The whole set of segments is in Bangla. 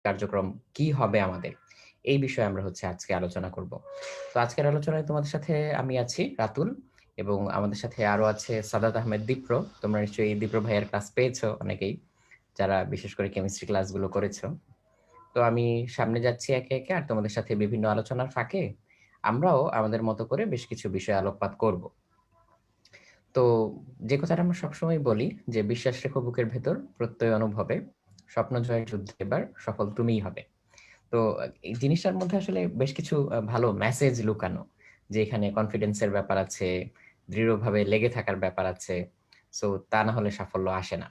কার্যক্রম কি হবে আমাদের, এই বিষয়ে আমরা হচ্ছে আজকে আলোচনা করব। তো আজকের আলোচনায় তোমাদের সাথে আমি আছি রাতুল, এবং আমাদের সাথে আরো আছে সাদাত আহমেদ দীপ্র। তোমরা নিশ্চয়ই দীপ্র ভাইয়ের ক্লাস পেয়েছো অনেকেই, যারা বিশেষ করে কেমিস্ট্রি ক্লাসগুলো করেছো। তো আমি সামনে যাচ্ছি একে একে, আর তোমাদের সাথে বিভিন্ন আলোচনার ফাঁকে আমরাও আমাদের মতো করে বেশ কিছু বিষয়ে আলোকপাত করব। তো যে কথাটা আমরা সবসময় বলি যে বিশ্বাস রেখো বুকের ভেতর, প্রত্যয় অনুভবে, স্বপ্ন জয়ের যুদ্ধে এবার সফল তুমিই হবে। তো এই জিনিসটার মধ্যে আসলে বেশ কিছু ভালো মেসেজ লুকানো, যে এখানে কনফিডেন্সের ব্যাপার আছে, দৃঢ়ভাবে লেগে থাকার ব্যাপার আছে। সো তা না হলে সাফল্য আসে না।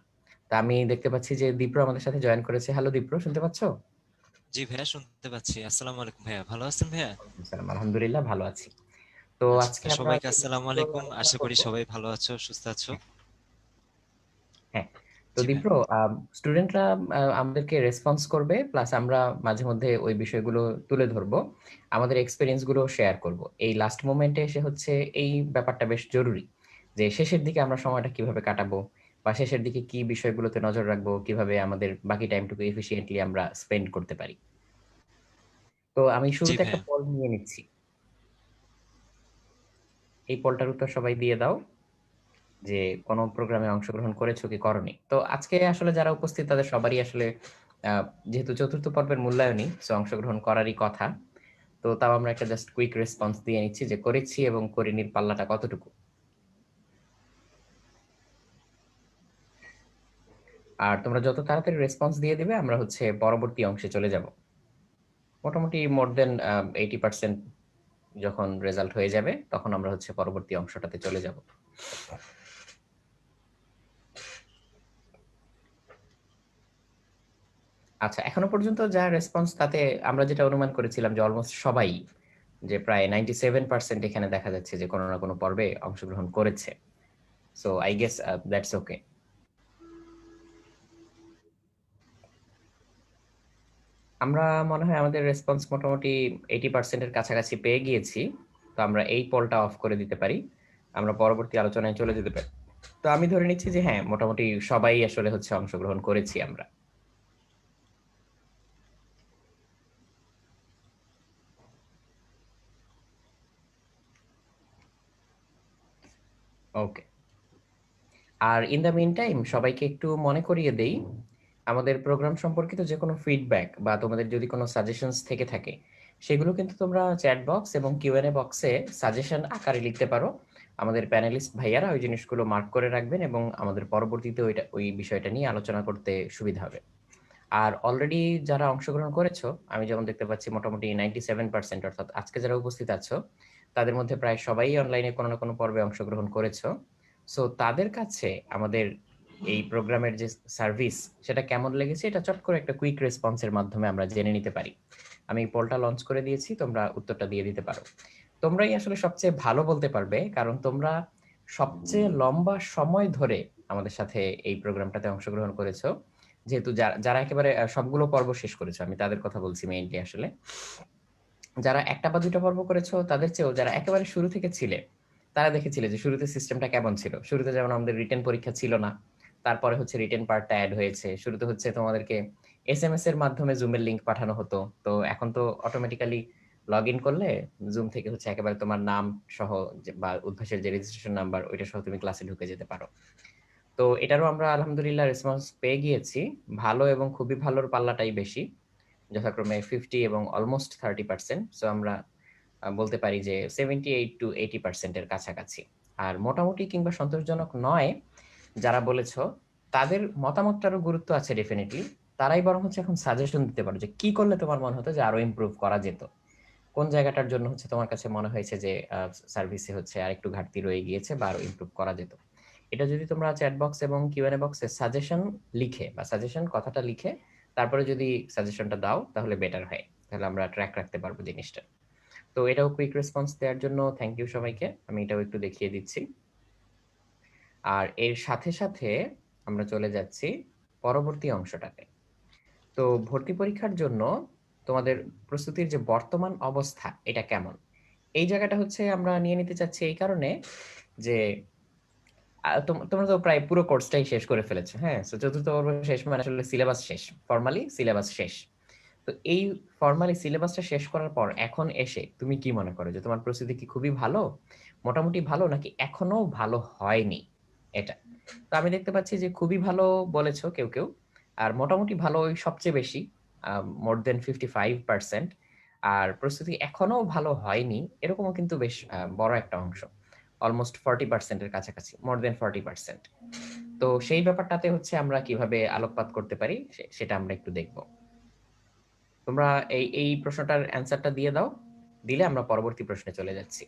তা আমি দেখতে পাচ্ছি যে দীপ্র আমাদের সাথে জয়েন করেছে। হ্যালো দীপ্র, শুনতে পাচ্ছো? জি ভাইয়া, শুনতে পাচ্ছি। আসসালামু আলাইকুম ভাইয়া, ভালো আছেন ভাইয়া? সালাম, আলহামদুলিল্লাহ ভালো আছি। তো আজকে আচ্ছা, আমরা সবাইকে যে আসসালামু বিষয়গুলো আলাইকুম। আলোচনা আশা করি করবো। সবাই ভালো আছো, সুস্থ আছো। হ্যাঁ, হ্যাঁ। তো জি ভাইয়া। দীপ্র, স্টুডেন্টরা আমাদেরকে রেসপন্স করবে, প্লাস আমরা মাঝে মধ্যে ওই বিষয়গুলো তুলে ধরবো, আমাদের এক্সপিরিয়েন্স গুলো শেয়ার করব। এই লাস্ট মোমেন্টে এসে হচ্ছে এই ব্যাপারটা বেশ জরুরি, যে শেষের দিকে আমরা সময়টা কিভাবে কাটাবো, বা শেষের দিকে কি বিষয়গুলোতে নজর রাখবো, কিভাবে আমাদের বাকি টাইমটুকু এফিশিয়েন্টলি আমরা স্পেন্ড করতে পারি। তো আমি জি শুরুতে একটা ভাইয়া। পল নিয়ে নিচ্ছি। এই পলটার উত্তর সবাই দিয়ে দাও, যে কোনো প্রোগ্রামে অংশগ্রহণ করেছো কি করনি। তো আজকে আসলে যারা উপস্থিত তাদের সবারই আসলে আহ, যেহেতু চতুর্থ পর্বের মূল্যায়নই, সো অংশগ্রহণ করারই কথা। তো তাও আমরা একটা জাস্ট কুইক রেসপন্স দিয়ে নিচ্ছি যে করেছি এবং করিনির পাল্লাটা কতটুকু। আর তোমরা যত তাড়াতাড়ি রেসপন্স দিয়ে দিবে আমরা হচ্ছে পরবর্তী অংশে চলে যাব। মোটামুটি মোর দেন 80% যখন রেজাল্ট হয়ে যাবে তখন আমরা হচ্ছে পরবর্তী অংশটাতে চলে যাব। আচ্ছা, এখনো পর্যন্ত যা রেসপন্স, তাতে আমরা যেটা অনুমান করেছিলাম যে অলমোস্ট সবাই, যে প্রায় 97% এখানে দেখা যাচ্ছে যে কোনো না কোনো পর্বে অংশগ্রহণ করেছে। So I guess that's okay. আমরা মনে হয় আমাদের রেসপন্স মোটামুটি 80%-এর কাছাকাছি পেয়ে গিয়েছি। তো আমরা এই পলটা অফ করে দিতে পারি, আমরা পরবর্তী আলোচনায় চলে যেতে পারি। তো আমি ধরে নিচ্ছি যে হ্যাঁ, মোটামুটি সবাই আসলে হচ্ছে অংশগ্রহণ করেছি আমরা। ওকে। আর ইন দ্য মিন টাইম সবাইকে একটু মনে করিয়ে দেই, আমাদের প্রোগ্রাম সম্পর্কিত যে কোনো ফিডব্যাক বা তোমাদের যদি কোনো সাজেশনস থেকে থাকে, সেগুলো কিন্তু তোমরা চ্যাট বক্স এবং কিউএনএ বক্সে সাজেশন আকারে লিখতে পারো। আমাদের প্যানেলিস্ট ভাইয়ারা ওই জিনিসগুলো মার্ক করে রাখবেন, এবং আমাদের পরবর্তীতে ওই বিষয়টা নিয়ে আলোচনা করতে সুবিধা হবে। আর অলরেডি যারা অংশগ্রহণ করেছো, আমি যেমন দেখতে পাচ্ছি মোটামুটি 97%, অর্থাৎ আজকে যারা উপস্থিত আছো তাদের মধ্যে প্রায় সবাই অনলাইনে কোনো না কোনো পর্বে অংশগ্রহণ করেছো। সো তাদের কাছে আমাদের এই প্রোগ্রামের যে সার্ভিস, সেটা কেমন লেগেছে, এটা চট করে একটা কুইক রেসপন্সের মাধ্যমে আমরা জেনে নিতে পারি। আমি পোলটা লঞ্চ করে দিয়েছি, তোমরা উত্তরটা দিয়ে দিতে পারো। তোমরাই আসলে সবচেয়ে ভালো বলতে পারবে, কারণ তোমরা সবচেয়ে লম্বা সময় ধরে আমাদের সাথে এই প্রোগ্রামটাতে অংশগ্রহণ করেছো। যেহেতু যারা যারা একেবারে সবগুলো পর্ব শেষ করেছো, আমি তাদের কথা বলছি মেইনলি। আসলে যারা একটা বা দুইটা পর্ব করেছো তাদের চেয়েও যারা একেবারে শুরু থেকে ছিলে, তারা দেখেছিলে যে শুরুতে সিস্টেমটা কেমন ছিল। শুরুতে যেমন আমাদের রিটেন পরীক্ষা ছিল না, তারপরে হচ্ছে রিটেন পার্টটা অ্যাড হয়েছে। শুরুতে হচ্ছে তোমাদেরকে এসএমএস এর মাধ্যমে জুমের লিংক পাঠানো হতো, তো এখন তো অটোমেটিক্যালি লগ ইন করলে জুম থেকে হচ্ছে একেবারে তোমার নাম সহ বা উদ্ভাসের যে রেজিস্ট্রেশন নাম্বার, ওইটা সহ তুমি ক্লাসে ঢুকে যেতে পারো। তো এটারও আমরা আলহামদুলিল্লাহ রেসপন্স পেয়ে গিয়েছি। ভালো এবং খুবই ভালোর পাল্লাটাই বেশি, যথাক্রমে 50 এবং অলমোস্ট 30%। সো আমরা বলতে পারি যে 78 to 80% এর কাছাকাছি। আর মোটামুটি কিংবা সন্তোষজনক নয় যারা বলেছো, তাদের মতামতটারও গুরুত্ব আছে ডেফিনেটলি। তারাই বরং হচ্ছে এখন সাজেশন দিতে পারো যে কি করলে তোমার মনে হতো যে আরো ইমপ্রুভ করা যেত, কোন জায়গাটার জন্য হচ্ছে তোমার কাছে মনে হয়েছে যে সার্ভিসে হচ্ছে আরেকটু ঘাটতি রয়ে গিয়েছে বা আরো ইমপ্রুভ করা যেত। এটা যদি তোমরা চ্যাট বক্স এবং কিউএনএ বক্সে সাজেশন লিখে বা সাজেশন কথাটা লিখে তারপরে যদি সাজেশনটা দাও, তাহলে বেটার হয়, তাহলে আমরা ট্র্যাক রাখতে পারবো জিনিসটা। তো এটাও কুইক রেসপন্স দেওয়ার জন্য থ্যাংক ইউ সবাইকে। আমি এটাও একটু দেখিয়ে দিচ্ছি। আর এর সাথে সাথে আমরা চলে যাচ্ছি পরবর্তী অংশটাতে। তো ভর্তি পরীক্ষার জন্য তোমাদের প্রস্তুতির যে বর্তমান অবস্থা, এটা কেমন, এই জায়গাটা হচ্ছে আমরা নিয়ে নিতে চাচ্ছি। এই কারণে যে তোমরা তো প্রায় পুরো কোর্সটাই শেষ করে ফেলেছো। হ্যাঁ, তো চতুর্থ পর্ব শেষ মানে আসলে সিলেবাস শেষ, ফর্মালি সিলেবাস শেষ। তো এই ফরমালি সিলেবাসটা শেষ করার পর এখন এসে তুমি কি মনে করো যে তোমার প্রস্তুতি কি খুবই ভালো, মোটামুটি ভালো, নাকি এখনো ভালো হয়নি এটা? তো আমি দেখতে পাচ্ছি যে খুবই ভালো বলেছো কেউ কেউ, আর মোটামুটি ভালো ওই সবচেয়ে বেশি, মোর দেন 55%। আর প্রস্তুতি এখনো ভালো হয়নি এরকমও কিন্তু বেশ বড় একটা অংশ, অলমোস্ট 40%-এর কাছাকাছি, মোর দেন 40%। তো সেই ব্যাপারটাতে হচ্ছে আমরা কিভাবে আলোকপাত করতে পারি সেটা আমরা একটু দেখব। তোমরা এই এই প্রশ্নটার অ্যান্সারটা দিয়ে দাও, দিলে আমরা পরবর্তী প্রশ্নে চলে যাচ্ছি।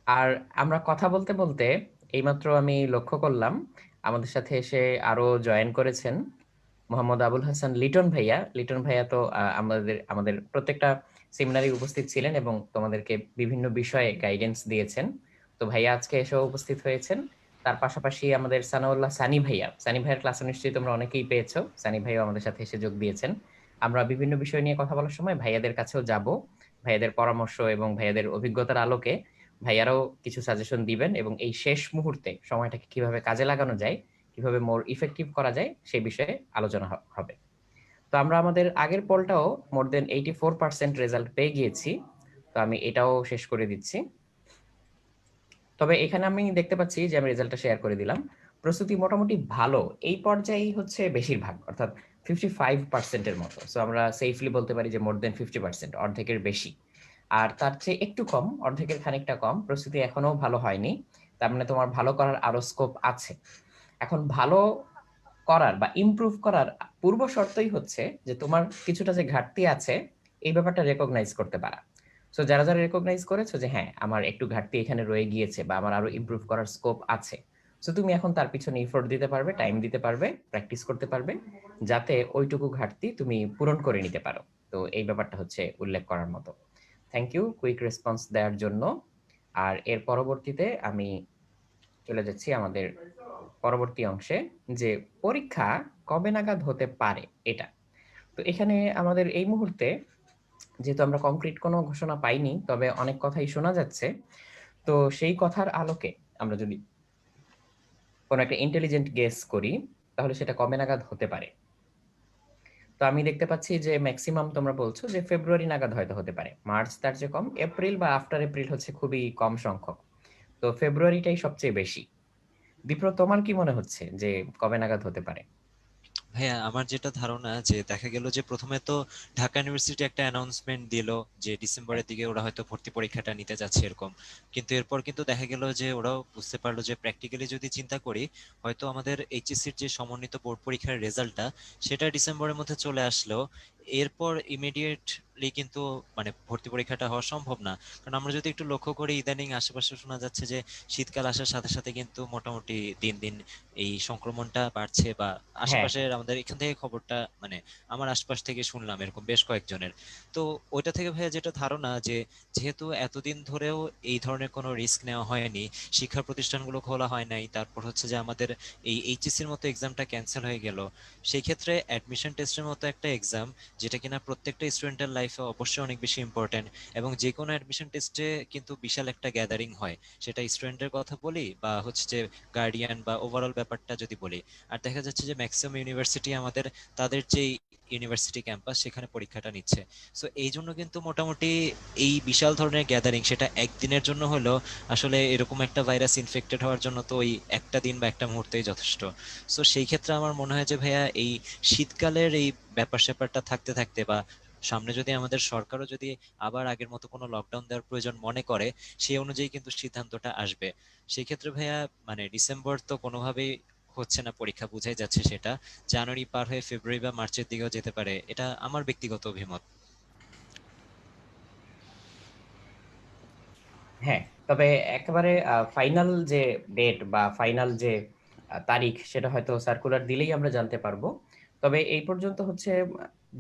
আর আমরা কথা বলতে বলতে এইমাত্র আমি লক্ষ্য করলাম আমাদের সাথে এসে আরো জয়েন করেছেন মোহাম্মদ আবুল হাসান লিটন ভাইয়া। লিটন ভাইয়া তো আমাদের আমাদের প্রত্যেকটা সেমিনারে উপস্থিত ছিলেন এবং তোমাদেরকে বিভিন্ন বিষয়ে গাইডেন্স দিয়েছেন। তো ভাইয়া আজকে এসেও উপস্থিত হয়েছেন। তার পাশাপাশি আমাদের সানাউল্লাহ সানি ভাইয়া, সানি ভাইয়ের ক্লাস নিশ্চয়ই তোমরা অনেকেই পেয়েছো, সানি ভাইও আমাদের সাথে এসে যোগ দিয়েছেন। আমরা বিভিন্ন বিষয় নিয়ে কথা বলার সময় ভাইয়াদের কাছেও যাব, ভাইয়াদের পরামর্শ এবং ভাইয়াদের অভিজ্ঞতার আলোকে ভাইয়ারাও কিছু সাজেশন দিবেন এবং এই শেষ মুহূর্তে সময়টাকে কিভাবে কাজে লাগানো যায়, কিভাবে মোর ইফেক্টিভ করা যায় সেই বিষয়ে আলোচনা হবে। তো আমরা আমাদের আগের পোলটাও মোর দেন 84% রেজাল্ট পেয়ে গিয়েছি। তো আমি এটাও শেষ করে দিচ্ছি। তবে এখানে আমি দেখতে পাচ্ছি যে আমি রেজাল্টটা শেয়ার করে দিলাম, প্রস্তুতি মোটামুটি ভালো এই পর্যায়েই হচ্ছে বেশিরভাগ, অর্থাৎ 55%-এর মতো। সো আমরা সেফলি বলতে পারি যে মোর দেন 50%, অর্ধেকের বেশি। আর তার চেয়ে একটু কম, অর্ধেকের খানিকটা কম প্রস্তুতি এখনো ভালো হয়নি। তার মানে তোমার ভালো করার আরো স্কোপ আছে। এখন ভালো করার বা ইমপ্রুভ করার পূর্ব শর্তই হচ্ছে যে তোমার কিছুটা যে ঘাটতি আছে এই ব্যাপারটা রেকগনাইজ করতে পারা। সো যারা যারা রেকগনাইজ করেছো যে হ্যাঁ আমার একটু ঘাটতি এখানে রয়ে গিয়েছে বা আমার আরো ইমপ্রুভ করার স্কোপ আছে, সো তুমি এখন তার পিছনে এফোর্ট দিতে পারবে, টাইম দিতে পারবে, প্র্যাকটিস করতে পারবে, যাতে ওইটুকু ঘাটতি তুমি পূরণ করে নিতে পারো। তো এই ব্যাপারটা হচ্ছে উল্লেখ করার মতো। থ্যাংক ইউ কুইক রেসপন্স দেওয়ার জন্য। আর এর পরবর্তীতে আমি চলে যাচ্ছি আমাদের পরবর্তী অংশে, যে পরীক্ষা কবে নাগাদ হতে পারে এটা। তো এখানে আমাদের এই মুহূর্তে যেহেতু আমরা কংক্রিট কোনো ঘোষণা পাইনি, তবে অনেক কথাই শোনা যাচ্ছে। তো সেই কথার আলোকে আমরা যদি কোনো একটা ইন্টেলিজেন্ট গেস করি, তাহলে সেটা কবে নাগাদ হতে পারে। তো আমি দেখতে পাচ্ছি যে ম্যাক্সিমাম তোমরা বলছো যে ফেব্রুয়ারি নাগাদ হয়তো হতে পারে, মার্চ তার চেয়ে কম, এপ্রিল বা আফটার এপ্রিল হচ্ছে খুবই কম সংখ্যক। তো ফেব্রুয়ারিটাই সবচেয়ে বেশি। দীপ্র, তোমার কি মনে হচ্ছে যে কবে নাগাদ হতে পারে? ভাইয়া আমার যেটা ধারণা যে দেখা গেল যে প্রথমে তো ঢাকা ইউনিভার্সিটি একটা অ্যানাউন্সমেন্ট দিল যে হ্যাঁ, ডিসেম্বরের দিকে ওরা হয়তো ভর্তি পরীক্ষাটা নিতে যাচ্ছে এরকম। কিন্তু এরপর কিন্তু দেখা গেল যে ওরাও বুঝতে পারলো যে প্র্যাকটিক্যালি যদি চিন্তা করি হয়তো আমাদের এইচএসসির যে সমন্বিত বোর্ড পরীক্ষার রেজাল্টটা সেটা ডিসেম্বরের মধ্যে চলে আসলো, এরপর ইমিডিয়েটলি কিন্তু মানে ভর্তি পরীক্ষাটা হওয়া সম্ভব না। কারণ আমরা যদি একটু লক্ষ্য করি ইদানিং আশেপাশে শোনা যাচ্ছে যে শীতকাল আসার সাথে সাথে কিন্তু মোটামুটি দিন দিন এই সংক্রমণটা বাড়ছে, বা হ্যাঁ, আশেপাশের আমাদের এখান থেকে খবরটা মানে আমার আশপাশ থেকে শুনলাম এরকম বেশ কয়েকজনের। তো ওইটা থেকে ভাইয়া যেটা ধারণা যে যেহেতু এতদিন ধরেও এই ধরনের কোনো রিস্ক নেওয়া হয়নি, শিক্ষা প্রতিষ্ঠানগুলো খোলা হয় নাই, তারপর হচ্ছে যে আমাদের এই এইচএসসির মতো এক্সামটা ক্যান্সেল হয়ে গেল, সেই ক্ষেত্রে অ্যাডমিশন টেস্টের মতো একটা এক্সাম যেটা কিনা প্রত্যেকটা স্টুডেন্টের লাইফে অবশ্যই অনেক বেশি ইম্পর্টেন্ট, এবং যে কোনো অ্যাডমিশন টেস্টে কিন্তু বিশাল একটা গ্যাদারিং হয়, সেটা স্টুডেন্টের কথা বলি বা হচ্ছে যে গার্ডিয়ান বা ওভারঅল ব্যাপারটা যদি বলি। আর দেখা যাচ্ছে যে ম্যাক্সিমাম ইউনিভার্সিটি আমাদের তাদের যেই ইউনিভার্সিটি ক্যাম্পাস সেখানে পরীক্ষাটা নিচ্ছে। সো এই জন্য কিন্তু মোটামুটি এই বিশাল ধরনের গ্যাদারিং সেটা একদিনের জন্য হলেও আসলে এরকম একটা ভাইরাস ইনফেক্টেড হওয়ার জন্য তো ওই একটা দিন বা একটা মুহূর্তেই যথেষ্ট। সো সেই ক্ষেত্রে আমার মনে হয় যে ভাইয়া এই শীতকালের এই ব্যাপার স্যাপারটা থাকতে থাকতে বা সামনে যদি আমাদের সরকারও যদি আবার আগের মতো কোনো লকডাউন দেওয়ার প্রয়োজন মনে করে, সেই অনুযায়ী কিন্তু সিদ্ধান্তটা আসবে। সেই ক্ষেত্রে ভাইয়া মানে ডিসেম্বর তো কোনোভাবেই হচ্ছে না, পরীক্ষা বুঝাই যাচ্ছে সেটা জানুয়ারি পার হয়ে ফেব্রুয়ারি বা মার্চের দিকেও যেতে পারে, এটা আমার ব্যক্তিগত অভিমত। হ্যাঁ, তবে একেবারে ফাইনাল যে ডেট বা ফাইনাল যে তারিখ সেটা হয়তো সার্কুলার দিলেই আমরা জানতে পারবো। তবে এই পর্যন্ত হচ্ছে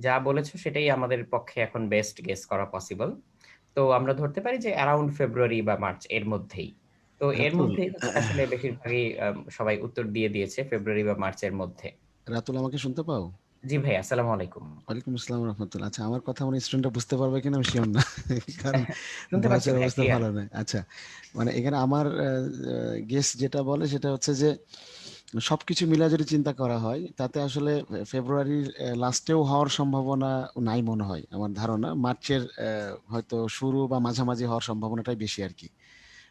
যা বলেছো সেটাই আমাদের পক্ষে এখন বেস্ট গেস করা পসিবল। তো আমরা ধরতে পারি যে অ্যারাউন্ড ফেব্রুয়ারি বা মার্চ এর মধ্যেই। তো এর রাতুল মধ্যেই হচ্ছে আসলে বেশিরভাগই সবাই উত্তর দিয়ে দিয়েছে ফেব্রুয়ারি বা মার্চের মধ্যে। রাতুল আমাকে শুনতে পাও? জি ভাই, আসসালামু আলাইকুম। ওয়ালাইকুম আসসালাম রহমতুল্লাহ। আচ্ছা, আমার কথা মানে স্টুডেন্টরা বুঝতে পারবে কিনা আমি শিওর না। কারণ শুনতে পাচ্ছি ভয়েসের ভাইয়া, অবস্থা ক্লিয়ার। ভালো নয়। আচ্ছা, মানে এখানে আমার গেস যেটা বলে সেটা হচ্ছে যে সবকিছু মিলা যদি চিন্তা করা হয় তাতে আসলে ফেব্রুয়ারির লাস্টেও হওয়ার সম্ভাবনা নাই মনে হয়। আমার ধারণা মার্চের হয়তো শুরু বা মাঝামাঝি হওয়ার সম্ভাবনাটাই বেশি আর কি।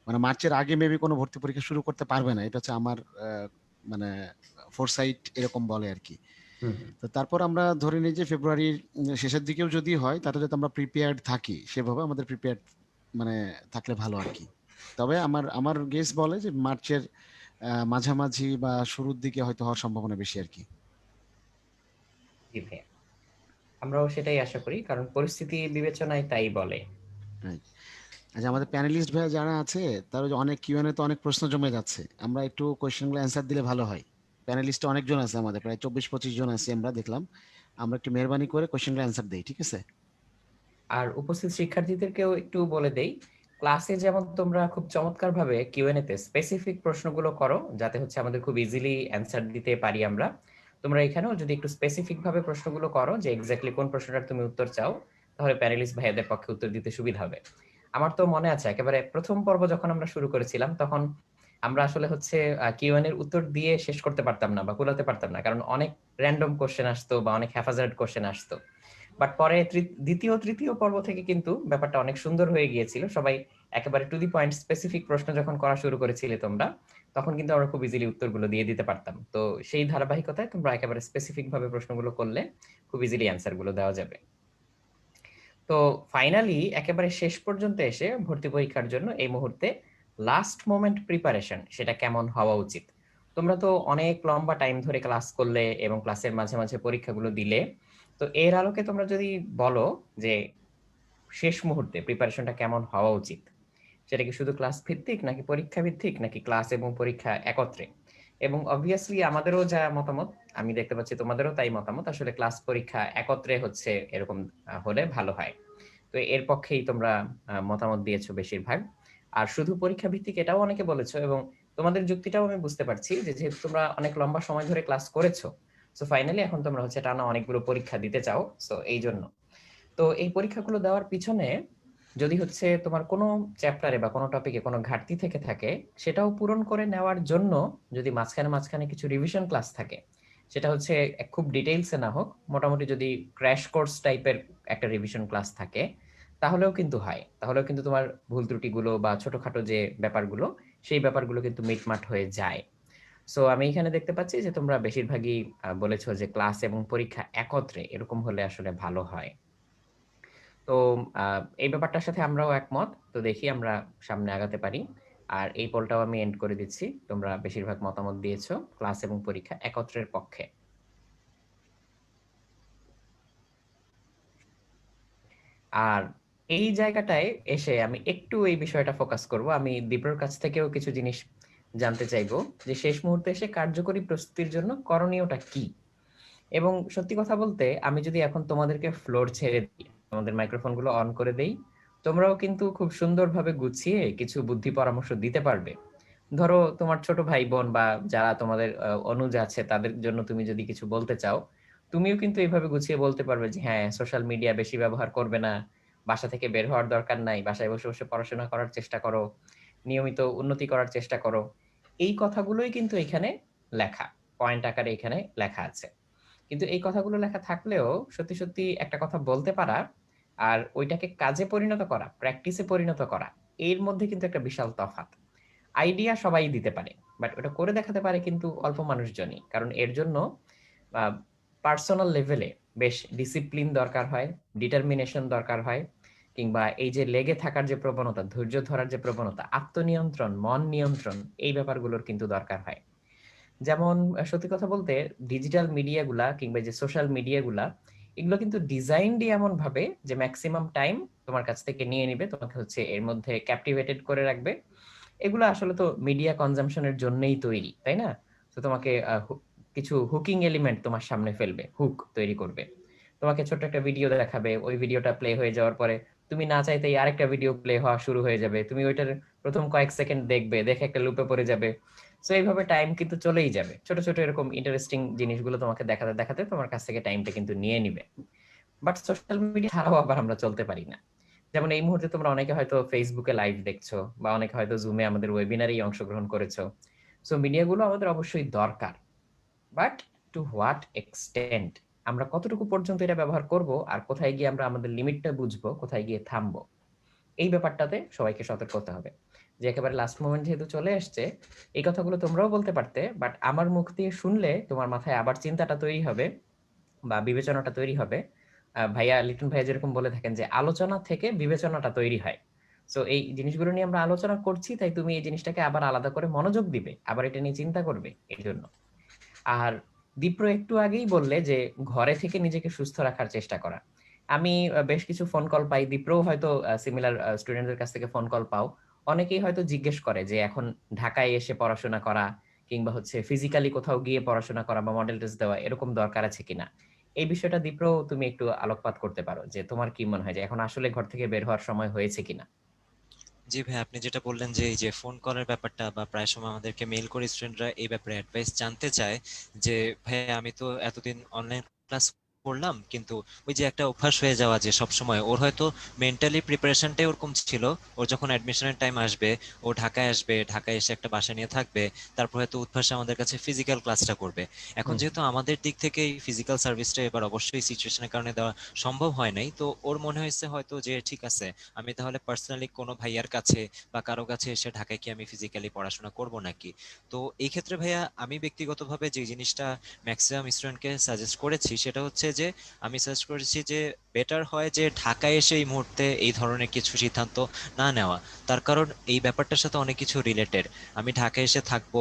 মানে মার্চের আগে মেবি কোনো ভর্তি পরীক্ষা শুরু করতে পারবে না, এটা হচ্ছে আমার মানে ফোরসাইট এরকম বলে আর কি। হুম। তো তারপর আমরা ধরে নিই যে ফেব্রুয়ারির শেষের দিকেও যদি হয় তাতে যাতে আমরা প্রিপেয়ার্ড থাকি, সেভাবে আমাদের প্রিপেয়ার্ড মানে থাকলে ভালো আর কি। তবে আমার আমার গেস বলে যে মার্চের মাঝামাঝি বা শুরুর দিকে হয়তো হওয়ার সম্ভাবনা বেশি আর কি। জি ভাইয়া, আমরাও সেটাই আশা করি, কারণ পরিস্থিতি বিবেচনায় তাই বলে। Right. আচ্ছা, আমাদের প্যানেলিস্ট ভাইয়া যারা আছে তারা যে অনেক কিউএনএ তো অনেক প্রশ্ন জমে যাচ্ছে, আমরা একটু কোয়েশ্চেনগুলো অ্যান্সার দিলে ভালো হয়। প্যানেলিস্টে অনেকজন আছে, আমাদের প্রায় 24-25 জন আছে আমরা দেখলাম। আমরা একটু মেহরবানি করে কোয়েশ্চেনগুলো অ্যান্সার দেই, ঠিক আছে? আর উপস্থিত শিক্ষার্থীদেরকেও একটু বলে দেই, ক্লাসে যেমন তোমরা খুব চমৎকারভাবে কিউএনএ তে স্পেসিফিক প্রশ্নগুলো করো, যাতে হচ্ছে আমাদের খুব ইজিলি অ্যান্সার দিতে পারি আমরা। তোমরা এখানেও যদি একটু স্পেসিফিক ভাবে প্রশ্নগুলো করো, যে এক্স্যাক্টলি কোন প্রশ্নটার তুমি উত্তর চাও, তাহলে প্যানেলিস্ট ভাইয়াদের পক্ষে উত্তর দিতে সুবিধা হবে। আমার তো মনে আছে একেবারে প্রথম পর্ব যখন আমরা শুরু করেছিলাম, তখন আমরা আসলে হচ্ছে কিউএনএ এর উত্তর দিয়ে শেষ করতে পারতাম না বা কুলাতে পারতাম না, কারণ অনেক র্যান্ডম কোশ্চেন আসতো বা অনেক হ্যাফাজার্ড কোশ্চেন আসতো। বাট পরে দ্বিতীয় তৃতীয় পর্ব থেকে কিন্তু ব্যাপারটা অনেক সুন্দর হয়ে গিয়েছিল। সবাই একেবারে টু দি পয়েন্ট স্পেসিফিক প্রশ্ন যখন করা শুরু করেছিলে তোমরা, তখন কিন্তু আমরা খুব ইজিলি উত্তরগুলো দিয়ে দিতে পারতাম। তো সেই ধারাবাহিকতায় তোমরা একেবারে স্পেসিফিক ভাবে প্রশ্নগুলো করলে খুব ইজিলি অ্যান্সার গুলো দেওয়া যাবে। তো ফাইনালি একেবারে শেষ পর্যন্ত এসে ভর্তি পরীক্ষার জন্য এই মুহূর্তে লাস্ট মোমেন্ট প্রিপারেশন সেটা কেমন হওয়া উচিত? তোমরা তো অনেক লম্বা টাইম ধরে ক্লাস করলে এবং ক্লাসের মাঝে মাঝে পরীক্ষাগুলো দিলে। তো এর আলোকে তোমরা যদি বলো যে শেষ মুহূর্তে প্রিপারেশনটা কেমন হওয়া উচিত, সেটা কি শুধু ক্লাস ভিত্তিক নাকি পরীক্ষা ভিত্তিক নাকি ক্লাস এবং পরীক্ষা একত্রে? এবং অবভিয়াসলি আমাদেরও যা মতামত, আমি দেখতে পাচ্ছি তোমাদেরও তাই মতামত, আসলে ক্লাস পরীক্ষা একত্রে হচ্ছে এরকম হলে ভালো হয়। তো এর পক্ষেই তোমরা মতামত দিয়েছো বেশিরভাগ। আর শুধু পরীক্ষা ভিত্তিক এটাও অনেকে বলেছো, এবং তোমাদের যুক্তিটাও আমি বুঝতে পারছি যে যেহেতু তোমরা অনেক লম্বা সময় ধরে ক্লাস করেছো, সো ফাইনালি এখন তোমরা হচ্ছে টানা অনেকগুলো পরীক্ষা দিতে চাও, সো এই জন্য। তো এই পরীক্ষাগুলো দেওয়ার পিছনে যদি হচ্ছে তোমার কোনো চ্যাপ্টারে বা কোনো টপিকে কোনো ঘাটতি থেকে থাকে, সেটাও পূরণ করে নেওয়ার জন্য যদি মাঝখানে মাঝখানে কিছু রিভিশন ক্লাস থাকে, সেটা হচ্ছে খুব ডিটেইলসে না হোক, মোটামুটি যদি ক্র্যাশ কোর্স টাইপের একটা রিভিশন ক্লাস থাকে, তাহলেও কিন্তু হয়, তাহলেও কিন্তু তোমার ভুল ত্রুটিগুলো বা ছোটখাটো যে ব্যাপারগুলো, সেই ব্যাপারগুলো কিন্তু মিটমাট হয়ে যায়। সো আমি এখানে দেখতে পাচ্ছি যে তোমরা বেশিরভাগই বলেছো যে ক্লাস এবং পরীক্ষা একত্রে এরকম হলে আসলে ভালো হয়। তো এই ব্যাপারটার সাথে আমরাও একমত। তো দেখি আমরা সামনে আগাতে পারি। আর এই পোলটাও আমি এন্ড করে দিচ্ছি। তোমরা বেশিরভাগ মতামত দিয়েছো ক্লাস এবং পরীক্ষা একত্রের পক্ষে। আর এই জায়গাটায় এসে আমি একটু এই বিষয়টা ফোকাস করব। আমি দীপর কাছ থেকেও কিছু জিনিস জানতে চাইবো, যে শেষ মুহূর্তে এসে কার্যকরী প্রস্তুতির জন্য করণীয়টা কি? এবং সত্যি কথা বলতে, আমি যদি এখন তোমাদেরকে ফ্লোর ছেড়ে দিই, তোমাদের মাইক্রোফোনগুলো অন করে দেই, তোমরাও কিন্তু খুব সুন্দরভাবে গুছিয়ে কিছু বুদ্ধি পরামর্শ দিতে পারবে। ধরো তোমার ছোট ভাই বোন বা যারা তোমাদের অনুজ আছে, তাদের জন্য তুমি যদি কিছু বলতে চাও, তুমিও কিন্তু এইভাবে গুছিয়ে বলতে পারবে যে হ্যাঁ, সোশ্যাল মিডিয়া বেশি ব্যবহার করবে না, বাসা থেকে বের হওয়ার দরকার নাই, বাসায় বসে বসে পড়াশোনা করার চেষ্টা করো, নিয়মিত উন্নতি করার চেষ্টা করো। এই কথাগুলোই কিন্তু এখানে লেখা, পয়েন্ট আকারে এখানে লেখা আছে। কিন্তু এই কথাগুলো লেখা থাকলেও সত্যি সত্যি একটা কথা বলতে পারা আর ওইটাকে কাজে পরিণত করা, প্র্যাকটিসে পরিণত করা, এর মধ্যে কিন্তু একটা বিশাল তফাৎ। আইডিয়া সবাই দিতে পারে, বাট ওটা করে দেখাতে পারে কিন্তু অল্প মানুষজনই, কারণ এর জন্য পার্সোনাল লেভেলে বেশ ডিসিপ্লিন দরকার হয়, ডিটারমিনেশন দরকার হয়, কিংবা এই যে লেগে থাকার যে প্রবণতা, ধৈর্য ধরার যে প্রবণতা, আত্মনিয়ন্ত্রণ, মন নিয়ন্ত্রণ, এই ব্যাপারগুলোর কিন্তু দরকার হয়। যেমন সত্যি কথা বলতে, ডিজিটাল মিডিয়াগুলা কিংবা যে সোশ্যাল মিডিয়াগুলা, এগুলো কিন্তু ডিজাইনড এমন ভাবে যে ম্যাক্সিমাম টাইম তোমার কাছ থেকে নিয়ে নিবে, তোমাকে হচ্ছে এর মধ্যে ক্যাপটিভেটেড করে রাখবে। এগুলো আসলে তো মিডিয়া কনজাম্পশনের জন্যই তৈরি, তাই না? তো তোমাকে কিছু হুকিং এলিমেন্ট তোমার সামনে ফেলবে, হুক তৈরি করবে, তোমাকে ছোট্ট একটা ভিডিও দেখাবে, ওই ভিডিওটা প্লে হয়ে যাওয়ার পরে তুমি না চাইতেই আরেকটা ভিডিও প্লে হওয়া শুরু হয়ে যাবে, তুমি ওইটার প্রথম কয়েক সেকেন্ড দেখবে, দেখে একটা লুপে পড়ে যাবে। সো এইভাবে টাইম কিন্তু চলেই যাবে। ছোট ছোট এরকম ইন্টারেস্টিং জিনিসগুলো তোমাকে দেখাতে দেখাতে তোমার কাছ থেকে টাইমটা কিন্তু নিয়ে নিবে। বাট সোশ্যাল মিডিয়া ছাড়াও আবার আমরা চলতে পারি না। যেমন এই মুহূর্তে তোমরা অনেকে হয়তো ফেসবুকে লাইভ দেখছো, বা অনেকে হয়তো জুমে আমাদের ওয়েবিনারেই অংশগ্রহণ করেছো। সো মিডিয়াগুলো আমাদের অবশ্যই দরকার, বাট টু হোয়াট এক্সটেন্ট, আমরা কতটুকু পর্যন্ত এটা ব্যবহার করব, আর কোথায় গিয়ে আমরা আমাদের লিমিটটা বুঝবো, কোথায় গিয়ে থামবো, এই ব্যাপারটাতে সবাইকে সতর্ক হতে হবে। যে একেবারে লাস্ট মোমেন্ট যেহেতু চলে আসছে, এই কথাগুলো তোমরাও বলতে পারতে, বাট আমার মুখ দিয়ে শুনলে তোমার মাথায় আবার চিন্তাটা তৈরি হবে বা বিবেচনাটা তৈরি হবে। ভাইয়া, লিটন ভাইয়া যেরকম বলে থাকেন যে আলোচনা থেকে বিবেচনাটা তৈরি হয়। সো এই জিনিসগুলো নিয়ে আমরা আলোচনা করছি, তাই তুমি এই জিনিসটাকে আবার আলাদা করে মনোযোগ দিবে, আবার এটা নিয়ে চিন্তা করবে এই জন্য। আর দীপ্র একটু আগেই বললে যে ঘরে থেকে নিজেকে সুস্থ রাখার চেষ্টা করা। আমি বেশ কিছু ফোন কল পাই, দীপ্রও হয়তো সিমিলার স্টুডেন্টদের কাছ থেকে ফোন কল পাও। অনেকেই হয়তো জিজ্ঞেস করে যে এখন ঢাকায় এসে পড়াশোনা করা, কিংবা হচ্ছে ফিজিক্যালি কোথাও গিয়ে পড়াশোনা করা বা মডেল টেস্ট দেওয়া এরকম দরকার আছে কিনা। এই বিষয়টা দীপ্র তুমি একটু আলোকপাত করতে পারো, যে তোমার কি মনে হয় যে এখন আসলে ঘর থেকে বের হওয়ার সময় হয়েছে কিনা। জি ভাই, আপনি যেটা বললেন যে এই যে ফোন কলের ব্যাপারটা, বা প্রায় সময় আমাদেরকে মেইল করে স্টুডেন্টরা এই ব্যাপারে অ্যাডভাইস জানতে চায় যে ভাই আমি তো এতদিন অনলাইন ক্লাস করলাম, কিন্তু ওই যে একটা অভ্যাস হয়ে যাওয়া যে সব সময় ওর হয়তো মেন্টালি প্রিপারেশনটাই ওরকম ছিল, ওর যখন অ্যাডমিশনের টাইম আসবে ও ঢাকায় আসবে, ঢাকায় এসে একটা বাসা নিয়ে থাকবে, তারপর হয়তো উদ্ভাসে আমাদের কাছে ফিজিক্যাল ক্লাসটা করবে। এখন হুম। যেহেতু আমাদের দিক থেকে এই ফিজিক্যাল সার্ভিসটা এবার অবশ্যই সিচুয়েশনের কারণে দেওয়া সম্ভব হয় নাই, তো ওর মনে হয়েছে হয়তো যে ঠিক আছে, আমি তাহলে পার্সোনালি কোনো ভাইয়ার কাছে বা কারো কাছে এসে ঢাকায় কি আমি ফিজিক্যালি পড়াশোনা করব নাকি। তো এই ক্ষেত্রে ভাইয়া আমি ব্যক্তিগতভাবে যে জিনিসটা ম্যাক্সিমাম স্টুডেন্টকে সাজেস্ট করেছি সেটা হচ্ছে যে আমি সাজেস্ট করেছি যে বেটার হয় যে ঢাকায় এসে এই মুহূর্তে এই ধরনের কিছু সিদ্ধান্ত না নেওয়া। তার কারণ এই ব্যাপারটার সাথে অনেক কিছু রিলেটেড। আমি ঢাকায় এসে থাকবো,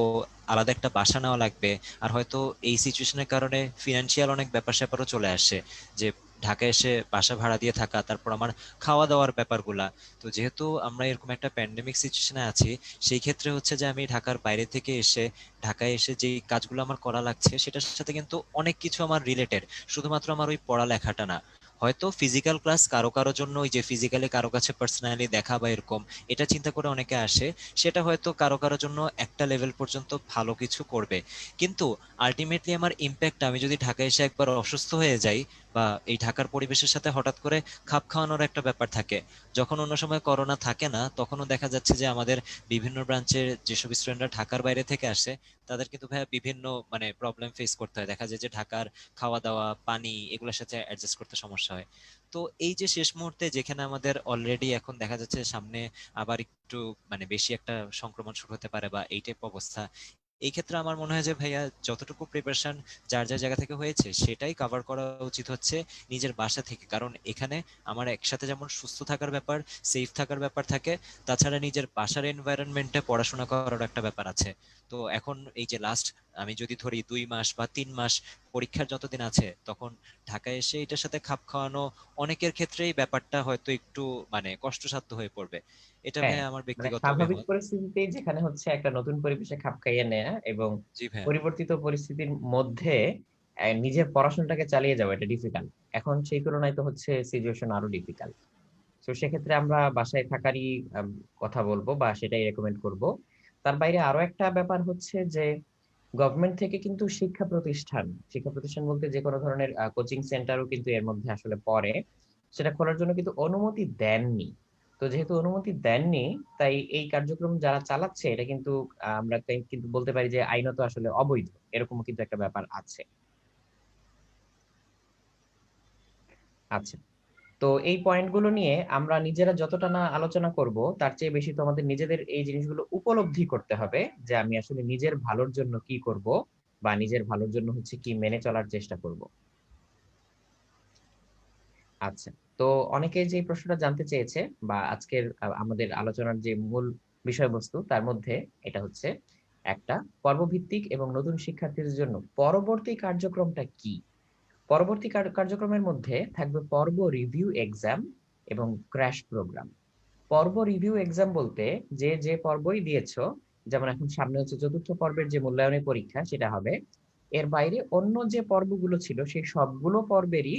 আলাদা একটা বাসা নেওয়া লাগবে, আর হয়তো এই সিচুয়েশনের কারণে ফিনান্সিয়াল অনেক ব্যাপার স্যাপারও চলে আসে, যে ঢাকায় এসে বাসা ভাড়া দিয়ে থাকা, তারপর আমার খাওয়া দাওয়ার ব্যাপারগুলা। তো যেহেতু আমরা এরকম একটা প্যান্ডেমিক সিচুয়েশনে আছি, সেই ক্ষেত্রে হচ্ছে যে আমি ঢাকার বাইরে থেকে এসে ঢাকায় এসে যেই কাজগুলো আমার করা লাগছে সেটার সাথে কিন্তু অনেক কিছু আমার রিলেটেড, শুধুমাত্র আমার ওই পড়ালেখাটা না। হয়তো ফিজিক্যাল ক্লাস কারো কারো জন্য ওই যে ফিজিক্যালি কারো কাছে পার্সোনালি দেখা বা এরকম, এটা চিন্তা করে অনেকে আসে, সেটা হয়তো কারো কারো জন্য একটা লেভেল পর্যন্ত ভালো কিছু করবে। কিন্তু আলটিমেটলি আমার ইম্প্যাক্ট, আমি যদি ঢাকায় এসে একবার অসুস্থ হয়ে যাই, বা এই ঢাকার পরিবেশের সাথে হঠাৎ করে খাপ খাওয়ানোর একটা ব্যাপার থাকে, যখন অন্য সময় করোনা থাকে না তখনও দেখা যাচ্ছে যে আমাদের বিভিন্ন ব্রাঞ্চের যেসব স্টুডেন্টরা ঢাকার বাইরে থেকে আসে, তাদের কিন্তু ভাইয়া বিভিন্ন মানে প্রবলেম ফেস করতে হয়। দেখা যায় যে ঢাকার খাওয়া দাওয়া, পানি, এগুলোর সাথে অ্যাডজাস্ট করতে সমস্যা হয়। তো এই যে শেষ মুহূর্তে যেখানে আমাদের অলরেডি এখন দেখা যাচ্ছে সামনে আবার একটু মানে বেশি একটা সংক্রমণ শুরু হতে পারে বা এই টাইপ অবস্থা, এই ক্ষেত্রে আমার মনে হয় যে ভাইয়া যতটুকু প্রিপারেশন যার যার জায়গা থেকে হয়েছে সেটাই কভার করা উচিত হচ্ছে নিজের বাসা থেকে। কারণ এখানে আমার একসাথে যেমন সুস্থ থাকার ব্যাপার, সেফ থাকার ব্যাপার থাকে, তাছাড়া নিজের বাসার এনভায়রনমেন্টে পড়াশোনা করার একটা ব্যাপার আছে। তো এখন এই যে লাস্ট, আমি যদি ধরি 2 মাস বা 3 মাস পরীক্ষার যতদিন আছে, তখন ঢাকায় এসে এটার সাথে খাপ খাওয়ানো অনেকের ক্ষেত্রেই ব্যাপারটা হয়তো একটু মানে কষ্টসাধ্য হয়ে পড়বে। এটা হ্যাঁ, ভাইয়া আমার মানে ব্যক্তিগত স্বাভাবিক অভিমত। পরিস্থিতিতেই যেখানে হচ্ছে একটা নতুন পরিবেশে খাপ খাইয়ে নেয়া এবং জি ভাইয়া। পরিবর্তিত পরিস্থিতির মধ্যে নিজের পড়াশোনাটাকে চালিয়ে যাওয়া, এটা ডিফিকাল্ট। এখন সেই তুলনায় তো হচ্ছে সিচুয়েশন আরো ডিফিকাল্ট। তো সেক্ষেত্রে আমরা বাসায় থাকারই আম, কথা বলবো বা সেটাই রেকমেন্ড করব। তার বাইরে আরো একটা ব্যাপার হচ্ছে যে গভর্নমেন্ট থেকে কিন্তু শিক্ষা প্রতিষ্ঠান বলতে যে কোনো ধরনের কোচিং সেন্টারও কিন্তু এর মধ্যে আসলে পড়ে, সেটা খোলার জন্য কিন্তু অনুমতি দেননি। তো যেহেতু অনুমতি দেননি, তাই এই কার্যক্রম যারা চালাচ্ছে এটা কিন্তু আমরা তাই কিন্তু বলতে পারি যে আইনত আসলে অবৈধ, এরকমও কিন্তু একটা ব্যাপার আছে। আচ্ছা, তো এই পয়েন্টগুলো নিয়ে আমরা নিজেরা যতটা না আলোচনা করব, তার চেয়ে বেশি তো আমাদের নিজেদের এই জিনিসগুলো উপলব্ধি করতে হবে, যে আমি আসলে নিজের ভালোর জন্য কি করব, বা নিজের ভালোর জন্য হচ্ছে কি মেনে চলার চেষ্টা করব। আচ্ছা, তো অনেকে যে প্রশ্নটা জানতে চেয়েছে, বা আজকের আমাদের আলোচনার যে মূল বিষয়বস্তু তার মধ্যে এটা হচ্ছে একটা, পর্বভিত্তিক এবং নতুন শিক্ষার্থীদের জন্য পরবর্তী কার্যক্রমটা কি। পরবর্তী কার্যক্রমের মধ্যে থাকবে পর্ব রিভিউ এক্সাম এবং ক্র্যাশ প্রোগ্রাম। পর্ব রিভিউ এক্সাম বলতে যে যে পর্বই দিয়েছো, যেমন এখন সামনে হচ্ছে চতুর্থ পর্বের যে মূল্যায়নের পরীক্ষা সেটা হবে, এর বাইরে অন্য যে পর্বগুলো ছিল সেই সবগুলো পর্বেরই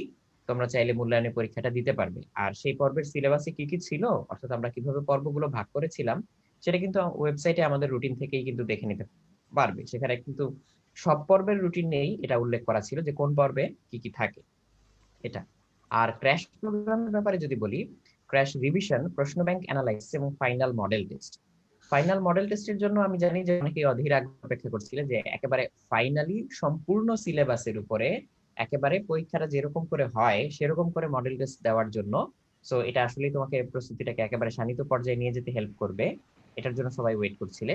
তোমরা চাইলে মূল্যায়নের পরীক্ষাটা দিতে পারবে। আর সেই পর্বের সিলেবাসে কি কি ছিল, অর্থাৎ আমরা কিভাবে পর্বগুলো ভাগ করেছিলাম, সেটা কিন্তু ওয়েবসাইটে আমাদের রুটিন থেকেই কিন্তু দেখে নিতে বাড়বে। সেখানে কিন্তু সব পর্বের রুটিন নেই, এটা উল্লেখ করা ছিল যে কোন পর্বে কি কি থাকে এটা। আর ক্র্যাশ প্রোগ্রামের ব্যাপারে যদি বলি, ক্র্যাশ রিভিশন, প্রশ্ন ব্যাংক অ্যানালাইসিস এবং final model test. Final model টেস্টের জন্য আমি জানি যে অনেকেই অধীর আগ্রহে অপেক্ষা করছিলেন যে একেবারে ফাইনালি সম্পূর্ণ সিলেবাসের উপরে একেবারে পরীক্ষাটা যেরকম করে হয় সেরকম করে মডেল টেস্ট দেওয়ার জন্য। সো এটা আসলে তোমাকে প্রস্তুতিটাকে একেবারে শানিত পর্যায়ে নিয়ে যেতে হেল্প করবে, এটার জন্য সবাই ওয়েট করছিলে।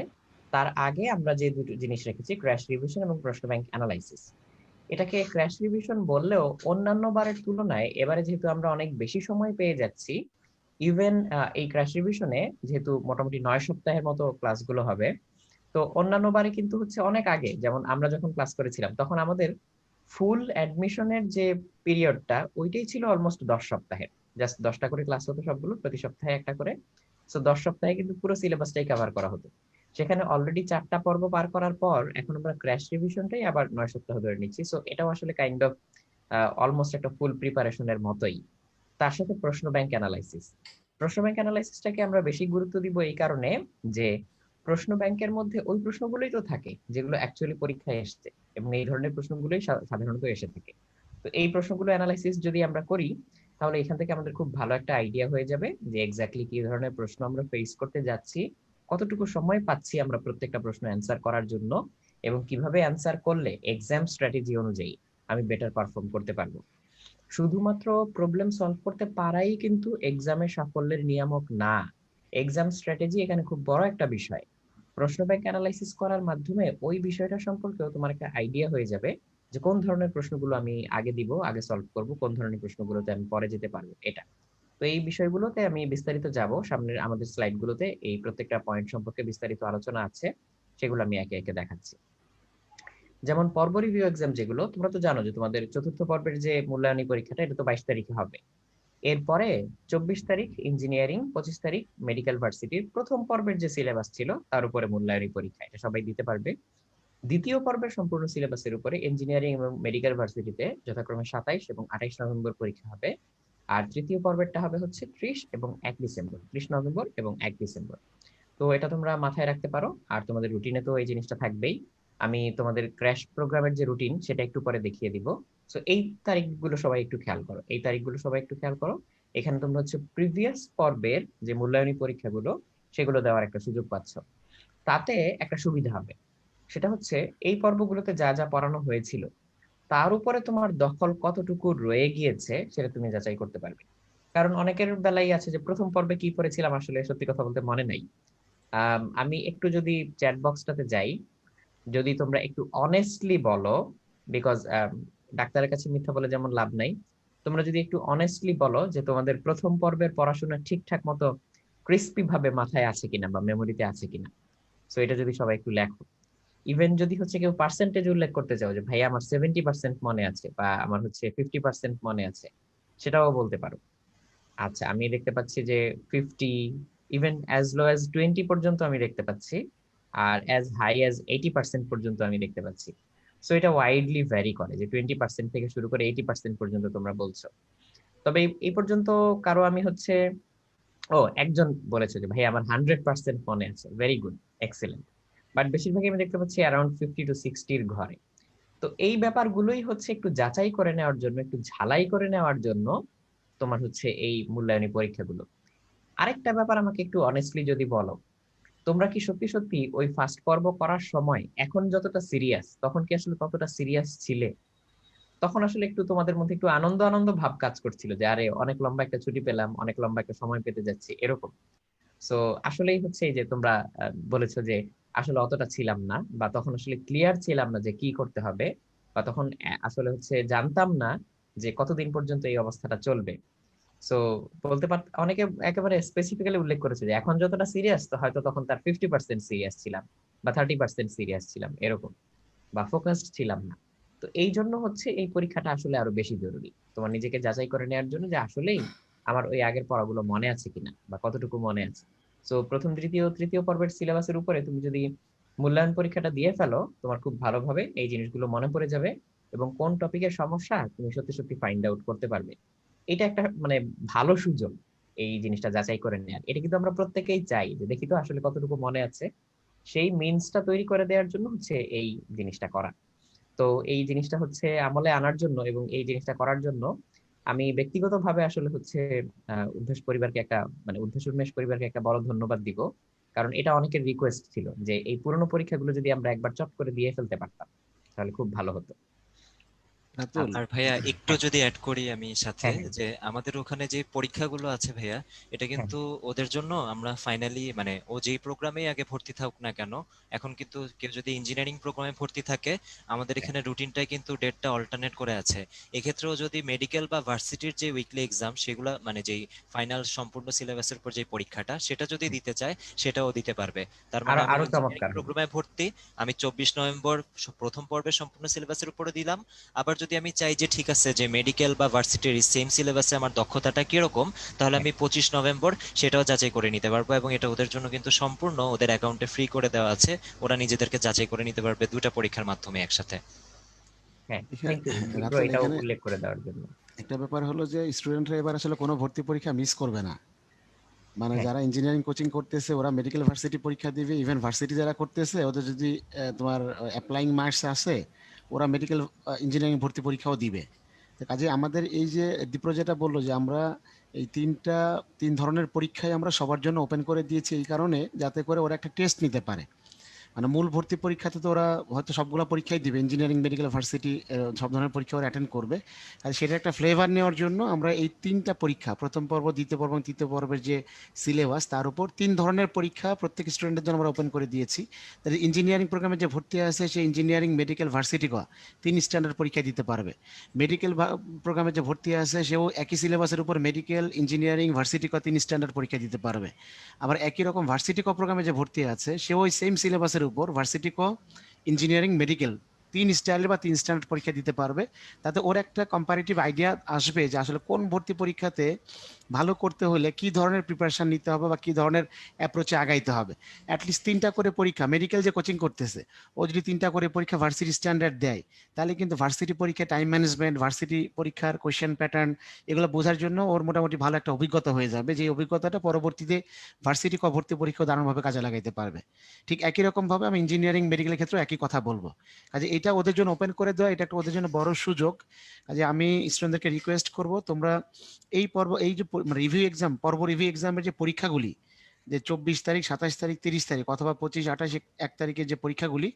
তার আগে আমরা যে দুটো জিনিস রেখেছি, ক্র্যাশ রিভিশন এবং প্রশ্ন ব্যাংক অ্যানালাইসিস। এটাকে ক্র্যাশ রিভিশন বললেও অন্যান্য বারের তুলনায় এবারে যেহেতু আমরা অনেক বেশি সময় পেয়ে যাচ্ছি, ইভেন এই ক্র্যাশ রিভিশনে যেহেতু মোটামুটি 9 সপ্তাহের মতো ক্লাসগুলো হবে, তো অন্যান্য বারে কিন্তু হচ্ছে অনেক আগে, যেমন আমরা যখন ক্লাস করেছিলাম তখন আমাদের ফুল অ্যাডমিশনের যে পিরিয়ডটা ওইটাই ছিল অলমোস্ট 10 সপ্তাহের। জাস্ট 10টা করে ক্লাস হতো সবগুলো, প্রতি সপ্তাহে একটা করে। তো 10 সপ্তাহে কিন্তু পুরো সিলেবাসটাই কভার করা হতো। সেখানে অলরেডি 4টা পর্ব পার করার পর এখন আমরা ক্র্যাশ রিভিশনটাই আবার 9 সপ্তাহ ধরে নিচ্ছি। সো এটাও আসলে কাইন্ড অফ অলমোস্ট একটা ফুল প্রিপারেশনের মতোই। তার সাথে প্রশ্ন ব্যাংক অ্যানালাইসিস। প্রশ্ন ব্যাংক অ্যানালাইসিসটাকে আমরা বেশি গুরুত্ব দিব এই কারণে যে প্রশ্ন ব্যাংকের মধ্যে ওই প্রশ্নগুলোই তো থাকে যেগুলো অ্যাকচুয়ালি পরীক্ষায় এসছে, এবং এই ধরনের প্রশ্নগুলোই সাধারণত এসে থাকে। তো এই প্রশ্নগুলো অ্যানালাইসিস যদি আমরা করি, তাহলে এখান থেকে আমাদের খুব ভালো একটা আইডিয়া হয়ে যাবে যে এক্স্যাক্টলি কি ধরনের প্রশ্ন আমরা ফেস করতে যাচ্ছি, কতটুকু সময় পাচ্ছি আমরা প্রত্যেকটা প্রশ্ন অ্যান্সার করার জন্য, এবং কিভাবে অ্যান্সার করলে এক্সাম স্ট্র্যাটেজি অনুযায়ী আমি বেটার পারফর্ম করতে পারবো। শুধুমাত্র প্রবলেম সলভ করতে পারাই কিন্তু এক্সামে সাফল্যের নিয়ামক না, এক্সাম স্ট্র্যাটেজি এখানে খুব বড় একটা বিষয়। প্রশ্ন ব্যাংক অ্যানালাইসিস করার মাধ্যমে ওই বিষয়টা সম্পর্কেও তোমার একটা আইডিয়া হয়ে যাবে যে কোন ধরনের প্রশ্নগুলো আমি আগে দিব, আগে সলভ করব, কোন ধরনের প্রশ্নগুলোতে আমি পরে যেতে পারবো এটা। তো এই বিষয়গুলোতে আমি বিস্তারিত যাব সামনের আমাদের স্লাইডগুলোতে, এই প্রত্যেকটা পয়েন্ট সম্পর্কে বিস্তারিত আলোচনা আছে, সেগুলো আমি একে একে দেখাচ্ছি। যেমন পর্ব রিভিউ এক্সাম, যেগুলো তোমরা তো জানো যে তোমাদের চতুর্থ পর্বের যে মূল্যায়নী পরীক্ষাটা এটা তো 22 তারিখে হবে। এরপরে 24 তারিখ ইঞ্জিনিয়ারিং, 25 তারিখ মেডিকেল ভার্সিটির প্রথম পর্বের যে সিলেবাস ছিল তার উপরে মূল্যায়নী পরীক্ষা, এটা সবাই দিতে পারবে। দ্বিতীয় পর্বের সম্পূর্ণ সিলেবাসের উপরে ইঞ্জিনিয়ারিং এবং মেডিকেল ভার্সিটিতে যথাক্রমে 27 এবং 28 নভেম্বর পরীক্ষা হবে। আর তৃতীয় পর্বেরটা হবে হচ্ছে 30 এবং 1 ডিসেম্বর, 30 নভেম্বর এবং 1 ডিসেম্বর। তো এটা তোমরা মাথায় রাখতে পারো। আর তোমাদের রুটিনে তো এই জিনিসটা থাকবেই। আমি তোমাদের ক্র্যাশ প্রোগ্রামের যে রুটিন সেটা একটু পরে দেখিয়ে দিব। সো এই তারিখগুলো সবাই একটু খেয়াল করো, এই তারিখগুলো সবাই একটু খেয়াল করো। এখানে তোমরা হচ্ছে প্রিভিয়াস পর্বের যে মূল্যায়নী পরীক্ষাগুলো সেগুলো দেওয়ার একটা সুযোগ পাচ্ছ। তাতে একটা সুবিধা হবে, সেটা হচ্ছে এই পর্বগুলোতে যা যা পড়ানো হয়েছিল তার উপরে তোমার দখল কতটুকু রয়ে গিয়েছে সেটা তুমি যাচাই করতে পারবে। কারণ অনেকের বেলায় আছে যে প্রথম পর্বে কি পড়েছিলাম আসলে সত্যি কথা বলতে মনে নাই। আমি একটু যদি চ্যাট বক্সটাতে যাই, যদি তোমরা একটু অনেস্টলি বলো, বিকজ ডাক্তারের কাছে মিথ্যা বলে যেমন লাভ নাই, তোমরা যদি একটু অনেস্টলি বলো যে তোমাদের প্রথম পর্বের পড়াশোনা ঠিকঠাক মতো ক্রিস্পি ভাবে মাথায় আছে কিনা বা মেমোরিতে আছে কিনা, সো এটা যদি সবাই একটু লেখো। ইভেন যদি হচ্ছে কেউ পার্সেন্টেজ উল্লেখ করতে চাও যে ভাই আমার 70% মনে আছে বা আমার হচ্ছে 50% মনে আছে, সেটাও বলতে পারো। আচ্ছা, আমি দেখতে পাচ্ছি যে 50, ইভেন অ্যাজ লো অ্যাজ 20 পর্যন্ত আমি দেখতে পাচ্ছি, আর অ্যাজ হাই অ্যাজ 80% পর্যন্ত আমি দেখতে পাচ্ছি। সো এটা ওয়াইডলি ভ্যারি করে যে 20% থেকে শুরু করে 80% পর্যন্ত তোমরা বলছো। তবে এই পর্যন্ত কারো আমি হচ্ছে, একজন বলেছে যে ভাই আমার 100% মনে আছে, ভেরি গুড, এক্সেলেন্ট। বাট বেশিরভাগই আমি দেখতে পাচ্ছি অ্যারাউন্ড 50 to 60-র ঘরে। তো এই ব্যাপারগুলোই হচ্ছে একটু যাচাই করে নেওয়ার জন্য, একটু ঝালাই করে নেওয়ার জন্য তোমার হচ্ছে এই মূল্যায়নী পরীক্ষাগুলো। আরেকটা ব্যাপার আমাকে একটু অনেস্টলি যদি বলো, তোমরা কি সত্যি সত্যি ওই ফার্স্ট পর্ব করার সময় এখন যতটা সিরিয়াস তখন কি আসলে ততটা সিরিয়াস ছিলে? তখন আসলে একটু তোমাদের মধ্যে একটু আনন্দ আনন্দ ভাব কাজ করছিল যে আরে অনেক লম্বা একটা ছুটি পেলাম, অনেক লম্বা একটা সময় পেতে যাচ্ছি, এরকম? সো আসলেই হচ্ছে এই যে তোমরা বলেছো যে আসলে অতটা ছিলাম না, বা তখন আসলে ক্লিয়ার ছিলাম না যে কি করতে হবে, বা তখন আসলে হচ্ছে জানতাম না যে কতদিন পর্যন্ত এই অবস্থাটা চলবে। সো বলতে পার, অনেকে একেবারে স্পেসিফিক্যালি উল্লেখ করেছে যে এখন যতটা সিরিয়াস তো হয়তো তখন তার 50% সিরিয়াস ছিলাম বা 30% সিরিয়াস ছিলাম, এরকম, বা ফোকাসড ছিলাম না। তো এই জন্য হচ্ছে এই পরীক্ষাটা আসলে আরো বেশি জরুরি তোমার নিজেকে যাচাই করে নেওয়ার জন্য যে আসলেই আমার ওই আগের পড়াগুলো মনে আছে কিনা বা কতটুকু মনে আছে। তো প্রথম দ্বিতীয় তৃতীয় পর্বের সিলেবাসের উপরে তুমি যদি মূল্যায়ন পরীক্ষাটা দিয়ে ফেলো, তোমার খুব ভালোভাবে এই জিনিসগুলো মনে পড়ে যাবে, এবং কোন টপিকের সমস্যা তুমি সত্যি সত্যি ফাইন্ড আউট করতে পারবে। এটা একটা মানে ভালো সুযোগ এই জিনিসটা যাচাই করে নেওয়ার। এটা কিন্তু আমরা প্রত্যেকেই চাই যে দেখি তো আসলে কতটুকু মনে আছে। সেই মিনসটা তৈরি করে দেওয়ার জন্য হচ্ছে এই জিনিসটা করা। তো এই জিনিসটা হচ্ছে আমলে আনার জন্য এবং এই জিনিসটা করার জন্য আমি ব্যক্তিগতভাবে আসলে হচ্ছে উদ্দেশ পরিবারকে একটা মানে উদ্দেশ উন্মেষ পরিবারকে একটা বড় ধন্যবাদ দিব। কারণ এটা অনেকের রিকোয়েস্ট ছিল যে এই পুরোনো পরীক্ষাগুলো যদি আমরা একবার চট করে দিয়ে ফেলতে পারতাম তাহলে খুব ভালো হতো। রাতুল, আর ভাইয়া একটু হ্যাঁ যদি অ্যাড করি আমি সাথে, হ্যাঁ হ্যাঁ যে আমাদের ওখানে যে পরীক্ষাগুলো আছে ভাইয়া, এটা হ্যাঁ কিন্তু ওদের জন্য আমরা ফাইনালি মানে ও যেই প্রোগ্রামেই আগে ভর্তি থাকুক না কেন, এখন কিন্তু কেউ যদি ইঞ্জিনিয়ারিং প্রোগ্রামে ভর্তি থাকে, আমাদের হ্যাঁ। এখানে রুটিনটাই কিন্তু ডেটটা অল্টারনেট করে আছে। এক্ষেত্রেও যদি মেডিকেল বা ভার্সিটির যে উইকলি এক্সাম সেগুলো মানে যেই ফাইনাল সম্পূর্ণ সিলেবাসের উপর যে পরীক্ষাটা সেটা যদি দিতে চায় সেটাও দিতে পারবে। তার মানে আরো আমি আরো ইঞ্জিনিয়ারিং চমৎকার হবে। প্রোগ্রামে ভর্তি, আমি 24 নভেম্বর প্রথম পর্বের সম্পূর্ণ সিলেবাসের উপরে দিলাম। আবার যদি আমি চাই যে ঠিক আছে যে মেডিকেল বা ভার্সিটির সেম সিলেবাসে আমার দক্ষতাটা কিরকম, তাহলে হ্যাঁ আমি 25 নভেম্বর সেটাও যাচাই করে নিতে পারবো, এবং এটা ওদের জন্য কিন্তু সম্পূর্ণ ওদের অ্যাকাউন্টে ফ্রি করে দেওয়া আছে। ওরা নিজেদেরকে যাচাই করে নিতে পারবে দুটা পরীক্ষার মাধ্যমে একসাথে। হ্যাঁ, এখানে থ্যাংক ইউ ব্রো রাতুল, এটাও এখানে উল্লেখ করে দেওয়ার জন্য। একটা ব্যাপার হলো যে স্টুডেন্টরা এবার আসলে কোনো ভর্তি পরীক্ষা মিস করবে না। মানে হ্যাঁ যারা ইঞ্জিনিয়ারিং কোচিং করতেছে ওরা মেডিকেল ভার্সিটি পরীক্ষা দিবে, ইভেন ভার্সিটি যারা করতেছে ওদের যদি তোমার অ্যাপ্লাইং মার্কস আসে, ওরা মেডিকেল ইঞ্জিনিয়ারিং ভর্তি পরীক্ষাও দিবে। তো কাজে আমাদের এই যে দীপ্র যেটা বললো যে আমরা এই তিন ধরনের পরীক্ষায় আমরা সবার জন্য ওপেন করে দিয়েছি এই কারণে যাতে করে ওরা একটা টেস্ট নিতে পারে। মানে মূল ভর্তি পরীক্ষাতে তো ওরা হয়তো সবগুলো পরীক্ষাই দিবে, ইঞ্জিনিয়ারিং মেডিকেল ভার্সিটি সব ধরনের পরীক্ষা ওরা অ্যাটেন্ড করবে। আর সেটা একটা ফ্লেভার নেওয়ার জন্য আমরা এই তিনটা পরীক্ষা, প্রথম পর্ব, দ্বিতীয় পর্ব এবং তৃতীয় পর্বের যে সিলেবাস তার উপর তিন ধরনের পরীক্ষা প্রত্যেক স্টুডেন্টের জন্য আমরা ওপেন করে দিয়েছি। তাহলে ইঞ্জিনিয়ারিং প্রোগ্রামে যে ভর্তি আছে সে ইঞ্জিনিয়ারিং মেডিকেল ভার্সিটি তিন স্ট্যান্ডার্ড পরীক্ষা দিতে পারবে। মেডিকেল প্রোগ্রামে যে ভর্তি আছে সেও একই সিলেবাসের উপর মেডিকেল, ইঞ্জিনিয়ারিং, ভার্সিটি তিন স্ট্যান্ডার্ড পরীক্ষা দিতে পারবে। আবার একই রকম ভার্সিটি প্রোগ্রামে যে ভর্তি আছে সেও ওই সেম সিলেবাসের উপর ভার্সিটি ইঞ্জিনিয়ারিং, মেডিকেল তিন স্টাইলের বা তিন স্ট্যান্ডার্ড পরীক্ষা দিতে পারবে। তাতে ওর একটা কম্পারেটিভ আইডিয়া আসবে যে আসলে কোন ভর্তি পরীক্ষাতে ভালো করতে হলে কি ধরনের প্রিপারেশন নিতে হবে বা কি ধরনের অ্যাপ্রোচে আগাইতে হবে। অ্যাটলিস্ট তিনটা করে পরীক্ষা মেডিকেল যে কোচিং করতেছে ও যদি তিনটা করে পরীক্ষা ভার্সিটি স্ট্যান্ডার্ড দেয়, তাহলে কিন্তু ভার্সিটি পরীক্ষা টাইম ম্যানেজমেন্ট, ভার্সিটি পরীক্ষার কোয়েশ্চেন প্যাটার্ন এগুলো বোঝার জন্য ওর মোটামুটি ভালো একটা অভিজ্ঞতা হয়ে যাবে, যে অভিজ্ঞতাটা পরবর্তীতে ভার্সিটি ভর্তি পরীক্ষা দারুণভাবে কাজে লাগাইতে পারবে। ঠিক একই রকম ভাবে আমি ইঞ্জিনিয়ারিং মেডিকেলের ক্ষেত্রে একই কথা বলবো। কাজে এটা ওদের জন্য ওপেন করে দেওয়া, এটা একটা ওদের জন্য বড় সুযোগ। কাজে আমি স্টুডেন্টদেরকে রিকোয়েস্ট করব তোমরা এই পর্ব, এই যে রিভিউ এক্সাম, রিভিউ এক্সামের যে পরীক্ষাগুলি, যে 24 তারিখ, 27 তারিখ, 30 তারিখ অথবা 25, 28, 1 তারিখের যে পরীক্ষাগুলি,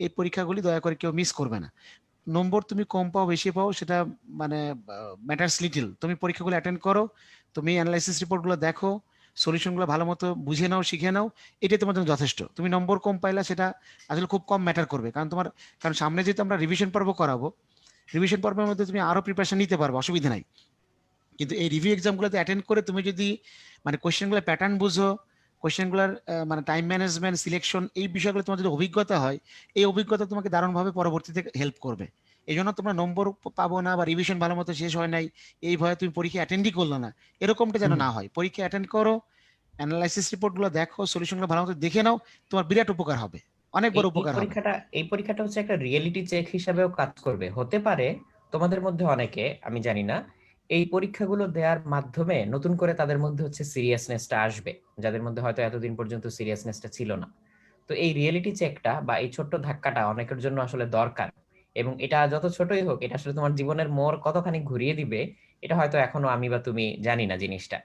এই পরীক্ষাগুলি দয়া করে কেউ মিস করবে না। নম্বর তুমি কম পাও বেশি পাও সেটা মানে ম্যাটার্স লিটিল, তুমি পরীক্ষাগুলো অ্যাটেন্ড করো, তুমি অ্যানালাইসিস রিপোর্টগুলো দেখো, সলিউশনগুলো ভালো মতো বুঝে নাও, শিখে নাও, এটাই তোমার জন্য যথেষ্ট। তুমি নম্বর কম পাইলা সেটা আসলে খুব কম ম্যাটার করবে, কারণ সামনে যেহেতু আমরা রিভিশন পর্ব করাবো, রিভিশন পর্বের মধ্যে তুমি আরো প্রিপারেশন নিতে পারবে, অসুবিধা নাই। কিন্তু এই রিভিউ এক্সামগুলোতে অ্যাটেন্ড করে তুমি যদি মানে কোয়েশ্চেনগুলোর প্যাটার্ন বুঝো, কোয়েশ্চেনগুলোর মানে টাইম ম্যানেজমেন্ট, সিলেকশন, এই বিষয়গুলো তোমার যদি অভিজ্ঞতা হয়, এই অভিজ্ঞতা তোমাকে দারুণভাবে পরবর্তীতে হেল্প করবে। এই জন্য তোমরা নম্বর পাবো না বা রিভিশন ভালো মতো শেষ হয় নাই এই ভয়ে তুমি পরীক্ষা অ্যাটেন্ডই করলো না, এরকমটা যেন হুম। না হয়। পরীক্ষা অ্যাটেন্ড করো, অ্যানালাইসিস রিপোর্টগুলো দেখো, সলিউশনগুলো ভালো মতো দেখে নাও, তোমার বিরাট উপকার হবে, অনেক এই বড় এই উপকার হবে। পরীক্ষাটা এই পরীক্ষাটা হচ্ছে একটা রিয়েলিটি চেক হিসাবেও কাজ করবে। হতে পারে তোমাদের মধ্যে অনেকে, আমি জানি না, এই পরীক্ষাগুলো দেওয়ার মাধ্যমে নতুন করে তাদের মধ্যে হচ্ছে সিরিয়াসনেসটা আসবে, যাদের মধ্যে হয়তো এতদিন পর্যন্ত সিরিয়াসনেসটা ছিল না। তো এই রিয়েলিটি চেকটা বা এই ছোট্ট ধাক্কাটা অনেকের জন্য আসলে দরকার। এবং এটা যত ছোটই হোক, এটা আসলে তোমার জীবনের মোড় কতখানি ঘুরিয়ে দিবে, এটা হয়তো এখনো আমি বা তুমি জানি না জিনিসটা।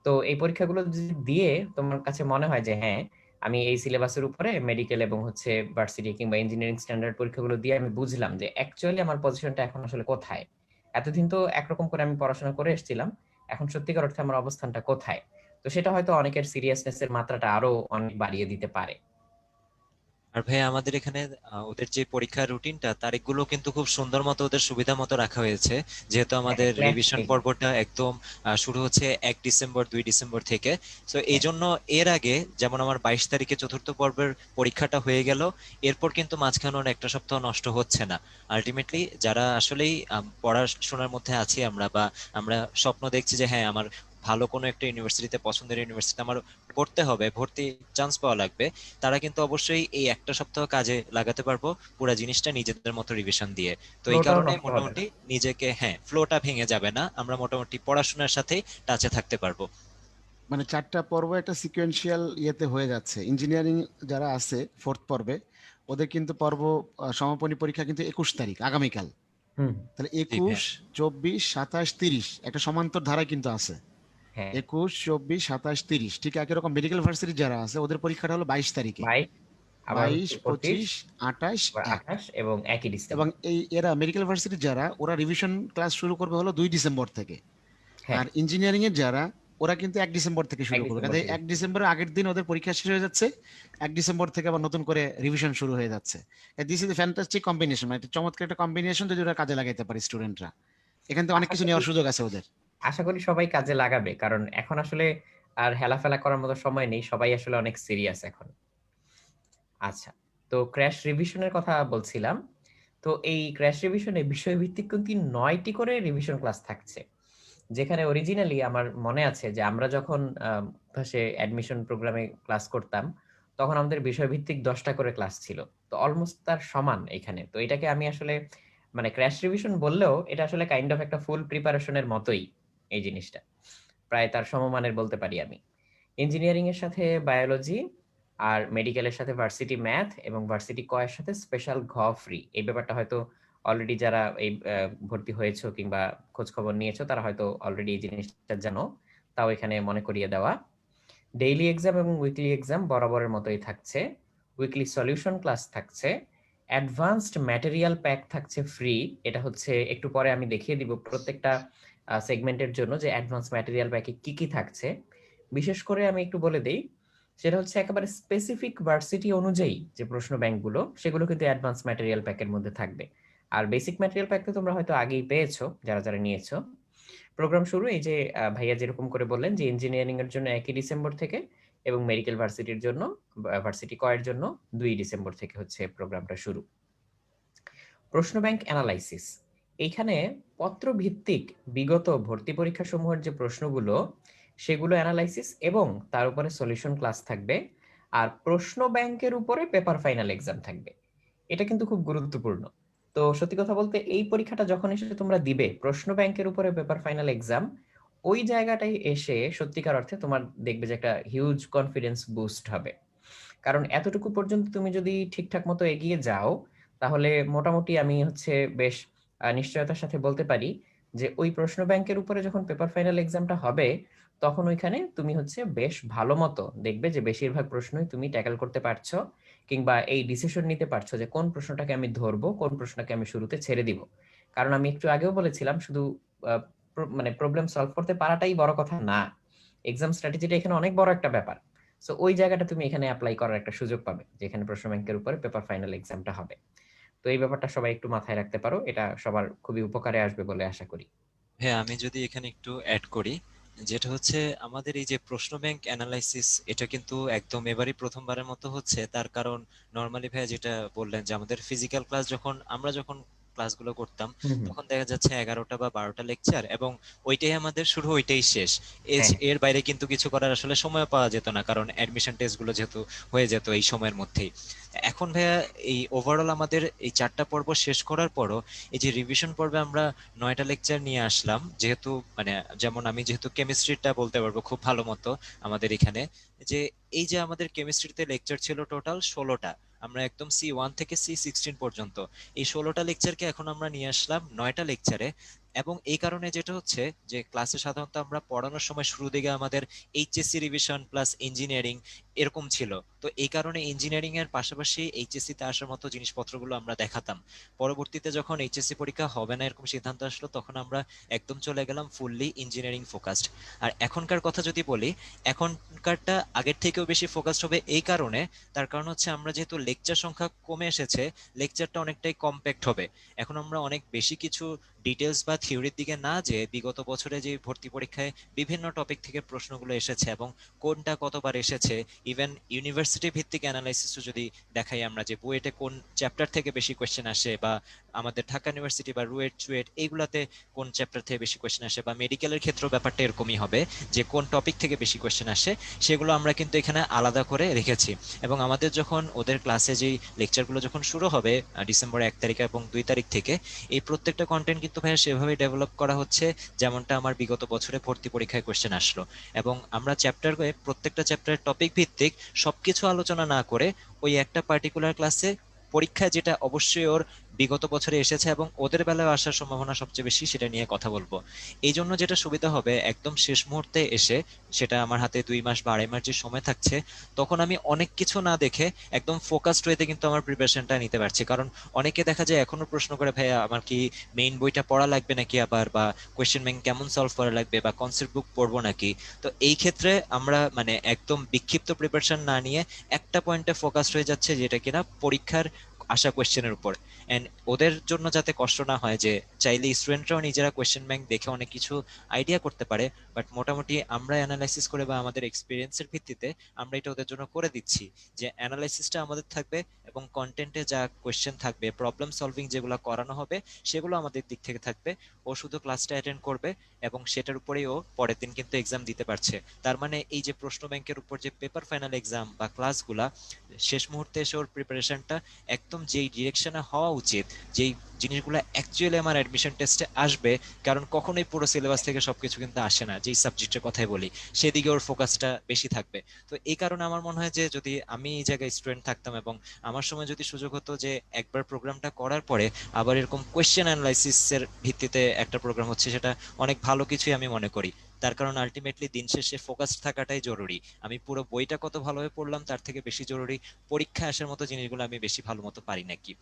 তো এই পরীক্ষাগুলো যদি দিয়ে তোমার কাছে মনে হয় যে হ্যাঁ, আমি এই সিলেবাসের উপরে মেডিকেল এবং হচ্ছে ভার্সিটি কিংবা ইঞ্জিনিয়ারিং স্ট্যান্ডার্ড পরীক্ষাগুলো দিয়ে আমি বুঝলাম যে অ্যাকচুয়ালি আমার পজিশনটা এখন আসলে কোথায়। এতদিন তো একরকম করে আমি পড়াশোনা করে এসেছিলাম, এখন সত্যিকার অর্থে আমার অবস্থানটা কোথায়। তো সেটা হয়তো অনেকের সিরিয়াসনেস এর মাত্রাটা আরো অনেক বাড়িয়ে দিতে পারে। আর ভাই আমাদের এখানে ওদের যে পরীক্ষার রুটিনটা তারিখগুলো কিন্তু খুব সুন্দর মতো ওদের সুবিধা মতো রাখা হয়েছে, যেহেতু হ্যাঁ আমাদের ক্লাস রিভিশন পর্বটা একদম শুরু হচ্ছে 1 ডিসেম্বর 2 ডিসেম্বর থেকে। তো এই হ্যাঁ জন্য এর আগে যেমন আমার 22 তারিখে চতুর্থ পর্বের পরীক্ষাটা হয়ে গেল, এরপর কিন্তু মাঝখানে ওর একটা সপ্তাহ নষ্ট হচ্ছে না। আলটিমেটলি যারা আসলেই পড়াশোনার মধ্যে আছি আমরা, বা আমরা স্বপ্ন দেখছি যে হ্যাঁ আমার ভালো কোনো একটা ইউনিভার্সিটিতে, পছন্দের ইউনিভার্সিটিতে আমার পড়তে হবে, ভর্তি চান্স পাওয়া লাগবে, তারা কিন্তু অবশ্যই এই একটা সপ্তাহ কাজে লাগাতে পারবো পুরো জিনিসটা নিজেদের মতো রিভিশন দিয়ে। তো এই ফ্লোটাও কারণে নষ্ট হবে না। মোটামুটি নিজেকে, হ্যাঁ, ফ্লোটা ভেঙে যাবে না, আমরা মোটামুটি পড়াশোনার সাথে টাচে থাকতে পারবো। মানে 4টা পর্ব একটা সিকোয়েন্সিয়াল ইয়েতে হয়ে যাচ্ছে। ইঞ্জিনিয়ারিং যারা আছে 4th পর্বে, ওদের কিন্তু পর্ব সমাপনী পরীক্ষা কিন্তু 21 তারিখ, আগামীকাল। হুম। তাহলে জি 21, ভাইয়া। 24, 27, 30 একটা সমান্তর ধারায় কিন্তু আছে। হ্যাঁ, 21, 24, 27, 30 ঠিক একই রকম মেডিকেল ভার্সিটি যারা আছে ওদের পরীক্ষাটা হলো 22 তারিখে। 22, আবার 22, হচ্ছে 25, 25, 28, আবার 1। 28 এবং 1ই এবং ডিসেম্বর। এরা মেডিকেল ভার্সিটি যারা, ওরা রিভিশন ক্লাস শুরু করবে হলো 2 ডিসেম্বর থেকে। হ্যাঁ, আর ইঞ্জিনিয়ারিং এর যারা, ওরা কিন্তু 1 ডিসেম্বর থেকে 1 শুরু করবে, ডিসেম্বর কাজে থেকে 1 শুরু। ডিসেম্বরের আগের দিন ওদের পরীক্ষা শেষ হয়ে যাচ্ছে, 1 ডিসেম্বর থেকে আবার নতুন করে রিভিশন শুরু হয়ে যাচ্ছে। দিস ইজ ফ্যান্টাস্টিক কম্বিনেশন, মানে একটা চমৎকার একটা কম্বিনেশন, যদি ওরা কাজে লাগাইতে পারে স্টুডেন্টরা, এখান থেকে অনেক আশা কিছু করি নেওয়ার সুযোগ আছে ওদের। আশা করি সবাই কাজে লাগাবে। কারণ এখন আসলে আর হেলাফেলা করার মতো সময় নেই। সবাই আসলে অনেক সিরিয়াস এখন। আচ্ছা। তো ক্র্যাশ রিভিশন এর কথা বলছিলাম। তো এই ক্র্যাশ রিভিশনে বিষয়ভিত্তিক কিন্তু ৯ টি করে রিভিশন ক্লাস থাকছে। যেখানে অরিজিনালি আমার মনে আছে যে আমরা যখন ক্লাসে অ্যাডমিশন প্রোগ্রামে ক্লাস করতাম, তখন আমাদের বিষয়ভিত্তিক ১০ টা করে ক্লাস ছিল। তো অলমোস্ট তার সমান এখানে। তো এটাকে আমি আসলে মানে ক্র্যাশ রিভিশন বললেও এটা আসলে কাইন্ড অফ একটা ফুল প্রিপারেশন এর মতোই এই জিনিসটা। প্রায় তার সমমানের বলতে পারি আমি। ইঞ্জিনিয়ারিং এর সাথে বায়োলজি, আর মেডিকেলের সাথে ভার্সিটি ম্যাথ এবং ভার্সিটি ক এর সাথে স্পেশাল ঘ ফ্রি। এই ব্যাপারটা হয়তো অলরেডি যারা এই ভর্তি হয়েছো কিংবা খোঁজ খবর নিয়েছো তারা হয়তো অলরেডি এই জিনিসটা জানো। তাও এখানে মনে করিয়ে দেওয়া। ডেইলি এক্সাম এবং উইকলি এক্সাম বরাবরের মতোই থাকছে। উইকলি সলিউশন ক্লাস থাকছে। অ্যাডভান্সড ম্যাটেরিয়াল প্যাক থাকছে ফ্রি। এটা হচ্ছে একটু পরে আমি দেখিয়ে দিব প্রত্যেকটা সেগমেন্টের জন্য যে অ্যাডভান্স ম্যাটেরিয়াল প্যাকে কি কি থাকছে। বিশেষ করে আমি একটু বলে দেই, সেটা হচ্ছে একেবারে স্পেসিফিক ভার্সিটি অনুযায়ী যে প্রশ্ন ব্যাংকগুলো সেগুলো কিন্তু অ্যাডভান্স ম্যাটেরিয়াল প্যাকের মধ্যে থাকবে। আর বেসিক ম্যাটেরিয়াল প্যাক তো তোমরা হয়তো আগেই পেয়েছো যারা যারা নিয়েছো। প্রোগ্রাম শুরু এই যে ভাইয়া যেরকম করে বললেন যে ইঞ্জিনিয়ারিং এর জন্য 1 ডিসেম্বর থেকে এবং মেডিকেল ভার্সিটির জন্য ভার্সিটি ক এর জন্য 2 ডিসেম্বর থেকে হচ্ছে প্রোগ্রামটা শুরু। প্রশ্ন ব্যাংক অ্যানালাইসিস, এইখানে পত্র ভিত্তিক বিগত ভর্তি পরীক্ষা সমূহের যে প্রশ্নগুলো সেগুলো অ্যানালাইসিস এবং তার উপরে সলিউশন ক্লাস থাকবে। আর প্রশ্ন ব্যাংকের উপরে পেপার ফাইনাল এক্সাম থাকবে। এটা কিন্তু খুব গুরুত্বপূর্ণ। তো সত্যি কথা বলতে এই পরীক্ষাটা যখন এসে তোমরা দিবে প্রশ্ন ব্যাংকের উপরে পেপার ফাইনাল এক্সাম, ওই জায়গাটায় এসে সত্যিকার অর্থে তোমার দেখবে যে একটা হিউজ কনফিডেন্স বুস্ট হবে। কারণ এতটুকু পর্যন্ত তুমি যদি ঠিকঠাক মতো এগিয়ে যাও, তাহলে মোটামুটি আমি হচ্ছে বেশ নিশ্চয়তার সাথে বলতে পারি যে ওই প্রশ্ন ব্যাংকের উপরে যখন পেপার ফাইনাল এক্সামটা হবে, তখন ওইখানে তুমি হচ্ছে বেশ ভালো মতো দেখবে যে বেশিরভাগ প্রশ্নই তুমি ট্যাকল করতে পারছো, কিংবা এই ডিসিশন নিতে পারছো যে কোন প্রশ্নটাকে আমি ধরবো, কোন প্রশ্নটাকে আমি শুরুতে ছেড়ে দিব। কারণ আমি একটু আগেও বলেছিলাম শুধু মানে প্রবলেম সলভ করতে পারাটাই বড় কথা না, এক্সাম স্ট্র্যাটেজিটা এখানে অনেক বড় একটা ব্যাপার। সো ওই জায়গাটা তুমি এখানে অ্যাপ্লাই করার একটা সুযোগ পাবে, যেখানে প্রশ্ন ব্যাংকের উপরে পেপার ফাইনাল এক্সামটা হবে। তো এই ব্যাপারটা সবাই একটু মাথায় রাখতে পারো, এটা সবার খুবই উপকারে আসবে বলে আশা করি। হ্যাঁ, আমি যদি এখানে একটু অ্যাড করি, যেটা হচ্ছে আমাদের এই যে প্রশ্ন ব্যাংক অ্যানালাইসিস, এটা কিন্তু একদম এবারই প্রথমবারের মতো হচ্ছে। তার কারণ নর্মালি ভাইয়া যেটা বললেন যে আমাদের ফিজিক্যাল ক্লাস যখন ক্লাসগুলো করতাম, হুম হুম। তখন দেখা যাচ্ছে 11টা বা 12টা লেকচার, এবং ওইটাই আমাদের শুরু, ওইটাই শেষ। হ্যাঁ এর বাইরে কিন্তু কিছু করার আসলে সময় পাওয়া যেত না, কারণ অ্যাডমিশন টেস্টগুলো যেহেতু হয়ে যেত এই সময়ের মধ্যেই। এখন ভাইয়া এই ওভারঅল আমাদের এই 4টা পর্ব শেষ করার পরও এই যে রিভিশন পর্বে আমরা 9টা লেকচার নিয়ে আসলাম, যেহেতু মানে যেমন আমি যেহেতু কেমিস্ট্রিটা বলতে পারবো খুব ভালো মতো আমাদের এখানে, যে এই যে আমাদের কেমিস্ট্রিতে লেকচার ছিল টোটাল 16টা। আমরা একদম C1 থেকে C16 পর্যন্ত এই 16টা লেকচারকে এখন আমরা নিয়ে আসলাম 9টা লেকচারে। এবং এই কারণে যেটা হচ্ছে যে ক্লাসে সাধারণত আমরা পড়ানোর সময় শুরু দিকে আমাদের এইচএসসি রিভিশন প্লাস ইঞ্জিনিয়ারিং এরকম ছিল। তো এই কারণে ইঞ্জিনিয়ারিং এর পাশাপাশি এইচএসসি তে আসার মতো জিনিসপত্রগুলো আমরা দেখাতাম। পরবর্তীতে যখন এইচএসসি পরীক্ষা হবে না এরকম সিদ্ধান্ত আসলো, তখন আমরা একদম চলে গেলাম ফুললি ইঞ্জিনিয়ারিং ফোকাসড। আর এখনকার কথা যদি বলি, এখনকারটা আগের থেকেও বেশি ফোকাসড হবে এই কারণে, তার কারণ হচ্ছে আমরা যেহেতু লেকচার সংখ্যা কমে এসেছে, লেকচারটা অনেকটাই কম্প্যাক্ট হবে। এখন আমরা অনেক বেশি কিছু ডিটেলস বা থিওরির দিকে না যে বিগত বছরে যে ভর্তি পরীক্ষায় বিভিন্ন টপিক থেকে প্রশ্নগুলো এসেছে এবং কোনটা কতবার এসেছে, ইভেন ইউনিভার্সিটি ভিত্তিক অ্যানালাইসিসও যদি দেখাই আমরা, যে বুয়েটে কোন চ্যাপ্টার থেকে বেশি কোয়েশ্চেন আসে, বা আমাদের ঢাকা ইউনিভার্সিটি বা রুয়েট চুয়েট এইগুলাতে কোন চ্যাপ্টার থেকে বেশি কোয়েশ্চেন আসে, বা মেডিকেলের ক্ষেত্রেও ব্যাপারটা এরকমই হবে যে কোন টপিক থেকে বেশি কোয়েশ্চেন আসে, সেগুলো আমরা কিন্তু এখানে আলাদা করে রেখেছি। এবং আমাদের যখন ওদের ক্লাসে যেই লেকচারগুলো যখন শুরু হবে ডিসেম্বর 1 তারিখ এবং 2 তারিখ থেকে, এই প্রত্যেকটা কন্টেন্ট কিন্তু ভাইয়া সেভাবে ডেভেলপ করা হচ্ছে যেমনটা আমার বিগত বছরে ভর্তি পরীক্ষায় কোয়েশ্চেন আসলো। এবং আমরা প্রত্যেকটা চ্যাপ্টারের টপিক ভিত্তিক সবকিছু আলোচনা না করে ওই একটা পার্টিকুলার ক্লাসে পরীক্ষায় যেটা অবশ্যই ওর বিগত বছরে এসেছে এবং ওদের বেলায় আসার সম্ভাবনা সবচেয়ে বেশি, সেটা নিয়ে কথা বলবো। এই জন্য যেটা সুবিধা হবে, একদম শেষ মুহূর্তে এসে, সেটা আমার হাতে 2 মাস বা 2.5 মাস যে সময় থাকছে, তখন আমি অনেক কিছু না দেখে একদম ফোকাসড ওয়েতে কিন্তু আমার প্রিপারেশনটা নিতে পারছি। কারণ অনেকে দেখা যায় এখনো প্রশ্ন করে, ভাইয়া আমার কি মেইন বইটা পড়া লাগবে নাকি আবার, বা কোয়েশ্চেন ব্যাংক কেমন সলভ করা লাগবে, বা কনসেপ্ট বুক পড়বো নাকি। তো এই ক্ষেত্রে আমরা মানে একদম বিক্ষিপ্ত প্রিপারেশন না নিয়ে একটা পয়েন্টে ফোকাসড হয়ে যাচ্ছে, যেটা কিনা পরীক্ষার আসা কোয়েশ্চেনের উপর। এন্ড ওদের জন্য যাতে কষ্ট না হয়, যে চাইলে স্টুডেন্টরাও নিজেরা কোয়েশ্চেন ব্যাংক দেখে অনেক কিছু আইডিয়া করতে পারে, বাট মোটামুটি আমরা অ্যানালাইসিস করে বা আমাদের এক্সপিরিয়েন্সের ভিত্তিতে আমরা এটা ওদের জন্য করে দিচ্ছি, যে অ্যানালাইসিসটা আমাদের থাকবে এবং কন্টেন্টে যা কোয়েশ্চেন থাকবে, প্রবলেম সলভিং যেগুলো করানো হবে সেগুলো আমাদের দিক থেকে থাকবে। ও শুধু ক্লাসটা অ্যাটেন্ড করবে এবং সেটার উপরেই ও পরের দিন কিন্তু এক্সাম দিতে পারছে। তার মানে এই যে প্রশ্ন ব্যাংকের উপর যে পেপার ফাইনাল এক্সাম বা ক্লাসগুলা, শেষ মুহূর্তে এসে ওর প্রিপারেশনটা একদম যেই ডিরেকশনে হওয়া উচিত, যেই জিনিসগুলো অ্যাকচুয়ালি আমার অ্যাডমিশন টেস্টে আসবে, কারণ কখনোই পুরো সিলেবাস থেকে সবকিছু কিন্তু আসে না, যেই সাবজেক্টের কথাই বলি, সেদিকে ওর ফোকাসটা বেশি থাকবে। তো এই কারণে আমার মনে হয় যে যদি আমি এই জায়গায় স্টুডেন্ট থাকতাম এবং আমার সময় যদি সুযোগ হতো যে একবার প্রোগ্রামটা করার পরে আবার এরকম কোয়েশ্চেন অ্যানালাইসিসের ভিত্তিতে একটা প্রোগ্রাম হচ্ছে, সেটা অনেক ভালো কিছুই আমি মনে করি। তার কারণ আলটিমেটলি দিন শেষে ফোকাসড থাকাটাই জরুরি। আমি পুরো বইটা কত ভালোভাবে পড়লাম তার থেকে বেশি জরুরি পরীক্ষা আসার মতো জিনিসগুলো আমি বেশি ভালো মতো পারি নাকি।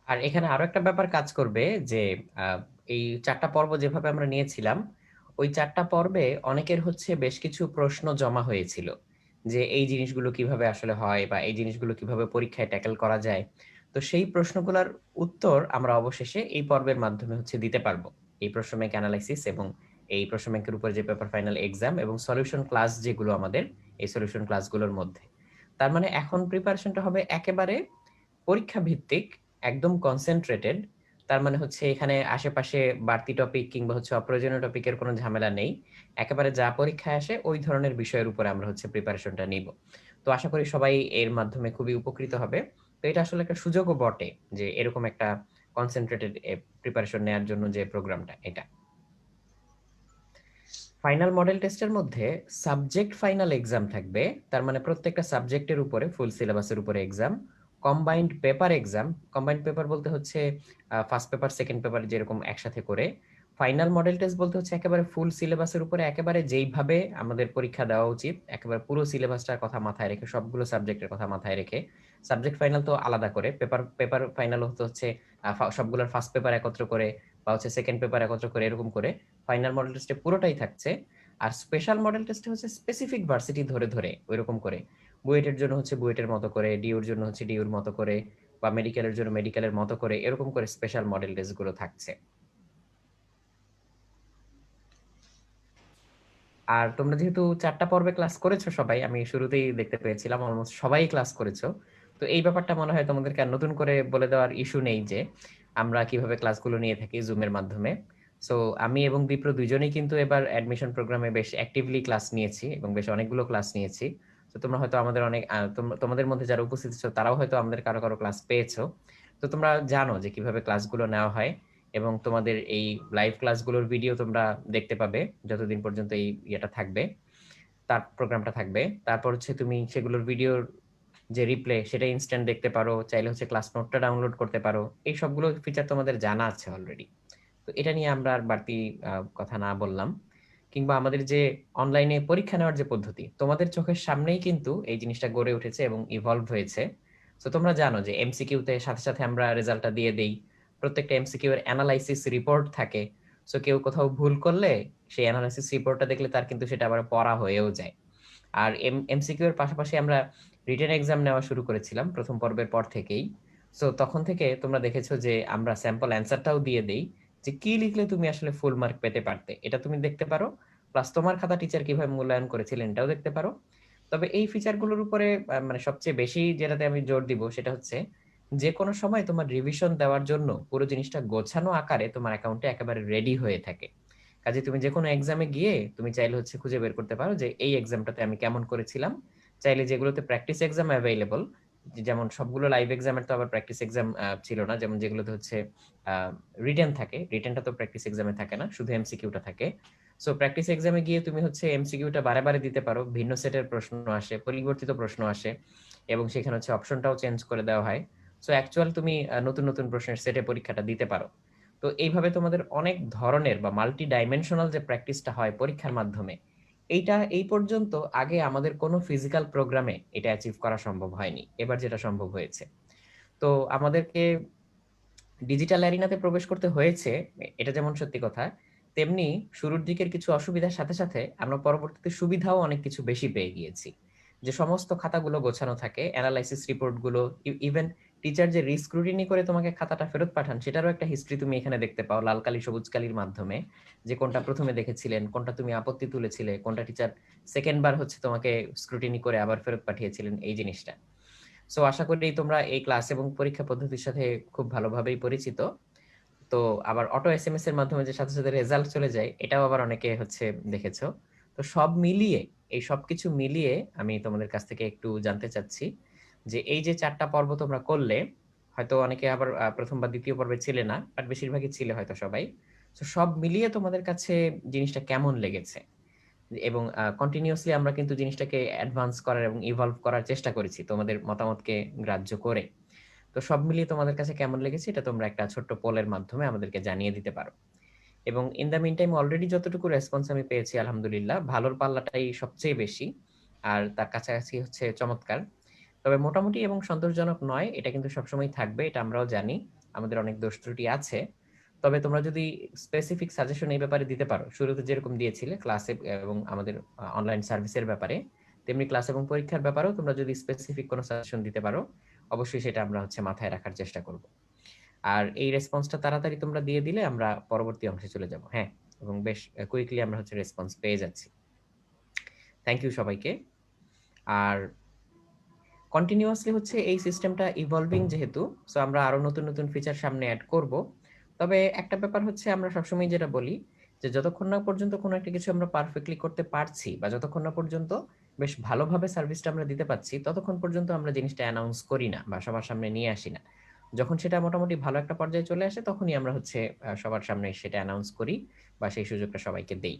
আর এখানে আরো একটা ব্যাপার কাজ করবে যে আহ, এই 4টা পর্ব যেভাবে আমরা নিয়েছিলাম, ওই 4টা পর্বে অনেকের হচ্ছে বেশ কিছু প্রশ্ন জমা হয়েছিল, যে এই জিনিসগুলো কিভাবে আসলে হয় বা এই জিনিসগুলো কিভাবে পরীক্ষায় ট্যাকেল করা যায়। তো সেই প্রশ্নগুলোর উত্তর আমরা অবশেষে এই পর্বের মাধ্যমে হচ্ছে দিতে পারবো। এই প্রশ্ন ব্যাংক অ্যানালাইসিস এবং এই প্রশ্ন ব্যাংকের উপর যে পেপার ফাইনাল এক্সাম এবং সলিউশন ক্লাস যেগুলো আমাদের, এই সলিউশন ক্লাসগুলোর মধ্যে। তার মানে এখন প্রিপারেশনটা হবে একেবারে পরীক্ষা ভিত্তিক, একদম কনসেন্ট্রেটেড। তার মানে হচ্ছে এখানে আশেপাশে বাড়তি টপিক কিংবা হচ্ছে অপ্রয়োজনীয় টপিকের কোনো ঝামেলা নেই। একেবারে যা পরীক্ষায় আসে ওই ধরনের বিষয়ের উপরে আমরা হচ্ছে প্রিপারেশনটা নিব। তো আশা করি সবাই এর মাধ্যমে খুবই উপকৃত হবে। তো এটা আসলে একটা সুযোগও বটে, যে এরকম একটা কনসেন্ট্রেটেড প্রিপারেশন নেওয়ার জন্য যে প্রোগ্রামটা এটা। ফাইনাল মডেল টেস্টের মধ্যে সাবজেক্ট ফাইনাল এক্সাম থাকবে। তার মানে প্রত্যেকটা সাবজেক্টের উপরে ফুল সিলেবাসের উপরে exam. Combined paper exam, combined paper বলতে হচ্ছে ফার্স্ট পেপার সেকেন্ড পেপার যেরকম একসাথে করে। ফাইনাল মডেল টেস্ট বলতে হচ্ছে একেবারে ফুল সিলেবাসের উপরে, একেবারে যেইভাবে আমাদের পরীক্ষা দেওয়া উচিত, একেবারে পুরো সিলেবাসটার কথা মাথায় রেখে, সবগুলো সাবজেক্টের কথা মাথায় রেখে। সাবজেক্ট ফাইনাল তো আলাদা করে, পেপার পেপার ফাইনাল হতে হচ্ছে সবগুলোর ফার্স্ট পেপার একত্র করে বা হচ্ছে সেকেন্ড পেপার একত্র করে, এরকম করে ফাইনাল মডেল টেস্টে পুরোটাই থাকছে। আর স্পেশাল মডেল টেস্টে হচ্ছে স্পেসিফিক ভার্সিটি ধরে ধরে ওইরকম করে, বুয়েটের জন্য হচ্ছে বুয়েটের মতো করে, ডিউর জন্য হচ্ছে ডিউর মতো করে, বা মেডিকেলের জন্য মেডিকেলের মতো করে, এরকম করে স্পেশাল মডেল টেস্ট গুলো থাকছে। আর তোমরা যেহেতু 4টা পর্বে ক্লাস করেছো সবাই, আমি শুরুতেই দেখতে পেয়েছিলাম অলমোস্ট সবাই ক্লাস করেছো। তো এই ব্যাপারটা মনে হয় তোমাদেরকে আর নতুন করে বলে দেওয়ার ইস্যু নেই, যে আমরা কিভাবে ক্লাসগুলো নিয়ে থাকি জুমের মাধ্যমে। সো আমি এবং দীপ্র দুইজনেই কিন্তু এবার অ্যাডমিশন প্রোগ্রামে বেশ অ্যাক্টিভলি ক্লাস নিয়েছি এবং বেশ অনেকগুলো ক্লাস নিয়েছি। তো তোমরা হয়তো আমাদের অনেক তোমাদের মধ্যে যারা উপস্থিত ছো তারাও হয়তো আমাদের কারো কারো ক্লাস পেয়েছো। তো তোমরা জানো যে কিভাবে ক্লাসগুলো নেওয়া হয়, এবং তোমাদের এই লাইভ ক্লাসগুলোর ভিডিও তোমরা দেখতে পাবে যতদিন পর্যন্ত এই ইয়েটা থাকবে, তার প্রোগ্রামটা থাকবে। তারপর হচ্ছে তুমি সেগুলোর ভিডিওর যে রিপ্লে সেটা ইনস্ট্যান্ট দেখতে পারো, চাইলে হচ্ছে ক্লাস নোটটা ডাউনলোড করতে পারো। এই সবগুলো ফিচার তোমাদের জানা আছে অলরেডি। তো এটা নিয়ে আমরা আর বাড়তি কথা না বললাম। কিংবা আমাদের যে অনলাইনে পরীক্ষা নেওয়ার যে পদ্ধতি, তোমাদের চোখের সামনেই কিন্তু এই জিনিসটা গড়ে উঠেছে এবং ইভলভ হয়েছে। তো তোমরা জানো যে এমসিকিউ তে সাথে সাথে আমরা রেজাল্টটা দিয়ে দেই। প্রত্যেকটা এমসিকিউ এর অ্যানালাইসিস রিপোর্ট থাকে। সো কেউ কোথাও ভুল করলে সেই অ্যানালাইসিস রিপোর্টটা দেখলে তার কিন্তু সেটা আবার পড়া হয়েও যায়। আর এমসিকিউ এর পাশাপাশি আমরা রিটেন এক্সাম নেওয়া শুরু করেছিলাম প্রথম পর্বের পর থেকেই। সো তখন থেকে তোমরা দেখেছো যে আমরা স্যাম্পল অ্যান্সারটাও দিয়ে দেই, যে কি লিখলে তুমি আসলে ফুল মার্ক পেতে পারতে, এটা তুমি দেখতে পারো। প্লাস তোমার খাতা টিচার কিভাবে মূল্যায়ন করেছিলেন এটাও দেখতে পারো। তবে এই ফিচারগুলোর উপরে মানে সবচেয়ে বেশি যেটাতে আমি জোর দিব সেটা হচ্ছে যে কোনো সময় তোমার রিভিশন দেওয়ার জন্য পুরো জিনিসটা গোছানো আকারে তোমার অ্যাকাউন্টে একেবারে রেডি হয়ে থাকে। কাজে তুমি যে কোনো এক্সামে গিয়ে তুমি চাইলে হচ্ছে খুঁজে বের করতে পারো যে এই এক্সামটাতে আমি কেমন করেছিলাম। চাইলে যেগুলোতে প্র্যাকটিস এক্সাম অ্যাভেলেবল, যেমন সবগুলো লাইভ এক্সামের তো আবার প্র্যাকটিস এক্সাম ছিল না, যেমন যেগুলোতে হচ্ছে রিটেন থাকে, রিটেনটা তো প্র্যাকটিস এক্সামে থাকে না, শুধু এমসিকিউটা থাকে। সো প্র্যাকটিস এক্সামে গিয়ে তুমি হচ্ছে এমসিকিউটা বারে বারে দিতে পারো, ভিন্ন সেটের প্রশ্ন আসে, পরিবর্তিত প্রশ্ন আসে, এবং সেখানে হচ্ছে অপশনটাও চেঞ্জ করে দেওয়া হয়। সো অ্যাকচুয়াল তুমি নতুন নতুন প্রশ্নের সেটে পরীক্ষাটা দিতে পারো। তো এইভাবে তোমাদের অনেক ধরনের বা মাল্টি ডাইমেনশনাল যে প্র্যাকটিসটা হয় পরীক্ষার মাধ্যমে, এইটা এই পর্যন্ত আগে আমাদের কোনো ফিজিক্যাল প্রোগ্রামে এটা অ্যাচিভ করা সম্ভব হয়নি, এবার যেটা সম্ভব হয়েছে। তো আমাদেরকে ডিজিটাল অ্যারিনাতে প্রবেশ করতে হয়েছে, এটা যেমন সত্যি কথা, তেমনি শুরুর দিকের কিছু অসুবিধার সাথে সাথে আমরা পরবর্তীতে সুবিধাও অনেক কিছু বেশি পেয়ে গিয়েছি। যে সমস্ত খাতাগুলো গোছানো থাকে, অ্যানালাইসিস রিপোর্টগুলো, ইভেন টিচার যে রিস্ক্রুটিনি করে তোমাকে খাতাটা ফেরত পাঠান সেটারও একটা হিস্ট্রি তুমি এখানে দেখতে পাও লাল কালি সবুজ কালির মাধ্যমে, যে কোনটা প্রথমে দেখেছিলেন, কোনটা তুমি আপত্তি তুলেছিলে, কোনটা টিচার সেকেন্ড বার হচ্ছে তোমাকে স্ক্রুটিনি করে আবার ফেরত পাঠিয়েছিলেন, এই জিনিসটা। সো আশা করি তোমরা এই ক্লাস এবং পরীক্ষা পদ্ধতির সাথে খুব ভালোভাবেই পরিচিত। তো আবার অটো এসএমএস এর মাধ্যমে যে সাথে সাথে রেজাল্ট চলে যায়, এটাও আবার অনেকে হচ্ছে দেখেছো। তো সব মিলিয়ে, এই সবকিছু মিলিয়ে আমি তোমাদের কাছ থেকে একটু জানতে চাচ্ছি যে এই যে 4টা পর্ব তোমরা করলে, হয়তো অনেকে আবার প্রথম বা দ্বিতীয় পর্বে ছিলে না, বাট বেশিরভাগই ছিলে হয়তো সবাই। তো সব মিলিয়ে তোমাদের কাছে জিনিসটা কেমন লেগেছে? এবং কন্টিনিউয়াসলি আমরা কিন্তু জিনিসটাকে অ্যাডভান্স করার এবং ইভলভ করার চেষ্টা করেছি তোমাদের মতামতকে গ্রাহ্য করে। তো সব মিলিয়ে তোমাদের কাছে কেমন লেগেছে এটা তোমরা একটা ছোট্ট পোলের মাধ্যমে আমাদেরকে জানিয়ে দিতে পারো। এবং in the mean time already যতটুকু রেসপন্স আমি পেয়েছি আলহামদুলিল্লাহ ভালোর পাল্লাটাই সবচেয়ে বেশি, আর তার কাছাকাছি হচ্ছে চমৎকার। তবে মোটামুটি এবং সন্তোষজনক নয় এটা কিন্তু সবসময় থাকবে, এটা আমরাও জানি, আমাদের অনেক দোষ ত্রুটি আছে। তবে তোমরা যদি স্পেসিফিক সাজেশন এই ব্যাপারে দিতে পারো, শুরুতে যেরকম দিয়েছিলে ক্লাসে এবং আমাদের অনলাইন সার্ভিসের ব্যাপারে, তেমনি ক্লাস এবং পরীক্ষার ব্যাপারেও তোমরা যদি স্পেসিফিক কোনো সাজেশন দিতে পারো, অবশ্যই সেটা আমরা হচ্ছে মাথায় রাখার চেষ্টা করব। আর এই রেসপন্সটা তাড়াতাড়ি তোমরা দিয়ে দিলে আমরা পরবর্তী অংশে চলে যাব। হ্যাঁ, এবং বেশ কুইকলি আমরা হচ্ছে রেসপন্স পেয়ে যাচ্ছি। থ্যাংক ইউ সবাইকে। আর কন্টিনিউয়াসলি হচ্ছে এই সিস্টেমটা ইভলভিং যেহেতু, সো আমরা আরো নতুন নতুন ফিচার সামনে অ্যাড করব। তবে একটা ব্যাপার হচ্ছে আমরা সবসময় যেটা বলি যে যতক্ষণ না পর্যন্ত কোনো একটা কিছু আমরা পারফেক্টলি করতে পারছি বা যতক্ষণ না পর্যন্ত বেশ ভালোভাবে সার্ভিসটা আমরা দিতে পারছি, ততক্ষণ পর্যন্ত আমরা জিনিসটা অ্যানাউন্স করি না বা সবার সামনে নিয়ে আসি না। যখন সেটা মোটামুটি ভালো একটা পর্যায়ে চলে আসে তখনই আমরা হচ্ছে সবার সামনে সেটা অ্যানাউন্স করি বা সেই সুযোগটা সবাইকে দেই।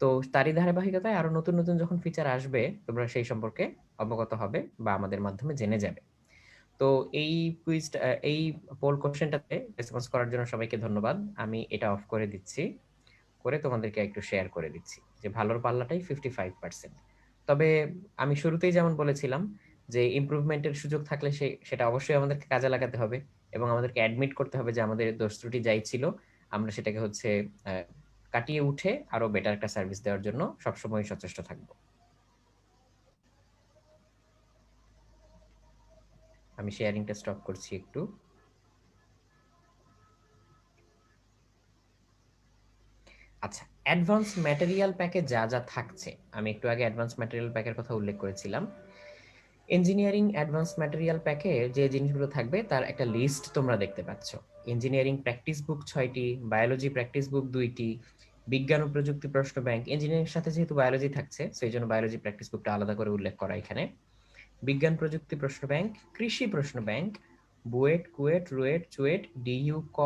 তো তারই ধারাবাহিকতায় আরো নতুন নতুন যখন ফিচার আসবে তোমরা সেই সম্পর্কে অবগত হবে বা আমাদের মাধ্যমে জেনে যাবে। তো এই কুইজটা, এই পোল কোশ্চেনটাতে রেসপন্স করার জন্য সবাইকে ধন্যবাদ। আমি এটা অফ করে দিচ্ছি, করে তোমাদেরকে একটু শেয়ার করে দিচ্ছি যে ভালোর পাল্লাটাই 55%। তবে আমি শুরুতেই যেমন বলেছিলাম যে ইমপ্রুভমেন্টের সুযোগ থাকলে সেটা অবশ্যই আমাদেরকে কাজে লাগাতে হবে এবং আমাদেরকে অ্যাডমিট করতে হবে যে আমাদের দোষ ত্রুটি যাই ছিল আমরা সেটাকে হচ্ছে কাটিয়ে উঠে আরো বেটার একটা সার্ভিস দেওয়ার জন্য সবসময় সচেষ্ট থাকবো। আমি শেয়ারিংটা স্টপ করছি একটু। আচ্ছা, অ্যাডভান্স ম্যাটেরিয়াল প্যাকে যা যা থাকছে, আমি একটু আগে অ্যাডভান্স ম্যাটেরিয়াল প্যাকের কথা উল্লেখ করেছিলাম। ইঞ্জিনিয়ারিং অ্যাডভান্স ম্যাটেরিয়াল প্যাকে যে জিনিসগুলো থাকবে তার একটা লিস্ট তোমরা দেখতে পাচ্ছ। ইঞ্জিনিয়ারিং প্র্যাকটিস বুক 6টি, বায়োলজি প্র্যাকটিস বুক 2টি, বিজ্ঞান ও প্রযুক্তি প্রশ্ন ব্যাংক, ইঞ্জিনিয়ারিং সাথে যেহেতু বায়োলজি থাকছে সেই জন্য বায়োলজি প্র্যাকটিস বুকটা আলাদা করে উল্লেখ করা এখানে, বিজ্ঞান প্রযুক্তি প্রশ্ন ব্যাংক, কৃষি প্রশ্ন ব্যাংক, বুয়েট, কুয়েট, রুয়েট, চুয়েট, ডিইউ, ক,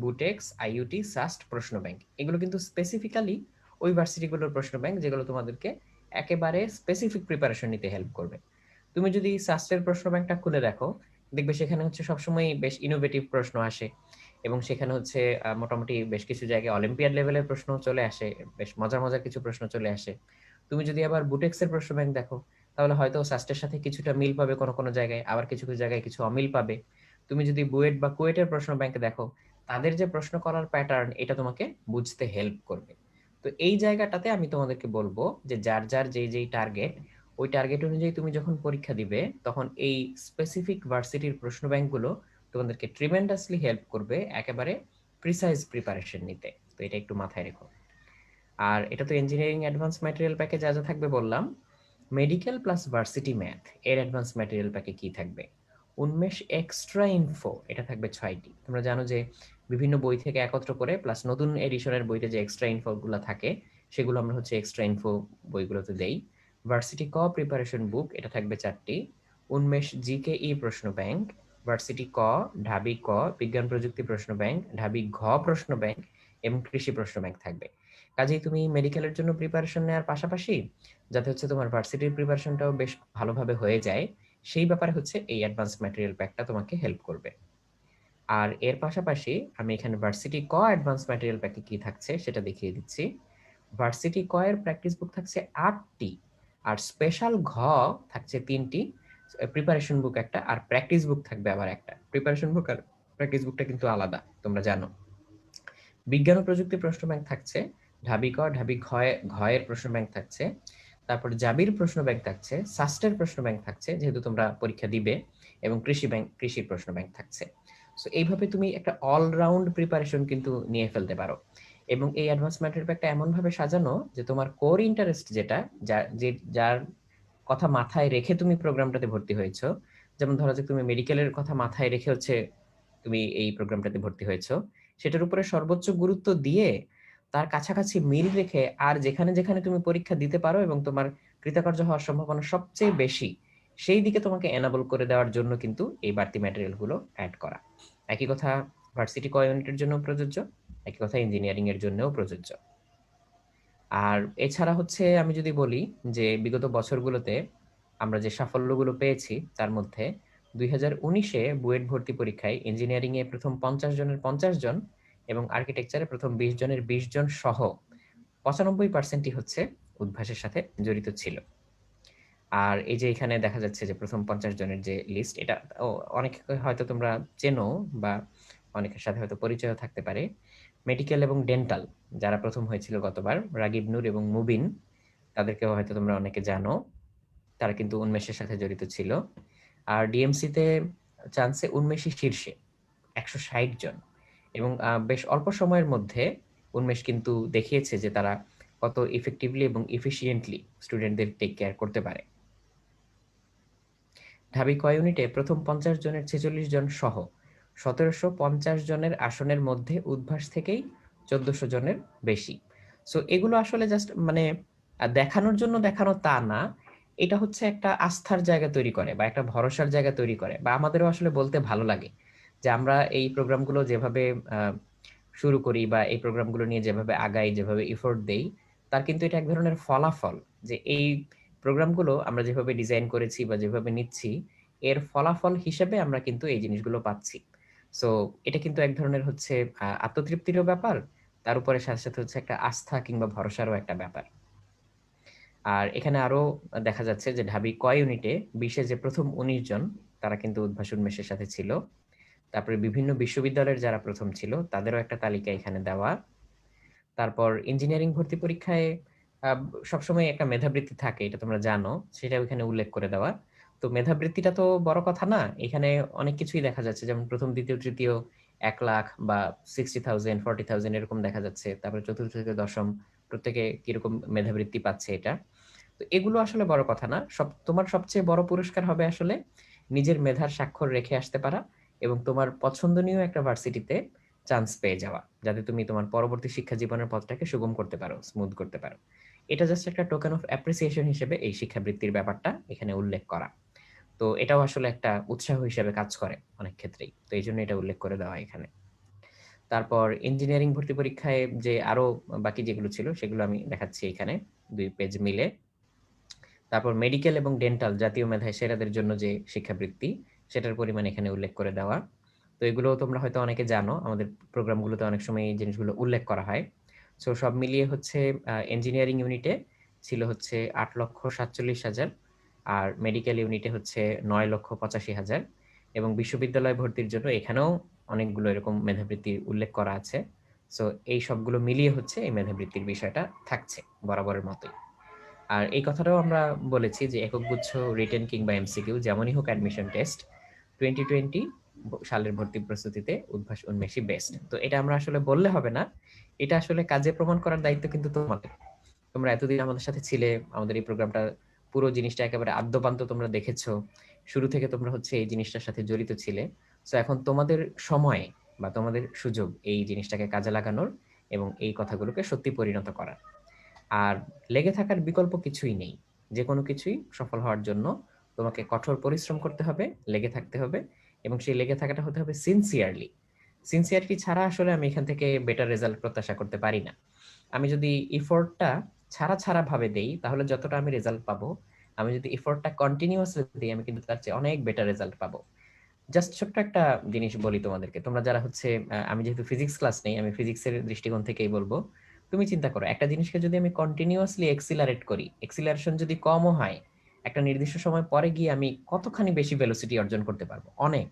বুটেক্স, আইইউটি, সাস্ট প্রশ্ন ব্যাংক। এগুলো কিন্তু স্পেসিফিক্যালি ওই ভার্সিটিগুলোর প্রশ্ন ব্যাংক যেগুলো তোমাদেরকে একেবারে স্পেসিফিক প্রিপারেশন নিতে হেল্প করবে। তুমি যদি সাস্টের প্রশ্ন ব্যাংকটা খুলে দেখো, দেখবে সেখানে হচ্ছে সবসময় বেশ ইনোভেটিভ প্রশ্ন আসে এবং সেখানে হচ্ছে মোটামুটি বেশ কিছু জায়গায় অলিম্পিয়াড লেভেলের প্রশ্ন চলে আসে, বেশ মজার মজার কিছু প্রশ্ন চলে আসে। তুমি যদি আবার বুটেক্সের প্রশ্ন ব্যাংক দেখো, তাহলে হয়তো সাস্টের সাথে কিছুটা মিল পাবে কোনো কোনো জায়গায়, আবার কিছু কিছু জায়গায় কিছু অমিল পাবে। তুমি যদি বুয়েট বা কুয়েটের প্রশ্ন ব্যাংকে দেখো, তাদের যে প্রশ্ন করার প্যাটার্ন এটা তোমাকে বুঝতে হেল্প করবে। তো এই জায়গাটাতে আমি তোমাদেরকে বলবো যে যার যার যেই যেই টার্গেট, ওই টার্গেট অনুযায়ী তুমি যখন পরীক্ষা দিবে তখন এই স্পেসিফিক ভার্সিটির প্রশ্ন ব্যাংকগুলো তোমাদেরকে ট্রিমেন্ডাসলি হেল্প করবে একেবারে প্রিসাইজ প্রিপারেশন নিতে। তো এটা একটু মাথায় রেখো। আর এটা তো ইঞ্জিনিয়ারিং অ্যাডভান্স ম্যাটেরিয়াল প্যাকে যা যা থাকবে বললাম। মেডিকেল প্লাস ভার্সিটি ম্যাথ এর অ্যাডভান্স ম্যাটেরিয়াল প্যাকে কি থাকবে? উন্মেষ এক্সট্রা ইনফো এটা থাকবে 6টি। তোমরা জানো যে বিভিন্ন বই থেকে একত্র করে প্লাস নতুন এডিশনের বইতে যে এক্সট্রা ইনফো গুলো থাকে সেগুলো আমরা হচ্ছে এক্সট্রা ইনফো বইগুলোতে দেই। ভার্সিটি ক প্রিপারেশন বুক এটা থাকবে 4টি। উন্মেষ জিকেই প্রশ্ন ব্যাংক, ভার্সিটি ক, ঢাবি ক বিজ্ঞান প্রযুক্তি প্রশ্ন ব্যাংক, ঢাবি ঘ প্রশ্ন ব্যাংক এবং কৃষি প্রশ্ন ব্যাংক থাকবে। কাজেই তুমি মেডিকেলের জন্য প্রিপারেশন নেওয়ার পাশাপাশি যাতে হচ্ছে তোমার ভার্সিটির প্রিপারেশনটাও বেশ ভালোভাবে হয়ে যায়, সেই ব্যাপারে হচ্ছে এই অ্যাডভান্স ম্যাটেরিয়াল প্যাকটা তোমাকে হেল্প করবে। আর এর পাশাপাশি আমি এখানে ভার্সিটি ক অ্যাডভান্স ম্যাটেরিয়াল প্যাকে কি থাকছে সেটা দেখিয়ে দিচ্ছি। ভার্সিটি ক এর প্র্যাকটিস বুক থাকছে 8টি, আর স্পেশাল ঘ থাকছে 3টি, প্রিপারেশন বুক একটা, আর প্র্যাকটিস বুক থাকবে আবার একটা। প্রিপারেশন বুক আর প্র্যাকটিস বুকটা কিন্তু আলাদা, তোমরা জানো। বিজ্ঞান ও প্রযুক্তি প্রশ্ন ব্যাংক থাকছে ঢাবি ক, ঢাবি ঘ এর প্রশ্ন ব্যাংক থাকছে, তারপর জাবির প্রশ্ন ব্যাংক থাকছে, সাস্টের প্রশ্ন ব্যাংক থাকছে যেহেতু তোমরা পরীক্ষা দিবে, এবং কৃষির প্রশ্ন ব্যাংক থাকছে। সো এইভাবে তুমি একটা অলরাউন্ড প্রিপারেশন কিন্তু নিয়ে ফেলতে পারো। এবং এই অ্যাডভান্স ম্যাটেরিয়াল প্যাকটা এমন ভাবে সাজানো যে তোমার কোর ইন্টারেস্ট যেটা, যার কথা মাথায় রেখে তুমি প্রোগ্রামটাতে ভর্তি হয়েছো, যেমন ধরো যে তুমি মেডিকেলের কথা মাথায় রেখে হচ্ছে তুমি এই প্রোগ্রামটাতে ভর্তি হয়েছো, সেটার উপরে সর্বোচ্চ গুরুত্ব দিয়ে তার কাছাকাছি মিল রেখে আর যেখানে যেখানে তুমি পরীক্ষা দিতে পারো এবং তোমার কৃতকার্য হওয়ার সম্ভাবনা সবচেয়ে বেশি, সেই দিকে তোমাকে এনাবল করে দেওয়ার জন্য কিন্তু এই বাড়তি ম্যাটেরিয়াল গুলো অ্যাড করা। একই কথা ভার্সিটি ক ইউনিটের জন্য প্রযোজ্য, একই কথা ইঞ্জিনিয়ারিং এর জন্যও প্রযোজ্য। আর এছাড়া হচ্ছে আমি যদি বলি যে বিগত বছরগুলোতে আমরা যে সাফল্যগুলো পেয়েছি তার মধ্যে 2019-এ বুয়েট ভর্তি পরীক্ষায় ইঞ্জিনিয়ারিং এ প্রথম 50 জনের 50 জন এবং আর্কিটেকচারে প্রথম 20 জনের 20 জন সহ 95%ই হচ্ছে উদ্ভাসের সাথে জড়িত ছিল। আর এই যে এখানে দেখা যাচ্ছে যে প্রথম 50 জনের যে লিস্ট, এটা অনেকে হয়তো তোমরা চেনো বা অনেকের সাথে হয়তো পরিচয় থাকতে পারে। মেডিকেল এবং ডেন্টাল যারা প্রথম হয়েছিল গতবার, রাগিব নূর এবং মুবিন, তাদেরকেও হয়তো তোমরা অনেকে জানো, তারা কিন্তু উন্মেষের সাথে জড়িত ছিল। আর ডিএমসি তে চান্সে উন্মেষী শীর্ষে 160 জন, এবং বেশ অল্প সময়ের মধ্যে উন্মেষ কিন্তু দেখিয়েছে যে তারা কত ইফেক্টিভলি এবং ইফিশিয়েন্টলি স্টুডেন্টদের টেক কেয়ার করতে পারে। ঢাবি ক ইউনিটে প্রথম 50 জনের 46 জন সহ 1750 জনের আসনের মধ্যে উদ্ভাস থেকেই 1400 জনের বেশি। সো এগুলো আসলে জাস্ট মানে দেখানোর জন্য দেখানো তা না, এটা হচ্ছে একটা আস্থার জায়গা তৈরি করে বা একটা ভরসার জায়গা তৈরি করে, বা আমাদেরও আসলে বলতে ভালো লাগে যে আমরা এই প্রোগ্রামগুলো যেভাবে শুরু করি বা এই প্রোগ্রামগুলো নিয়ে যেভাবে আগাই, যেভাবে এফোর্ট দেই, তার কিন্তু এটা এক ধরনের ফলাফল যে এই প্রোগ্রামগুলো আমরা যেভাবে ডিজাইন করেছি বা যেভাবে নিচ্ছি, এর ফলাফল হিসেবে আমরা কিন্তু এই জিনিসগুলো পাচ্ছি। সো এটা কিন্তু এক ধরনের হচ্ছে আত্মতৃপ্তিরও ব্যাপার, তার উপরে সাথে সাথে হচ্ছে একটা আস্থা কিংবা ভরসারও একটা ব্যাপার। আর এখানে আরো দেখা যাচ্ছে যে ঢাবি ক ইউনিটে 20-এ যে প্রথম 19 জন তারা কিন্তু উদ্ভাস উন্মেষের সাথে ছিল। তারপরে বিভিন্ন বিশ্ববিদ্যালয়ের যারা প্রথম ছিল তাদেরও একটা তালিকা এখানে দেওয়া। তারপর ইঞ্জিনিয়ারিং ভর্তি পরীক্ষায় আহ, সবসময় একটা মেধাবৃত্তি থাকে, এটা তোমরা জানো, সেটা এখানে উল্লেখ করে দেওয়া। তো মেধাবৃত্তিটা তো বড় কথা না, এখানে অনেক কিছুই দেখা যাচ্ছে, যেমন প্রথম দ্বিতীয় তৃতীয় 1 লাখ বা 60,000 40,000 এরকম দেখা যাচ্ছে। তারপরে চতুর্থ থেকে দশম প্রত্যেকে কিরকম মেধাবৃত্তি পাচ্ছে এটা। তো এগুলো আসলে বড় কথা না, তোমার সবচেয়ে বড় পুরস্কার হবে আসলে নিজের মেধার স্বাক্ষর রেখে আসতে পারা এবং তোমার পছন্দনীয় একটা ভার্সিটিতে চান্স পেয়ে যাওয়া, যাতে তুমি তোমার পরবর্তী শিক্ষা জীবনের পথটাকে সুগম করতে পারো, স্মুথ করতে পারো। এটা জাস্ট একটা টোকেন অফ অ্যাপ্রিসিয়েশন হিসেবে এই শিক্ষাবৃত্তির ব্যাপারটা এখানে উল্লেখ করা। তো এটাও আসলে একটা উৎসাহ হিসেবে কাজ করে অনেক ক্ষেত্রেই, তো এই জন্য এটা উল্লেখ করে দেওয়া এখানে। তারপর ইঞ্জিনিয়ারিং ভর্তি পরীক্ষায় যে আরো বাকি যেগুলো ছিল সেগুলো আমি দেখাচ্ছি এখানে 2 পেজ মিলে। তারপর মেডিকেল এবং ডেন্টাল জাতীয় মেধায় সেরাদের জন্য যে শিক্ষাবৃত্তি, সেটার পরিমাণ এখানে উল্লেখ করে দেওয়া। তো এগুলো তোমরা হয়তো অনেকে জানো, আমাদের প্রোগ্রামগুলোতে অনেক সময় এই জিনিসগুলো উল্লেখ করা হয়। সো সব মিলিয়ে হচ্ছে ইঞ্জিনিয়ারিং ইউনিটে ছিল হচ্ছে 8,47,000, আর মেডিকেল ইউনিটে হচ্ছে 9,85,000, এবং বিশ্ববিদ্যালয় ভর্তির জন্য এখানেও অনেকগুলো এরকম মেধাবৃত্তির উল্লেখ করা আছে। সো এই সবগুলো মিলিয়ে হচ্ছে এই মেধাবৃত্তির বিষয়টা থাকছে বরাবরের মতোই। আর এই কথাটাও আমরা বলেছি যে একক গুচ্ছ, রিটেন কিংবা এমসিকিউ যেমনই হোক অ্যাডমিশন টেস্ট 2020 সালের ভর্তি প্রস্তুতিতে উদ্ভাস উন্মেষী বেস্ট। তো এটা আমরা আসলে বললে হবে না, এটা আসলে কাজে প্রমাণ করার দায়িত্ব কিন্তু তোমাদের। তোমরা এতদিন আমাদের সাথে ছিলে, আমাদের এই প্রোগ্রামটা পুরো জিনিসটা একেবারে আদ্যোপান্ত তোমরা দেখেছো, শুরু থেকে তোমরা হচ্ছে এই জিনিসটার সাথে জড়িত ছিলে। সো এখন তোমাদের সময় বা তোমাদের সুযোগ এই জিনিসটাকে কাজে লাগানোর এবং এই কথাগুলোকে সত্যি পরিণত করার। আর লেগে থাকার বিকল্প কিছুই নেই। যে কোনো কিছুই সফল হওয়ার জন্য তোমাকে কঠোর পরিশ্রম করতে হবে, লেগে থাকতে হবে, এবং সেই লেগে থাকাটা হতে হবে সিনসিয়ারলি। সিনসিয়ারিটি ছাড়া আসলে আমি এখান থেকে বেটার রেজাল্ট প্রত্যাশা করতে পারি না। আমি যদি এফোর্টটা ছাড়া ছাড়া ভাবে দেই তাহলে যতটা আমি রেজাল্ট পাবো, আমি যদি এফোর্টটা কন্টিনিউয়াসলি দিই আমি কিন্তু তার চেয়ে অনেক বেটার রেজাল্ট পাবো। জাস্ট ছোট্ট একটা জিনিস বলি তোমাদেরকে, তোমরা যারা হচ্ছে আমি যেহেতু ফিজিক্স ক্লাস নেই, আমি ফিজিক্সের দৃষ্টিকোণ থেকেই বলবো। তুমি চিন্তা করো, একটা জিনিসকে যদি আমি কন্টিনিউয়াসলি এক্সিলারেট করি, এক্সিলারেশন যদি কমও হয়, একটা নির্দিষ্ট সময় পরে গিয়ে আমি কতখানি বেশি ভেলোসিটি অর্জন করতে পারবো, অনেক।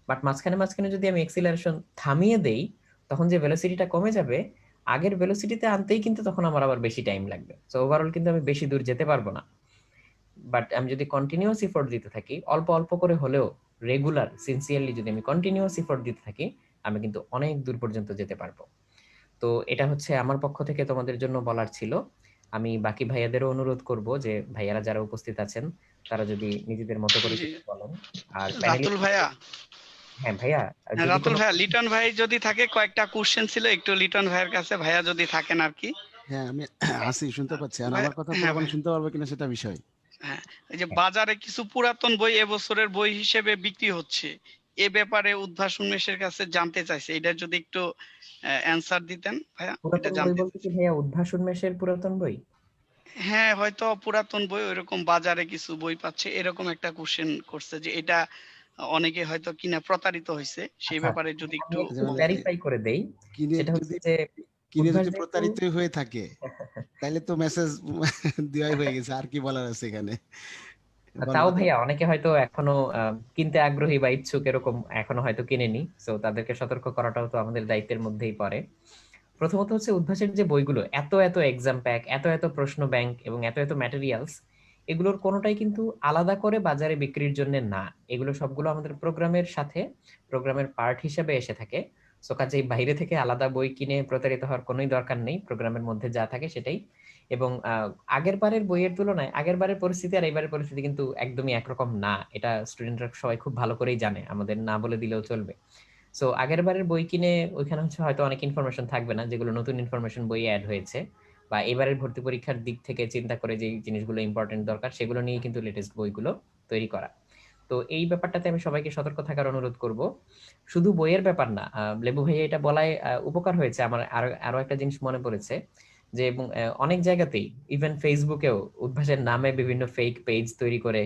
বাট মাঝখানে মাঝখানে যদি আমি এক্সিলারেশন থামিয়ে দেই, তখন যে ভেলোসিটিটা কমে যাবে, আগের ভেলোসিটিতে আনতেই কিন্তু তখন আমার আবার বেশি টাইম লাগবে। সো ওভারঅল কিন্তু আমি বেশি দূর যেতে পারবো না। বাট আমি যদি কন্টিনিউয়াস এফোর্ট দিতে থাকি, অল্প অল্প করে হলেও, রেগুলার সিনসিয়ারলি যদি আমি কন্টিনিউয়াস এফোর্ট দিতে থাকি, আমি কিন্তু অনেক দূর পর্যন্ত যেতে পারবো। তো এটা হচ্ছে আমার পক্ষ থেকে তোমাদের জন্য বলার ছিল। আমি বাকি ভাইয়াদেরও অনুরোধ করব যে ভাইয়ারা যারা উপস্থিত আছেন তারা যদি নিজেদের মতো করে জি, কিছু বলেন। আর রাতুল প্যানেলিস্ট, ভাইয়া, হ্যাঁ ভাইয়া, আর হ্যাঁ, যদি রাতুল কোনো, ভাইয়া, লিটন ভাই যদি থাকে, কয়েকটা কোশ্চেন ছিল একটু লিটন ভাইয়ের কাছে, ভাইয়া যদি থাকেন আর কি। হ্যাঁ, আমি আছি, শুনতে পাচ্ছি। আর ভাই, আমার কথা হ্যাঁ পোলাপান ভাই, শুনতে পারবে কিনা সেটা বিষয়। হ্যাঁ, এই যে হ্যাঁ, বাজারে কিছু পুরাতন বই এবছরের বই হিসেবে বিক্রি হচ্ছে, এ ব্যাপারে উদ্ভাস উন্মেষের কাছে জানতে চাইছে, এটা যদি একটু অ্যান্সার দিতেন ভাইয়া, এটা পুরাতন বই জানতে বলতে কি চাইছি। ভাইয়া উদ্ভাস উন্মেষের পুরাতন বই? হ্যাঁ, হয়তো পুরাতন বই ওইরকম বাজারে কিছু বই পাচ্ছে, এরকম একটা কোশ্চেন করছে যে এটা অনেকে হয়তো কিনা প্রতারিত হয়েছে, সেই আচ্ছা, ব্যাপারে যদি আমি একটু যে একটু মানে বলতেন। ক্ল্যারিফাই করে দেই। কিনে সেটা হচ্ছে যদি যে কিনে উদ্ভাস যদি যেহেতু প্রতারিতই হয়ে থাকে তাইলে তো মেসেজ দেওয়াই হয়ে গেছে, আর কি বলার আছে এখানে, বলেন। তাও ভাইয়া অনেকে হয়তো এখনো কিনতে আগ্রহী বা ইচ্ছুক এরকম এখনো হয়তো কিনেনি। সো তাদেরকে সতর্ক করাটাও তো আমাদের দায়িত্বের মধ্যেই পড়ে। প্রথমত হচ্ছে উদ্ভাসের যে বইগুলো, এত এত এক্সাম প্যাক, এত এত প্রশ্ন ব্যাংক এবং এত এত ম্যাটেরিয়ালস, এগুলোর কোনোটাই কিন্তু আলাদা করে বাজারে বিক্রির জন্য না। এগুলো সবগুলো আমাদের প্রোগ্রামের সাথে, প্রোগ্রামের পার্ট হিসেবে এসে থাকে। সো কাজেই বাইরে থেকে আলাদা বই কিনে প্রতারিত হওয়ার কোনোই দরকার নেই, প্রোগ্রামের মধ্যে যা থাকে সেটাই। এবং আগের বারের বইয়ের তুলনায় আগের বারের পরিস্থিতি আর এইবারের পরিস্থিতি কিন্তু একদমই একরকম না। এটা স্টুডেন্টরা সবাই খুব ভালো করেই জানে, আমাদের না বলে দিলেও চলবে। সো আগের বারের বই কিনে ওইখানে হচ্ছে হয়তো অনেক ইনফরমেশন থাকবে না, যেগুলো নতুন ইনফরমেশন বই অ্যাড হয়েছে, বা এবারের ভর্তি পরীক্ষার দিক থেকে চিন্তা করে যে জিনিসগুলো ইম্পর্টেন্ট দরকার সেগুলো নিয়ে কিন্তু লেটেস্ট বইগুলো তৈরি করা। তো এই ব্যাপারটাতে আমি সবাইকে সতর্ক থাকার অনুরোধ করব। শুধু বইয়ের ব্যাপার না, লেবু ভাইয়া এটা বলায় উপকার হয়েছে আমার। আরো আরো একটা জিনিস মনে পড়েছে যে, এবং অনেক জায়গাতেই, ইভেন ফেসবুকেও উদ্ভাসের নামে বিভিন্ন ফেক পেজ তৈরি করে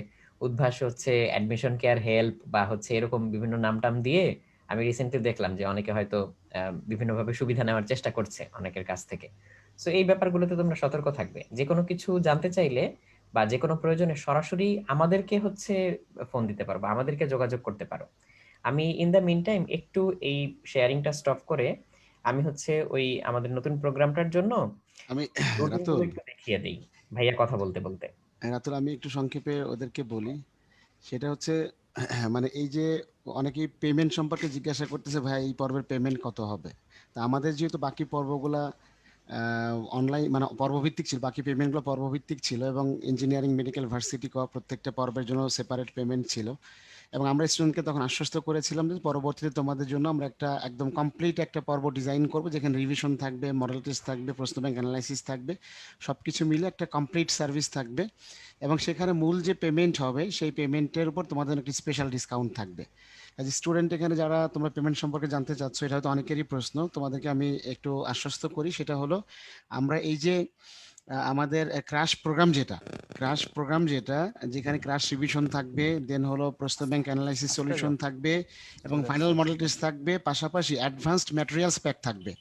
উদ্ভাস হচ্ছে অ্যাডমিশন কেয়ার হেল্প বা হচ্ছে এরকম বিভিন্ন নাম টাম দিয়ে, আমি রিসেন্টলি দেখলাম যে অনেকে হয়তো বিভিন্নভাবে সুবিধা নেওয়ার চেষ্টা করছে অনেকের কাছ থেকে। সো এই ব্যাপারগুলোতে তোমরা সতর্ক থাকবে। যে কোনো কিছু জানতে চাইলে বা যে কোনো প্রয়োজনে সরাসরি আমাদেরকে হচ্ছে ফোন দিতে পারো বা আমাদেরকে যোগাযোগ করতে পারো। আমি ইন দ্য মিন টাইম একটু এই শেয়ারিংটা স্টপ করে আমি হচ্ছে ওই আমাদের নতুন প্রোগ্রামটার জন্য আমি রুটিন গুলো রাতুল একটু দেখিয়ে দিই ভাইয়া কথা বলতে বলতে। রাতুল আমি একটু সংক্ষেপে ওদেরকে বলি। সেটা হচ্ছে মানে এই যে অনেকেই পেমেন্ট সম্পর্কে জিজ্ঞাসা করতেছে, ভাই এই পর্বের পেমেন্ট কত হবে। তা আমাদের যেহেতু বাকি পর্বগুলা অনলাইন মানে পর্বভিত্তিক ছিল, বাকি পেমেন্টগুলো পর্বভিত্তিক ছিল, এবং ইঞ্জিনিয়ারিং, মেডিকেল, ভার্সিটি প্রত্যেকটা পর্বের জন্য সেপারেট পেমেন্ট ছিল। এবং আমরা স্টুডেন্টকে তখন আশ্বস্ত করেছিলাম যে পরবর্তীতে তোমাদের জন্য আমরা একটা একদম কমপ্লিট একটা পর্ব ডিজাইন করব, যেখানে রিভিশন থাকবে, মডেল টেস্ট থাকবে, প্রশ্ন ব্যাংক অ্যানালাইসিস থাকবে, সব কিছু মিলে একটা কমপ্লিট সার্ভিস থাকবে। এবং সেখানে মূল যে পেমেন্ট হবে সেই পেমেন্টের উপর তোমাদের একটি স্পেশাল ডিসকাউন্ট থাকবে। অ্যাজ স্টুডেন্ট এখানে যারা তোমরা পেমেন্ট সম্পর্কে জানতে চাচ্ছ, এটা হয়তো অনেকেরই প্রশ্ন, তোমাদেরকে আমি একটু আশ্বস্ত করি। সেটা হলো, আমরা এই যে আমাদের ক্রাশ প্রোগ্রাম যেটা যেখানে ক্রাশ রিভিশন থাকবে, দেন হলো প্রশ্ন ব্যাংক অ্যানালাইসিস সলিউশন থাকবে, এবং ফাইনাল মডেল টেস্ট থাকবে, পাশাপাশি অ্যাডভান্সড ম্যাটেরিয়ালস প্যাক থাকবে।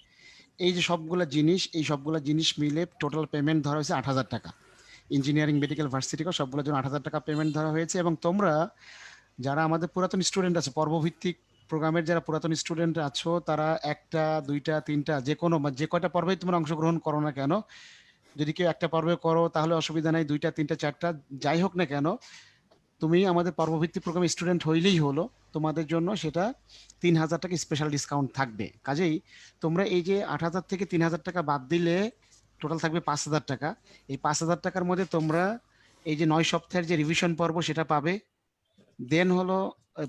এই সবগুলো জিনিস মিলে টোটাল পেমেন্ট ধরা হয়েছে 8,000 টাকা। ইঞ্জিনিয়ারিং, মেডিকেল, ভার্সিটিকে সবগুলোর জন্য 8,000 টাকা পেমেন্ট ধরা হয়েছে। এবং তোমরা যারা আমাদের পুরাতন স্টুডেন্ট আছে, পর্বভিত্তিক প্রোগ্রামের যারা পুরাতন স্টুডেন্ট আছো, তারা একটা, দুইটা, তিনটা, যে কোনো যে কয়টা পর্বেই তোমরা অংশগ্রহণ করো না কেন, যদি কেউ একটা পর্বে করো তাহলে অসুবিধা নাই, দুইটা, তিনটা, চারটা, যাই হোক না কেন, তুমি আমাদের পর্বভিত্তিক প্রোগ্রামে স্টুডেন্ট হইলেই হলো, তোমাদের জন্য সেটা 3,000 টাকা স্পেশাল ডিসকাউন্ট থাকবে। কাজেই তোমরা এই যে 8,000 থেকে 3,000 টাকা বাদ দিলে টোটাল থাকবে 5,000 টাকা। এই 5,000 টাকার মধ্যে তোমরা এই যে 9 সপ্তাহের যে রিভিশন পর্ব সেটা পাবে। দেন হলো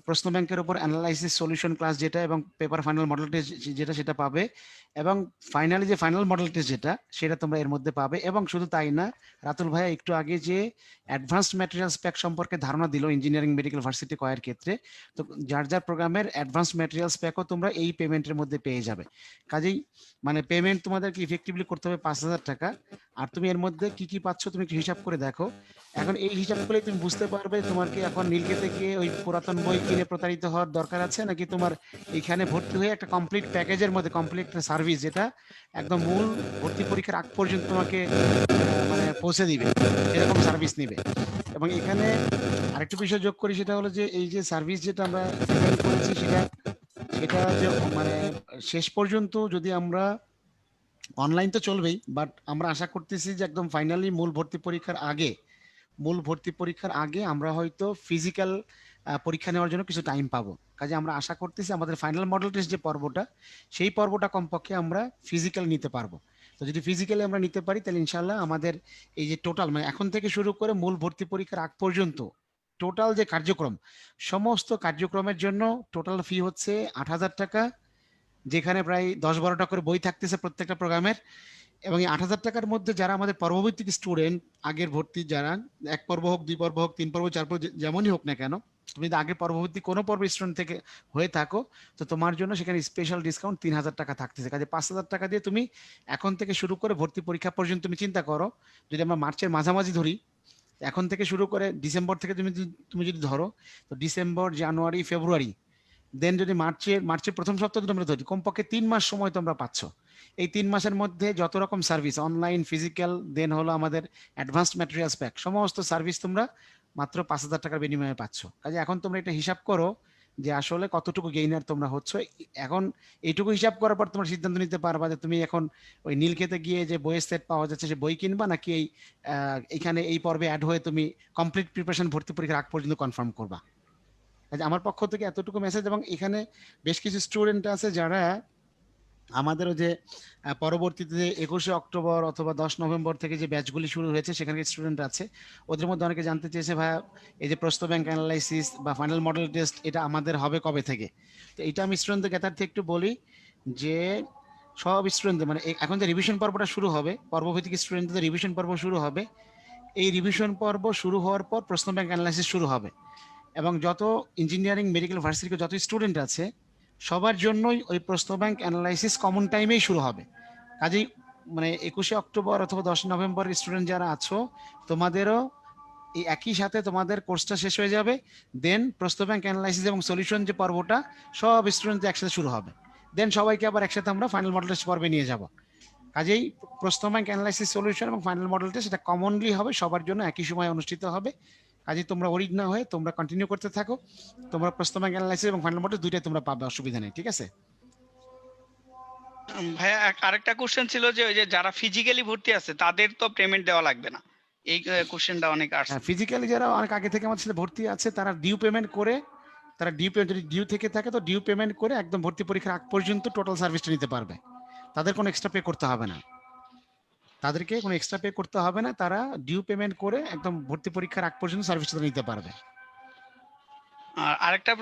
প্রশ্ন ব্যাংকের উপর অ্যানালাইসিস সলিউশন ক্লাস যেটা এবং পেপার ফাইনাল মডেল টেস্ট যেটা সেটা পাবে, এবং ফাইনালি যে ফাইনাল মডেল টেস্ট যেটা সেটা তোমরা এর মধ্যে পাবে। এবং শুধু তাই না, রাতুল ভাইয়া একটু আগে যে অ্যাডভান্সড ম্যাটেরিয়ালস প্যাক সম্পর্কে ধারণা দিল ইঞ্জিনিয়ারিং মেডিকেল ভার্সিটি কয়ের ক্ষেত্রে, তো যার যার প্রোগ্রামের অ্যাডভান্সড ম্যাটেরিয়ালস প্যাকও তোমরা এই পেমেন্টের মধ্যে পেয়ে যাবে। কাজেই মানে পেমেন্ট তোমাদেরকে ইফেক্টিভলি করতে হবে 5,000 টাকা। আর তুমি এর মধ্যে কি কি পাচ্ছ তুমি একটু হিসাব করে দেখো। এখন এই হিসাব করলে তুমি বুঝতে পারবে তোমার কি এখন নীলক্ষেতে গিয়ে ওই পুরাতন বই কিনে প্রতারিত হওয়ার দরকার আছে, নাকি তোমার এখানে ভর্তি হয়ে একটা কমপ্লিট প্যাকেজের মধ্যে কমপ্লিট সার্ভিস যেটা একদম মূল ভর্তি পরীক্ষার আগ পর্যন্ত তোমাকে মানে পৌঁছে দিবে, এরকম সার্ভিস নিবে। এবং এখানে আরেকটু বিষয় যোগ করি, সেটা হলো যে এই যে সার্ভিস যেটা আমরা ডিজাইন করেছি সেটা যে মানে শেষ পর্যন্ত যদি আমরা অনলাইন তো চলবেই, বাট আমরা আশা করতেছি যে একদম ফাইনালি মূল ভর্তি পরীক্ষার আগে আমরা হয়তো ফিজিক্যাল পরীক্ষা নেওয়ার জন্য কিছু টাইম পাবো। কাজে আমরা আশা করতেছি আমাদের ফাইনাল মডেল টেস্ট যে পর্বটা, সেই পর্বটা কমপক্ষে আমরা ফিজিক্যাল নিতে পারবো। তো যদি ফিজিক্যালি আমরা নিতে পারি তাহলে ইনশাল্লাহ আমাদের এই যে টোটাল মানে এখন থেকে শুরু করে মূল ভর্তি পরীক্ষার আগ পর্যন্ত টোটাল যে কার্যক্রম, সমস্ত কার্যক্রমের জন্য টোটাল ফি হচ্ছে 8,000 টাকা, যেখানে প্রায় 10-12টা করে বই থাকতেছে প্রত্যেকটা প্রোগ্রামের। এবং এই 8,000 টাকার মধ্যে যারা আমাদের পর্বভিত্তিক স্টুডেন্ট, আগের ভর্তি যারা 1 পর্ব হোক, 2 পর্ব হোক, 3 পর্ব, 4 পর্ব, যেমনই হোক না কেন, তুমি যদি আগের পর্বভিত্তিক কোনো পর্ব স্টুডেন্ট থেকে হয়ে থাকো, তো তোমার জন্য সেখানে স্পেশাল ডিসকাউন্ট 3,000 টাকা থাকতেছে। কাজে 5,000 টাকা দিয়ে তুমি এখন থেকে শুরু করে ভর্তি পরীক্ষা পর্যন্ত তুমি চিন্তা করো, যদি আমরা মার্চের মাঝামাঝি ধরি, এখন থেকে শুরু করে ডিসেম্বর থেকে তুমি যদি ধরো, তো ডিসেম্বর, জানুয়ারি, ফেব্রুয়ারি, দেন যদি মার্চের প্রথম সপ্তাহ তোমরা ধরি, কমপক্ষে 3 মাস সময় তোমরা পাচ্ছ। এই 3 মাসের মধ্যে যত রকম সার্ভিস অনলাইন, ফিজিক্যাল, দেন হলো আমাদের অ্যাডভান্সড ম্যাটেরিয়ালস প্যাক, সমস্ত সার্ভিস তোমরা মাত্র 5,000 টাকার বিনিময়ে পাচ্ছ। কাজে এখন তোমরা এটা হিসাব করো যে আসলে কতটুকু গেইনার তোমরা হচ্ছ। এখন এইটুকু হিসাব করার পর তোমরা সিদ্ধান্ত নিতে পারবা যে তুমি এখন ওই নীলক্ষেতে গিয়ে যে বইয়ের সেট পাওয়া যাচ্ছে সে বই কিনবা, নাকি এইখানে এই পর্বে অ্যাড হয়ে তুমি কমপ্লিট প্রিপারেশন ভর্তি পরীক্ষার আগ পর্যন্ত কনফার্ম করবা। আমার পক্ষ থেকে এতটুকু মেসেজ। এবং এখানে বেশ কিছু স্টুডেন্ট আছে যারা আমাদেরও যে পরবর্তীতে 21শে অক্টোবর অথবা 10 নভেম্বর থেকে যে ব্যাচগুলি শুরু হয়েছে সেখানে স্টুডেন্ট আছে, ওদের মধ্যে অনেকে জানতে চেয়েছে ভাইয়া এই যে প্রশ্ন ব্যাংক অ্যানালাইসিস বা ফাইনাল মডেল টেস্ট এটা আমাদের হবে কবে থেকে। তো এটা আমি স্টুডেন্টদের জ্ঞাতার্থে একটু বলি যে সব স্টুডেন্টদের মানে এখন যে রিভিশন পর্বটা শুরু হবে, পর্বভিত্তিক স্টুডেন্টদের রিভিশন পর্ব শুরু হবে, এই রিভিশন পর্ব শুরু হওয়ার পর প্রশ্ন ব্যাংক অ্যানালাইসিস শুরু হবে। এবং যত ইঞ্জিনিয়ারিং মেডিকেল ভার্সিটির যত স্টুডেন্ট আছে সবার জন্যই ওই প্রশ্ন ব্যাংক অ্যানালাইসিস কমন টাইমেই শুরু হবে। কাজেই মানে 21শে অক্টোবর অথবা 10 নভেম্বর স্টুডেন্ট যারা আছো, তোমাদেরও এই একই সাথে তোমাদের কোর্সটা শেষ হয়ে যাবে। দেন প্রশ্ন ব্যাংক অ্যানালাইসিস এবং সলিউশন যে পর্বটা সব স্টুডেন্ট একসাথে শুরু হবে। দেন সবাইকে আবার একসাথে আমরা ফাইনাল মডেল টেস্ট পর্বে নিয়ে যাব। কাজেই প্রশ্ন ব্যাংক অ্যানালাইসিস, সলিউশন এবং ফাইনাল মডেল টেস্ট এটা কমনলি হবে, সবার জন্য একই সময় অনুষ্ঠিত হবে। কাজে তোমরা ওরিড না হয়ে তোমরা কন্টিনিউ করতে থাকো, তোমরা প্রশ্ন ব্যাংক অ্যানালাইসিস এবং ফাইনাল মডেল দুইটাই তোমরা পাবে, অসুবিধা নেই, ঠিক আছে? ভাইয়া আরেকটা কোশ্চেন ছিল যে ওই যে যারা ফিজিক্যালি ভর্তি আছে তাদের তো পেমেন্ট দেওয়া লাগবে না, এই কোশ্চেনটা অনেক আসছে। হ্যাঁ, ফিজিক্যালি যারা অনেক আগে থেকে আমাদের সাথে ভর্তি আছে তারা ডিউ পেমেন্ট করে, যদি ডিউ থেকে থাকে তো ডিউ পেমেন্ট করে একদম ভর্তি পরীক্ষার আগ পর্যন্ত টোটাল সার্ভিসটা নিতে পারবে। তাদের কোনো এক্সট্রা পে করতে হবে না, তারা ডিউ পেমেন্ট করে একদম ভর্তি পরীক্ষার আগ পর্যন্ত সার্ভিসটা নিতে পারবে। আর আরেকটা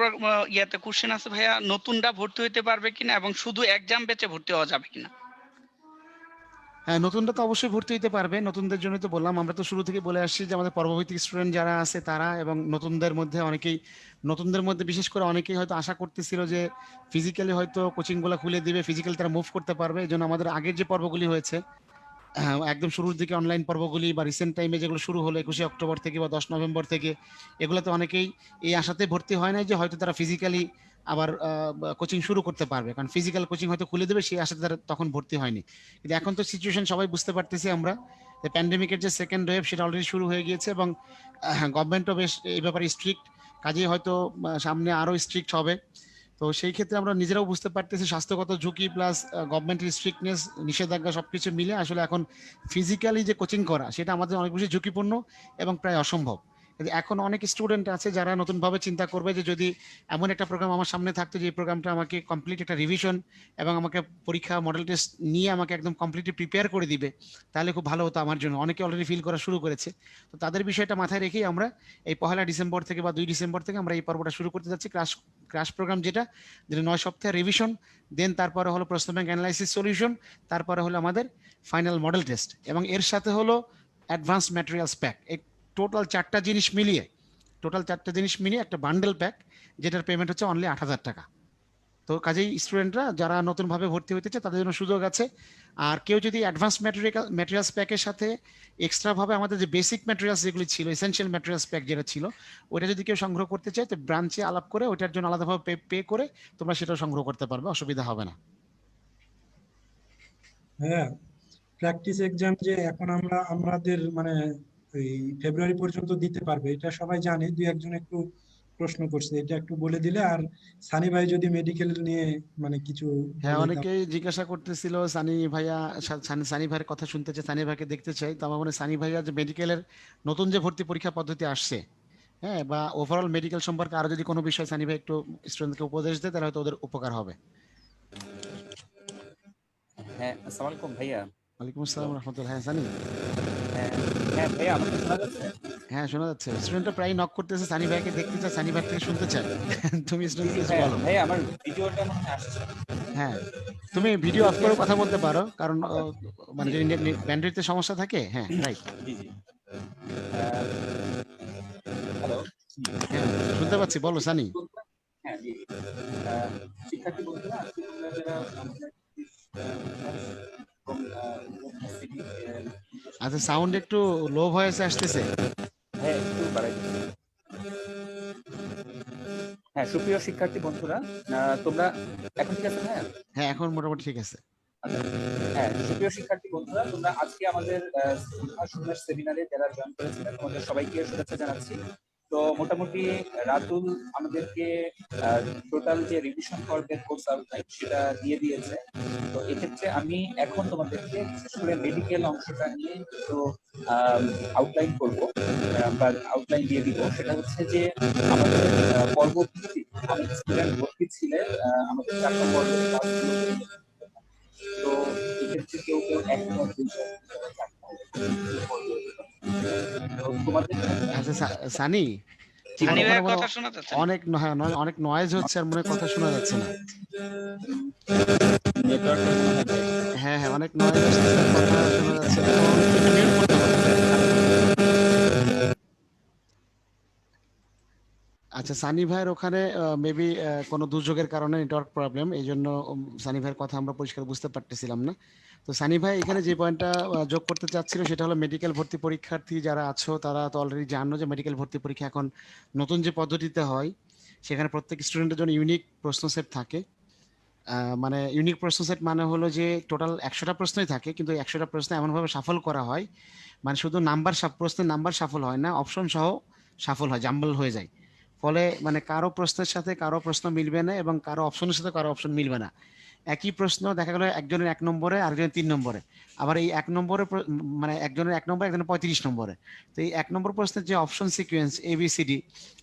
ইয়াতে কোশ্চেন আছে ভাইয়া, নতুনরা ভর্তি হইতে পারবে কিনা এবং শুধু এক্সাম ব্যাচে ভর্তি হওয়া যাবে কিনা? হ্যাঁ, নতুনরা তো অবশ্যই ভর্তি হতে পারবে। নতুনদের জন্য তো বললাম, আমরা তো শুরু থেকে বলে আসছি যে আমাদের পর্বভিত্তিক স্টুডেন্ট যারা আছে তারা এবং নতুনদের মধ্যে বিশেষ করে অনেকেই হয়তো আশা করতেছিল যে ফিজিক্যালি হয়তো কোচিংগুলো খুলে দিবে, ফিজিক্যালি তারা মুভ করতে পারবে। এই জন্য আমাদের আগের যে পর্বগুলি হয়েছে একদম শুরুর দিকে অনলাইন পর্বগুলি বা রিসেন্ট টাইমে যেগুলো শুরু হলো 21শে অক্টোবর থেকে বা 10 নভেম্বর থেকে, এগুলোতে অনেকেই এই আশাতে ভর্তি হয় নাই যে হয়তো তারা ফিজিক্যালি আবার কোচিং শুরু করতে পারবে, কারণ ফিজিক্যাল কোচিং হয়তো খুলে দেবে, সেই আশাতে তারা তখন ভর্তি হয়নি। কিন্তু এখন তো সিচুয়েশন সবাই বুঝতে পারতেছি আমরা, প্যান্ডেমিকের যে সেকেন্ড ওয়েভ সেটা অলরেডি শুরু হয়ে গিয়েছে এবং গভর্নমেন্টও বেশ এই ব্যাপারে স্ট্রিক্ট, কাজেই হয়তো সামনে আরো স্ট্রিক্ট হবে। তো সেই ক্ষেত্রে আমরা নিজেরাও বুঝতে পারতেছি স্বাস্থ্যগত ঝুঁকি প্লাস গভর্নমেন্টের স্ট্রিক্টনেস, নিষেধাজ্ঞা সবকিছু মিলে আসলে এখন ফিজিক্যালি যে কোচিং করা সেটা আমাদের অনেক বেশি ঝুঁকিপূর্ণ এবং প্রায় অসম্ভব। এখন অনেক স্টুডেন্ট আছে যারা নতুনভাবে চিন্তা করবে যে যদি এমন একটা প্রোগ্রাম আমার সামনে থাকতো যে প্রোগ্রামটা আমাকে কমপ্লিট একটা রিভিশন এবং আমাকে পরীক্ষা মডেল টেস্ট নিয়ে আমাকে একদম কমপ্লিটলি প্রিপেয়ার করে দিবে, তাহলে খুব ভালো হতো আমার জন্য। অনেকে অলরেডি ফিল করা শুরু করেছে। তো তাদের বিষয়টা মাথায় রেখেই আমরা এই 1 ডিসেম্বর থেকে বা 2 ডিসেম্বর থেকে আমরা এই পর্বটা শুরু করতে যাচ্ছি। ক্রাশ ক্রাশ প্রোগ্রাম যেটা 9 সপ্তাহের রিভিশন, দেন তারপরে হলো প্রশ্ন ব্যাংক অ্যানালাইসিস সলিউশন, তারপরে হলো আমাদের ফাইনাল মডেল টেস্ট, এবং এর সাথে হলো অ্যাডভান্স ম্যাটেরিয়ালস প্যাক। এই টোটাল 4টা জিনিস মিলিয়ে একটা বান্ডেল প্যাক, যেটার পেমেন্ট হচ্ছে অনলি 8,000 টাকা। তো কাজেই স্টুডেন্টরা যারা নতুনভাবে ভর্তি হতে চায় তাদের জন্য সুযোগ আছে। আর কেউ যদি অ্যাডভান্স ম্যাটেরিয়ালস প্যাকের সাথে এক্সট্রা ভাবে আমাদের যে বেসিক ম্যাটেরিয়ালস যেগুলি ছিল, এসেনশিয়াল ম্যাটেরিয়ালস প্যাক যেটা ছিল, ওইটা যদি কেউ সংগ্রহ করতে চায় তো ব্রাঞ্চে আলাপ করে ওইটার জন্য আলাদাভাবে পে করে তোমরা সেটাও সংগ্রহ করতে পারবে, অসুবিধা হবে না। হ্যাঁ, প্র্যাকটিস এক্সাম যে এখন আমরা আমাদের মানে এই ফেব্রুয়ারি পর্যন্ত দিতে পারবে এটা সবাই জানে, দুই একজন একটু প্রশ্ন করছে, এটা একটু বলে দিলে। আর সানি ভাই যদি মেডিকেল নিয়ে মানে কিছু হ্যাঁ, বলে অনেকেই জিজ্ঞাসা করতেছিল সানি ভাইয়া, সানি ভাইয়ের কথা শুনতে চাই, সানি ভাইকে দেখতে চাই। তো আমার মনে হয় সানি ভাইয়া যে মেডিকেলের নতুন যে ভর্তি পরীক্ষা পদ্ধতি আসছে, হ্যাঁ, বা ওভারঅল মেডিকেল সম্পর্কে আরো যদি কোনো বিষয় সানি ভাই একটু স্টুডেন্টকে উপদেশ দেয় তাহলে হয়তো ওদের উপকার হবে। হ্যাঁ, আসসালামু আলাইকুম ভাইয়া। ওয়ালাইকুম হ্যালো। আসসালাম রহমতুল্লাহ। হ্যাঁ সানি। হ্যাঁ, হ্যাঁ ভাইয়া, আমাকে শোনা যাচ্ছে? হ্যাঁ শোনা যাচ্ছে। স্টুডেন্টরা প্রায় নক করতেছে, সানি ভাইকে দেখতে চায়, সানি ভাই থেকে শুনতে চায়। তুমি জি স্টুডেন্ট জি কিছু ভাইয়া, বলো। ভাইয়া আমার ভিডিওটা মনে হয় আসছে। হ্যাঁ, তুমি ভিডিও অফ করে কথা বলতে পারো, কারণ আচ্ছা, মানে জি যদি ব্যান্ডউইথে সমস্যা থাকে। হ্যাঁ রাইট। জি জি। হ্যালো। হ্যাঁ শুনতে পাচ্ছি, বলো সানি। শিক্ষার্থী বন্ধুরা, হ্যাঁ জি, শিক্ষার্থী বন্ধুরা, আজকে তোমরা যারা আমাদের এবং ইউনিভার্সিটি আচ্ছা, সাউন্ড একটু লো ভয়েসে আসতেছে। হ্যাঁ একটু বাড়াই দিচ্ছি। হ্যাঁ, সুপ্রিয় শিক্ষার্থী বন্ধুরা, তোমরা এখন ঠিক আছে ভাইয়া? হ্যাঁ এখন মোটামুটি ঠিক আছে। আচ্ছা, হ্যাঁ সুপ্রিয় শিক্ষার্থী বন্ধুরা, তোমরা আজকে আমাদের উদ্ভাসনের সেমিনারে যারা জয়েন করেছিলেন তোমাদের সবাইকে শুভেচ্ছা জানাচ্ছি। তো মোটামুটি রাতুল আমাদেরকে টোটাল যে রিভিশন পর্বের কোর্স আউটলাইন সেটা দিয়ে দিয়েছে। তো এক্ষেত্রে আমি এখন তোমাদেরকে বিশেষ করে মেডিকেল অংশটা নিয়ে একটু আউটলাইন করবো বা আউটলাইন দিয়ে দিব। সেটা হচ্ছে যে আমাদের পর্বভিত্তিক অনেক স্টুডেন্ট ভর্তি ছিলেন আমাদের 4টা পর্বের ক্লাসগুলো। তো এক্ষেত্রে কেউ কেউ একমত বিষয় তোমাদের আচ্ছা সানি, তোমার সানি ওখানে ভাইয়ের মনে কথা শোনা যাচ্ছে না? অনেক নয়েজ হচ্ছে আর মনে হয় কথা শোনা যাচ্ছে না। নেটওয়ার্ক। হ্যাঁ হ্যাঁ অনেক নয়েজ আসছে, কথা শোনা যাচ্ছে না। একটু মিউট করতে হবে। আচ্ছা, সানি ভাইয়ের ওখানে মেবি কোনো দুর্যোগের কারণে নেটওয়ার্ক প্রবলেম, এই জন্য সানি ভাইয়ের কথা আমরা পরিষ্কার বুঝতে পারতেছিলাম না। তো সানি ভাই এখানে যে পয়েন্টটা যোগ করতে চাচ্ছিল সেটা হলো মেডিকেল ভর্তি পরীক্ষার্থী যারা আছো তারা তো অলরেডি জানো যে মেডিকেল ভর্তি পরীক্ষা এখন নতুন যে পদ্ধতিতে হয় সেখানে প্রত্যেক স্টুডেন্টের জন্য ইউনিক প্রশ্ন সেট থাকে। মানে ইউনিক প্রশ্ন সেট মানে হলো যে টোটাল 100টা প্রশ্নই থাকে, কিন্তু 100টা প্রশ্ন এমনভাবে সাফল করা হয়, মানে শুধু প্রশ্নের নাম্বার সাফল হয় না, অপশন সহ সাফল হয়, জাম্বল হয়ে যায়। ফলে মানে কারো প্রশ্নের সাথে কারো প্রশ্ন মিলবে না এবং কারো অপশনের সাথে কারো অপশন মিলবে না। একই প্রশ্ন দেখা গেল একজনের 1 নম্বরে আরেকজনের 3 নম্বরে, আবার এই 1 নম্বরে মানে একজনের 1 নম্বরে একজনের 35 নম্বরে। তো এই 1 নম্বর প্রশ্নের যে অপশন সিকোয়েন্স ABCD,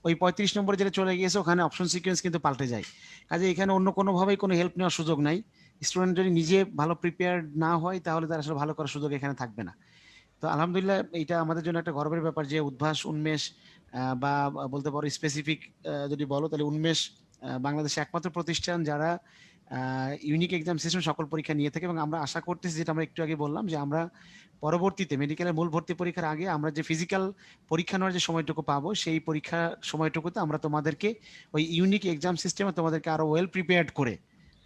ওই 35 নম্বরে যেটা চলে গিয়েছে ওখানে অপশন সিকোয়েন্স কিন্তু পাল্টে যায়। কাজে এখানে অন্য কোনোভাবেই কোনো হেল্প নেওয়ার সুযোগ নাই। স্টুডেন্ট যদি নিজে ভালো প্রিপেয়ার না হয় তাহলে তার আসলে ভালো করার সুযোগ এখানে থাকবে না। তো আলহামদুলিল্লাহ এটা আমাদের জন্য একটা গর্বের ব্যাপার যে উদ্ভাস উন্মেষ বা বলতে পারো স্পেসিফিক যদি বলো তাহলে উন্মেষ বাংলাদেশে একমাত্র প্রতিষ্ঠান যারা ইউনিক এক্সাম সিস্টেম সকল পরীক্ষা নিয়ে থাকে। এবং আমরা আশা করতেছি, যেটা আমরা একটু আগে বললাম, যে আমরা পরবর্তীতে মেডিকেলের মূল ভর্তি পরীক্ষার আগে আমরা যে ফিজিক্যাল পরীক্ষা নেওয়ার যে সময়টুকু পাবো সেই পরীক্ষা সময়টুকুতে আমরা তোমাদেরকে ওই ইউনিক এক্সাম সিস্টেমে তোমাদেরকে আরো ওয়েল প্রিপেয়ার্ড করে,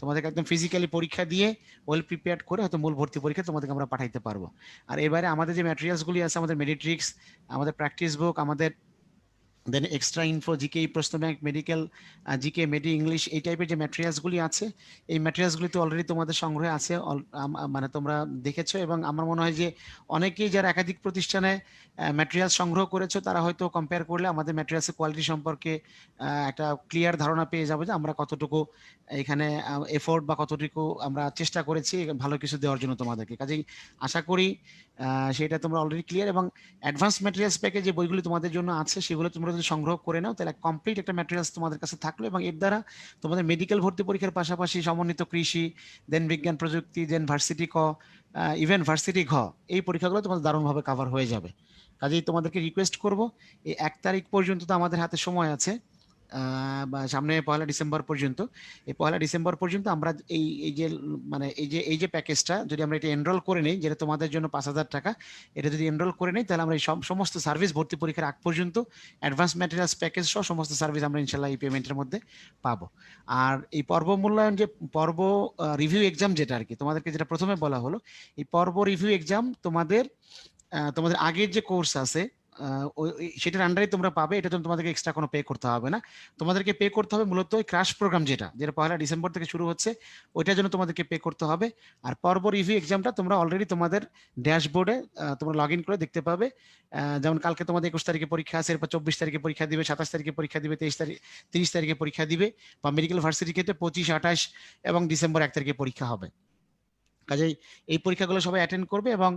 তোমাদেরকে একদম ফিজিক্যালি পরীক্ষা দিয়ে ওয়েল প্রিপেয়ার্ড করে হয়তো মূল ভর্তি পরীক্ষা তোমাদেরকে আমরা পাঠাইতে পারবো। আর এবারে আমাদের যে ম্যাটেরিয়ালসগুলি আছে, আমাদের মেডিট্রিক্স, আমাদের প্র্যাকটিস বুক, আমাদের দেন এক্সট্রা ইনফো, জিকে, প্রশ্ন ব্যাংক, মেডিকেল, জিকে, মেডি ইংলিশ, এই টাইপের যে ম্যাটেরিয়ালসগুলি আছে, এই ম্যাটেরিয়ালসগুলি তো অলরেডি তোমাদের সংগ্রহে আছে, মানে তোমরা দেখেছো। এবং আমার মনে হয় যে অনেকেই যারা একাধিক প্রতিষ্ঠানে ম্যাটেরিয়াল সংগ্রহ করেছো, তারা হয়তো কম্পেয়ার করলে আমাদের ম্যাটেরিয়ালসের কোয়ালিটি সম্পর্কে একটা ক্লিয়ার ধারণা পেয়ে যাবে যে আমরা কতটুকু এখানে এফোর্ট বা কতটুকু আমরা চেষ্টা করেছি ভালো কিছু দেওয়ার জন্য তোমাদেরকে। কাজেই আশা করি সেটা তোমরা অলরেডি ক্লিয়ার। এবং অ্যাডভান্স ম্যাটেরিয়ালস প্যাকে যে বইগুলি তোমাদের জন্য আছে, সেগুলো তোমরা যদি সংগ্রহ করে নাও, তাহলে কমপ্লিট একটা ম্যাটেরিয়ালস তোমাদের কাছে থাকলো, এবং এর দ্বারা তোমাদের মেডিকেল ভর্তি পরীক্ষার পাশাপাশি সমন্বিত কৃষি, দেন বিজ্ঞান প্রযুক্তি, দেন ভার্সিটি ক, ইভেন ভার্সিটি ঘ, এই পরীক্ষাগুলো তোমাদের দারুণভাবে কভার হয়ে যাবে। কাজেই তোমাদেরকে রিকোয়েস্ট করব, এই 1 তারিখ পর্যন্ত তো আমাদের হাতে সময় আছে, বা সামনে 1 ডিসেম্বর পর্যন্ত। এই 1 ডিসেম্বর পর্যন্ত আমরা এই যে মানে এই যে প্যাকেজটা যদি আমরা এটা এনরোল করে নিই, যেটা তোমাদের জন্য 5,000 টাকা, এটা যদি এনরোল করে নিই, তাহলে আমরা এই সমস্ত সার্ভিস ভর্তি পরীক্ষার আগ পর্যন্ত অ্যাডভান্স ম্যাটেরিয়ালস প্যাকেজ সহ সমস্ত সার্ভিস আমরা ইনশাল্লাহ এই পেমেন্টের মধ্যে পাবো। আর এই পর্ব মূল্যায়ন, যে পর্ব রিভিউ এক্সাম, যেটা আর কি তোমাদেরকে যেটা প্রথমে বলা হলো, এই পর্ব রিভিউ এক্সাম তোমাদের আগের যে কোর্স আছে সেটার আন্ডারে তোমরা পাবে। এটা জন্য তোমাদেরকে এক্সট্রা কোনো পে করতে হবে না। তোমাদেরকে পে করতে হবে মূলত ওই ক্রাশ প্রোগ্রাম, যেটা 1 ডিসেম্বর থেকে শুরু হচ্ছে, ওইটার জন্য তোমাদেরকে পে করতে হবে। আর পর্ব রিভিউ এক্সামটা তোমরা অলরেডি তোমাদের ড্যাশবোর্ডে তোমরা লগ ইন করে দেখতে পাবে। যেমন কালকে তোমাদের 21 তারিখে পরীক্ষা আছে, এরপর 24 তারিখে পরীক্ষা দিবে, 27 তারিখে পরীক্ষা দিবে, 30 তারিখে পরীক্ষা দিবে, বা মেডিকেল ভার্সিটি ক্ষেত্রে 25, 28 এবং ডিসেম্বর 1 তারিখে পরীক্ষা হবে। কাজেই এই পরীক্ষাগুলো সবাই অ্যাটেন্ড করবে। এবং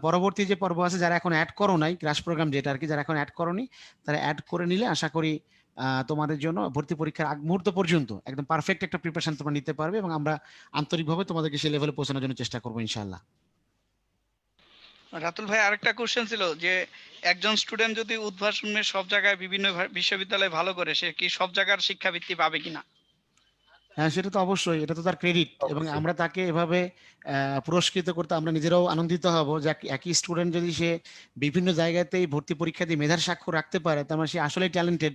পরবর্তী যে পর্ব আছে, যারা এখন অ্যাড করো নাই, ক্রাশ প্রোগ্রাম যেটা আর কি, যারা এখন অ্যাড করোনি, তারা অ্যাড করে নিলে আশা করি তোমাদের জন্য ভর্তি পরীক্ষার আগ মুহূর্ত পর্যন্ত একদম পারফেক্ট একটা প্রিপারেশন তোমরা নিতে পারবে, এবং আমরা আন্তরিকভাবে তোমাদেরকে সেই লেভেলে পৌঁছানোর জন্য চেষ্টা করবো ইনশাআল্লাহ। রাতুল ভাই, আরেকটা কোশ্চেন ছিল যে একজন স্টুডেন্ট যদি উদ্ভাসনে সব জায়গায় বিভিন্ন বিশ্ববিদ্যালয়ে ভালো করে, সে কি সব জায়গার শিক্ষাবৃত্তি পাবে কিনা? হ্যাঁ, সেটা তো অবশ্যই, এটা তো তার ক্রেডিট, এবং অবশ্যই। আমরা তাকে এভাবে পুরস্কৃত করতে আমরা নিজেরাও আনন্দিত হব যে একই স্টুডেন্ট যদি সে বিভিন্ন জায়গাতেই ভর্তি পরীক্ষা দিয়ে মেধার স্বাক্ষর রাখতে পারে, তার মানে সে আসলেই ট্যালেন্টেড,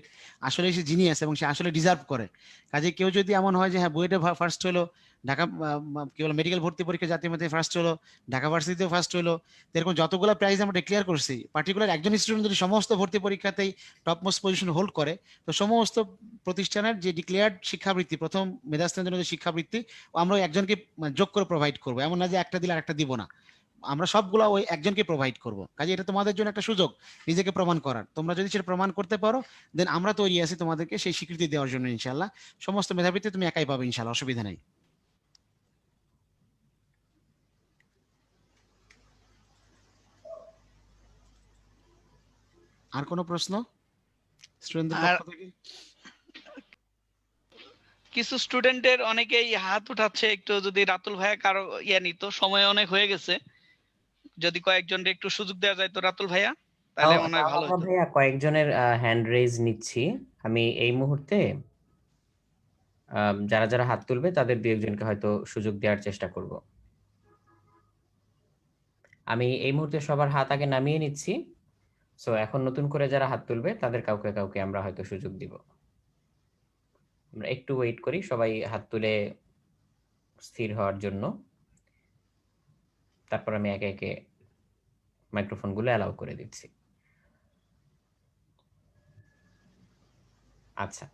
আসলেই সে জিনিয়াস, এবং সে আসলে ডিজার্ভ করে। কাজে কেউ যদি এমন হয় যে হ্যাঁ বুয়েটে ফার্স্ট হলো, ঢাকা কি বলে মেডিকেল ভর্তি পরীক্ষা জাতীয় মেধায় ফার্স্ট হলো, ঢাকা ভার্সিটিতেও ফার্স্ট হলো, এরকম যতগুলো প্রাইজ আমরা ডিক্লেয়ার করছি, পার্টিকুলার একজন স্টুডেন্ট যদি সমস্ত ভর্তি পরীক্ষাতেই টপ মোস্ট পজিশন হোল্ড করে, তো সমস্ত প্রতিষ্ঠানের যে ডিক্লেয়ার্ড শিক্ষাবৃত্তি, প্রথম মেধাস্থানের জন্য যে শিক্ষাবৃত্তি, আমরা ওই একজনকে যোগ করে প্রোভাইড করবো। এমন না যে একটা দিলে আর একটা দিব না, আমরা সবগুলো ওই একজনকে প্রোভাইড করবো। কাজে এটা তোমাদের জন্য একটা সুযোগ নিজেকে প্রমাণ করার। তোমরা যদি সেটা প্রমাণ করতে পারো, দেন আমরা তৈরি আছি তোমাদেরকে সেই স্বীকৃতি দেওয়ার জন্য ইনশাল্লাহ। সমস্ত মেধাবৃত্তি তুমি একাই পাবে ইনশাল্লাহ, অসুবিধা নেই। আর কোনো প্রশ্ন স্টুডেন্টদের আর পক্ষ থেকে? কিছু স্টুডেন্টের অনেকেই হাত উঠাচ্ছে, একটু যদি রাতুল ভাইয়া কারো নিত, সময় অনেক হয়ে গেছে, যদি কয়েকজনকে একটু সুযোগ দেওয়া যায় তো রাতুল ভাইয়া, তাহলে মনে হয় ভালো আমরা হতো। ভাইয়া কয়েকজনের হ্যান্ড রেজ নিচ্ছি। আমি এই মুহূর্তে যারা যারা হাত তুলবে তাদের 2-1জনকে হয়তো সুযোগ দেওয়ার চেষ্টা করব। আমি এই মুহূর্তে সবার হাত আগে নামিয়ে নিচ্ছি। সো এখন নতুন করে যারা হাত তুলবে তাদের কাউকে কাউকে আমরা হয়তো সুযোগ দিব। আমরা একটু ওয়েট করি সবাই হাত তুলে স্থির হওয়ার জন্য, তারপর আমি একে একে মাইক্রোফোনগুলো অ্যালাউ করে দিচ্ছি। আচ্ছা,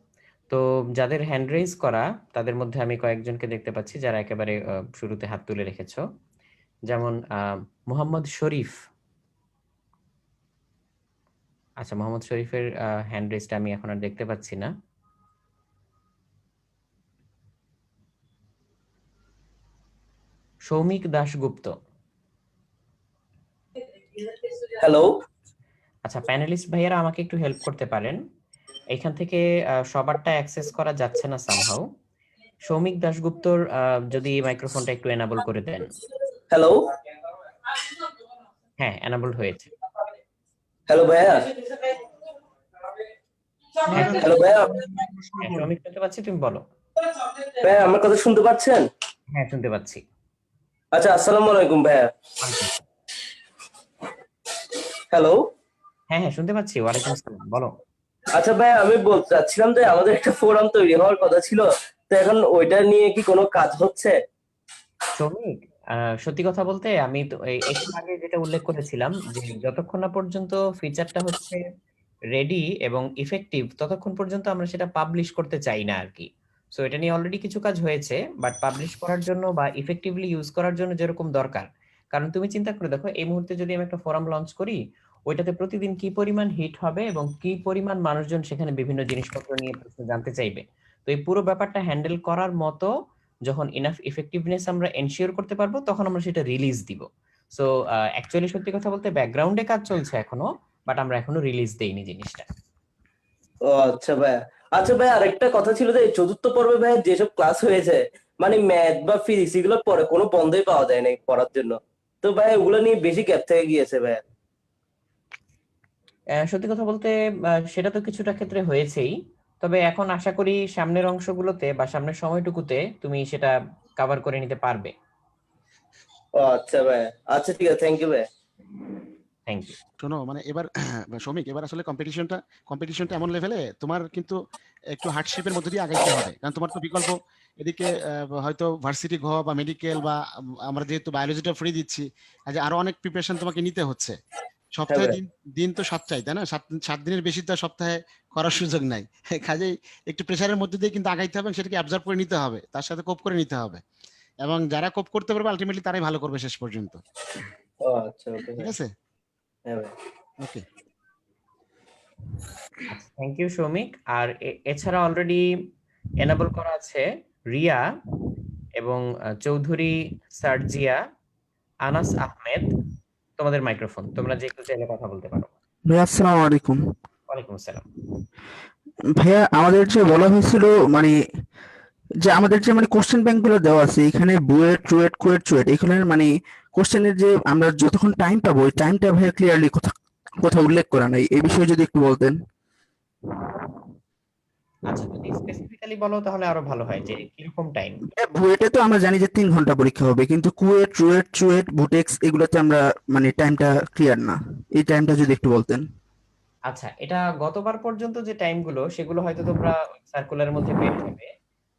তো যাদের হ্যান্ড রেজ করা তাদের মধ্যে আমি কয়েকজনকে দেখতে পাচ্ছি যারা একেবারে শুরুতে হাত তুলে রেখেছো, যেমন মোহাম্মদ শরীফ। আচ্ছা, মোহাম্মদ শরীফের হ্যান্ড রেজটা আমি এখন আর দেখতে পাচ্ছি না। সৌমিক দাশগুপ্ত। হ্যালো। আচ্ছা, প্যানেলিস্ট ভাইয়ারা আমাকে একটু হেল্প করতে পারেন, এখান থেকে সবারটা অ্যাক্সেস করা যাচ্ছে না সামহাউ। সৌমিক দাশগুপ্তর যদি মাইক্রোফোনটা একটু এনাবল করে দেন। হ্যালো। হ্যাঁ, এনাবল হয়েছে। হ্যালো ভাইয়া। হ্যালো ভাইয়া। হ্যাঁ, সৌমিক শুনতে পাচ্ছি, তুমি বলো। ভাইয়া আমার কথা শুনতে পাচ্ছেন? হ্যাঁ, শুনতে পাচ্ছি। আচ্ছা, আসসালামু আলাইকুম ভাইয়া। হ্যালো। হ্যাঁ হ্যাঁ, শুনতে পাচ্ছি, ওয়ালাইকুম আসসালাম, বলো। আচ্ছা ভাইয়া, আমি বলতে চাচ্ছিলাম যে আমাদের একটা ফোরাম তৈরি হওয়ার কথা ছিল, তো এখন ওইটা নিয়ে কি কোনো কাজ হচ্ছে? সৌমিক, সত্যি কথা বলতে আমি তো একটু আগে যেটা উল্লেখ করেছিলাম যে যতক্ষণ না পর্যন্ত ফিচারটা হচ্ছে রেডি এবং ইফেক্টিভ ততক্ষণ পর্যন্ত আমরা সেটা পাবলিশ করতে চাই না আর কি। সো এটা নিয়ে অলরেডি কিছু কাজ হয়েছে, বাট পাবলিশ করার জন্য বা ইফেক্টিভলি ইউজ করার জন্য যেরকম দরকার, কারণ তুমি চিন্তা করে দেখো এই মুহূর্তে যদি আমি একটা ফোরাম লঞ্চ করি, ওইটাতে প্রতিদিন কি পরিমাণ হিট হবে এবং কি পরিমাণ মানুষজন সেখানে বিভিন্ন জিনিসপত্র নিয়ে প্রশ্ন জানতে চাইবে। তো এই পুরো ব্যাপারটা হ্যান্ডেল করার মতো যখন ইনাফ ইফেক্টিভনেস আমরা এনশিওর করতে পারবো, তখন আমরা সেটা রিলিজ দিব। সো অ্যাকচুয়ালি সত্যি কথা বলতে ব্যাকগ্রাউন্ডে কাজ চলছে এখনো, বাট আমরা এখনো রিলিজ দেইনি জিনিসটা। ও আচ্ছা ভাইয়া। আচ্ছা ভাই, আরেকটা কথা ছিল যে এই চতুর্থ পর্বে ভাইয়া যেসব ক্লাস হয়েছে, মানে ম্যাথ বা ফিজিক্স এগুলো পরে কোনো বন্ধই পাওয়া যায় না পড়ার জন্য। তো ভাই ওগুলো নিয়ে বেশি গ্যাপ থেকে গিয়েছে ভাইয়া। সত্যি কথা বলতে সেটা তো কিছুটা ক্ষেত্রে হয়েছেই, তবে এখন আশা করি সামনের অংশগুলোতে বা সামনের সময়টুকুতে তুমি সেটা কভার করে নিতে পারবে। ও আচ্ছা ভাইয়া, আচ্ছা ঠিক আছে, থ্যাংক ইউ ভাইয়া। Thank you. শোনো মানে এবার শ্রমিক, এবার আসলে কম্পিটিশনটা এমন লেভেলে তোমার কিন্তু একটু হার্ডশিপের মধ্যে দিয়ে আগাইতে হবে, কারণ তোমার তো বিকল্প এদিকে হয়তো ভার্সিটি ঘ বা মেডিকেল বা আমরা যেহেতু বায়োলজিটা ফ্রি দিচ্ছি, কাজে আরো অনেক প্রিপারেশন তোমাকে নিতে হচ্ছে। সপ্তাহে ভাই। দিন তো 7টাই, তাই না? 7 দিনের বেশি তো আর সপ্তাহে করার সুযোগ নাই। কাজেই একটু প্রেশারের মধ্যে দিয়ে কিন্তু আগাইতে হবে এবং সেটাকে অ্যাবজর্ব করে নিতে হবে, তার সাথে কোপ করে নিতে হবে, এবং যারা কোপ করতে পারবে আলটিমেটলি তারাই ভালো করবে শেষ পর্যন্ত। ও আচ্ছা, ওকে ঠিক ভাই। আছে, হ্যাঁ ভাই। ওকে। আচ্ছা, থ্যাংক ইউ সৌমিক। আর এছাড়া অলরেডি এনাবল করা আছে রিয়া এবং চৌধুরী সার্জিয়া, আনাস আহমেদ। তোমাদের মাইক্রোফোন, তোমরা যে কেউ চাইলে কথা বলতে পারো। ভাইয়া আসসালামু আলাইকুম। ওয়ালাইকুম আসসালাম। ভাইয়া আমাদের যে বলা হয়েছিল মানে যে আমাদের যে মানে কোশ্চেন ব্যাংক গুলো দেওয়া আছে এখানে বুয়েট রুয়েট কুয়েট চুয়েট এখানে মানে কোশ্চেনের যে আমরা যতক্ষণ টাইম পাবো ওই টাইমটা ভাইয়া ক্লিয়ারলি কোথাও উল্লেখ করা নাই, এই বিষয়ে যদি একটু বলতেন। আচ্ছা, যদি স্পেসিফিক্যালি বলো তাহলে আরো ভালো হয় যে কিরকম টাইম। বুয়েটে তো আমরা জানি যে 3 ঘন্টা পরীক্ষা হবে, কিন্তু কুয়েট রুয়েট চুয়েট বুটেক্স এগুলোতে আমরা মানে টাইমটা ক্লিয়ার না, এই টাইমটা যদি একটু বলতেন। আচ্ছা, এটা গতবার পর্যন্ত যে টাইমগুলো সেগুলো হয়তো তোমরা সার্কুলারের মধ্যে পেয়ে যাবে।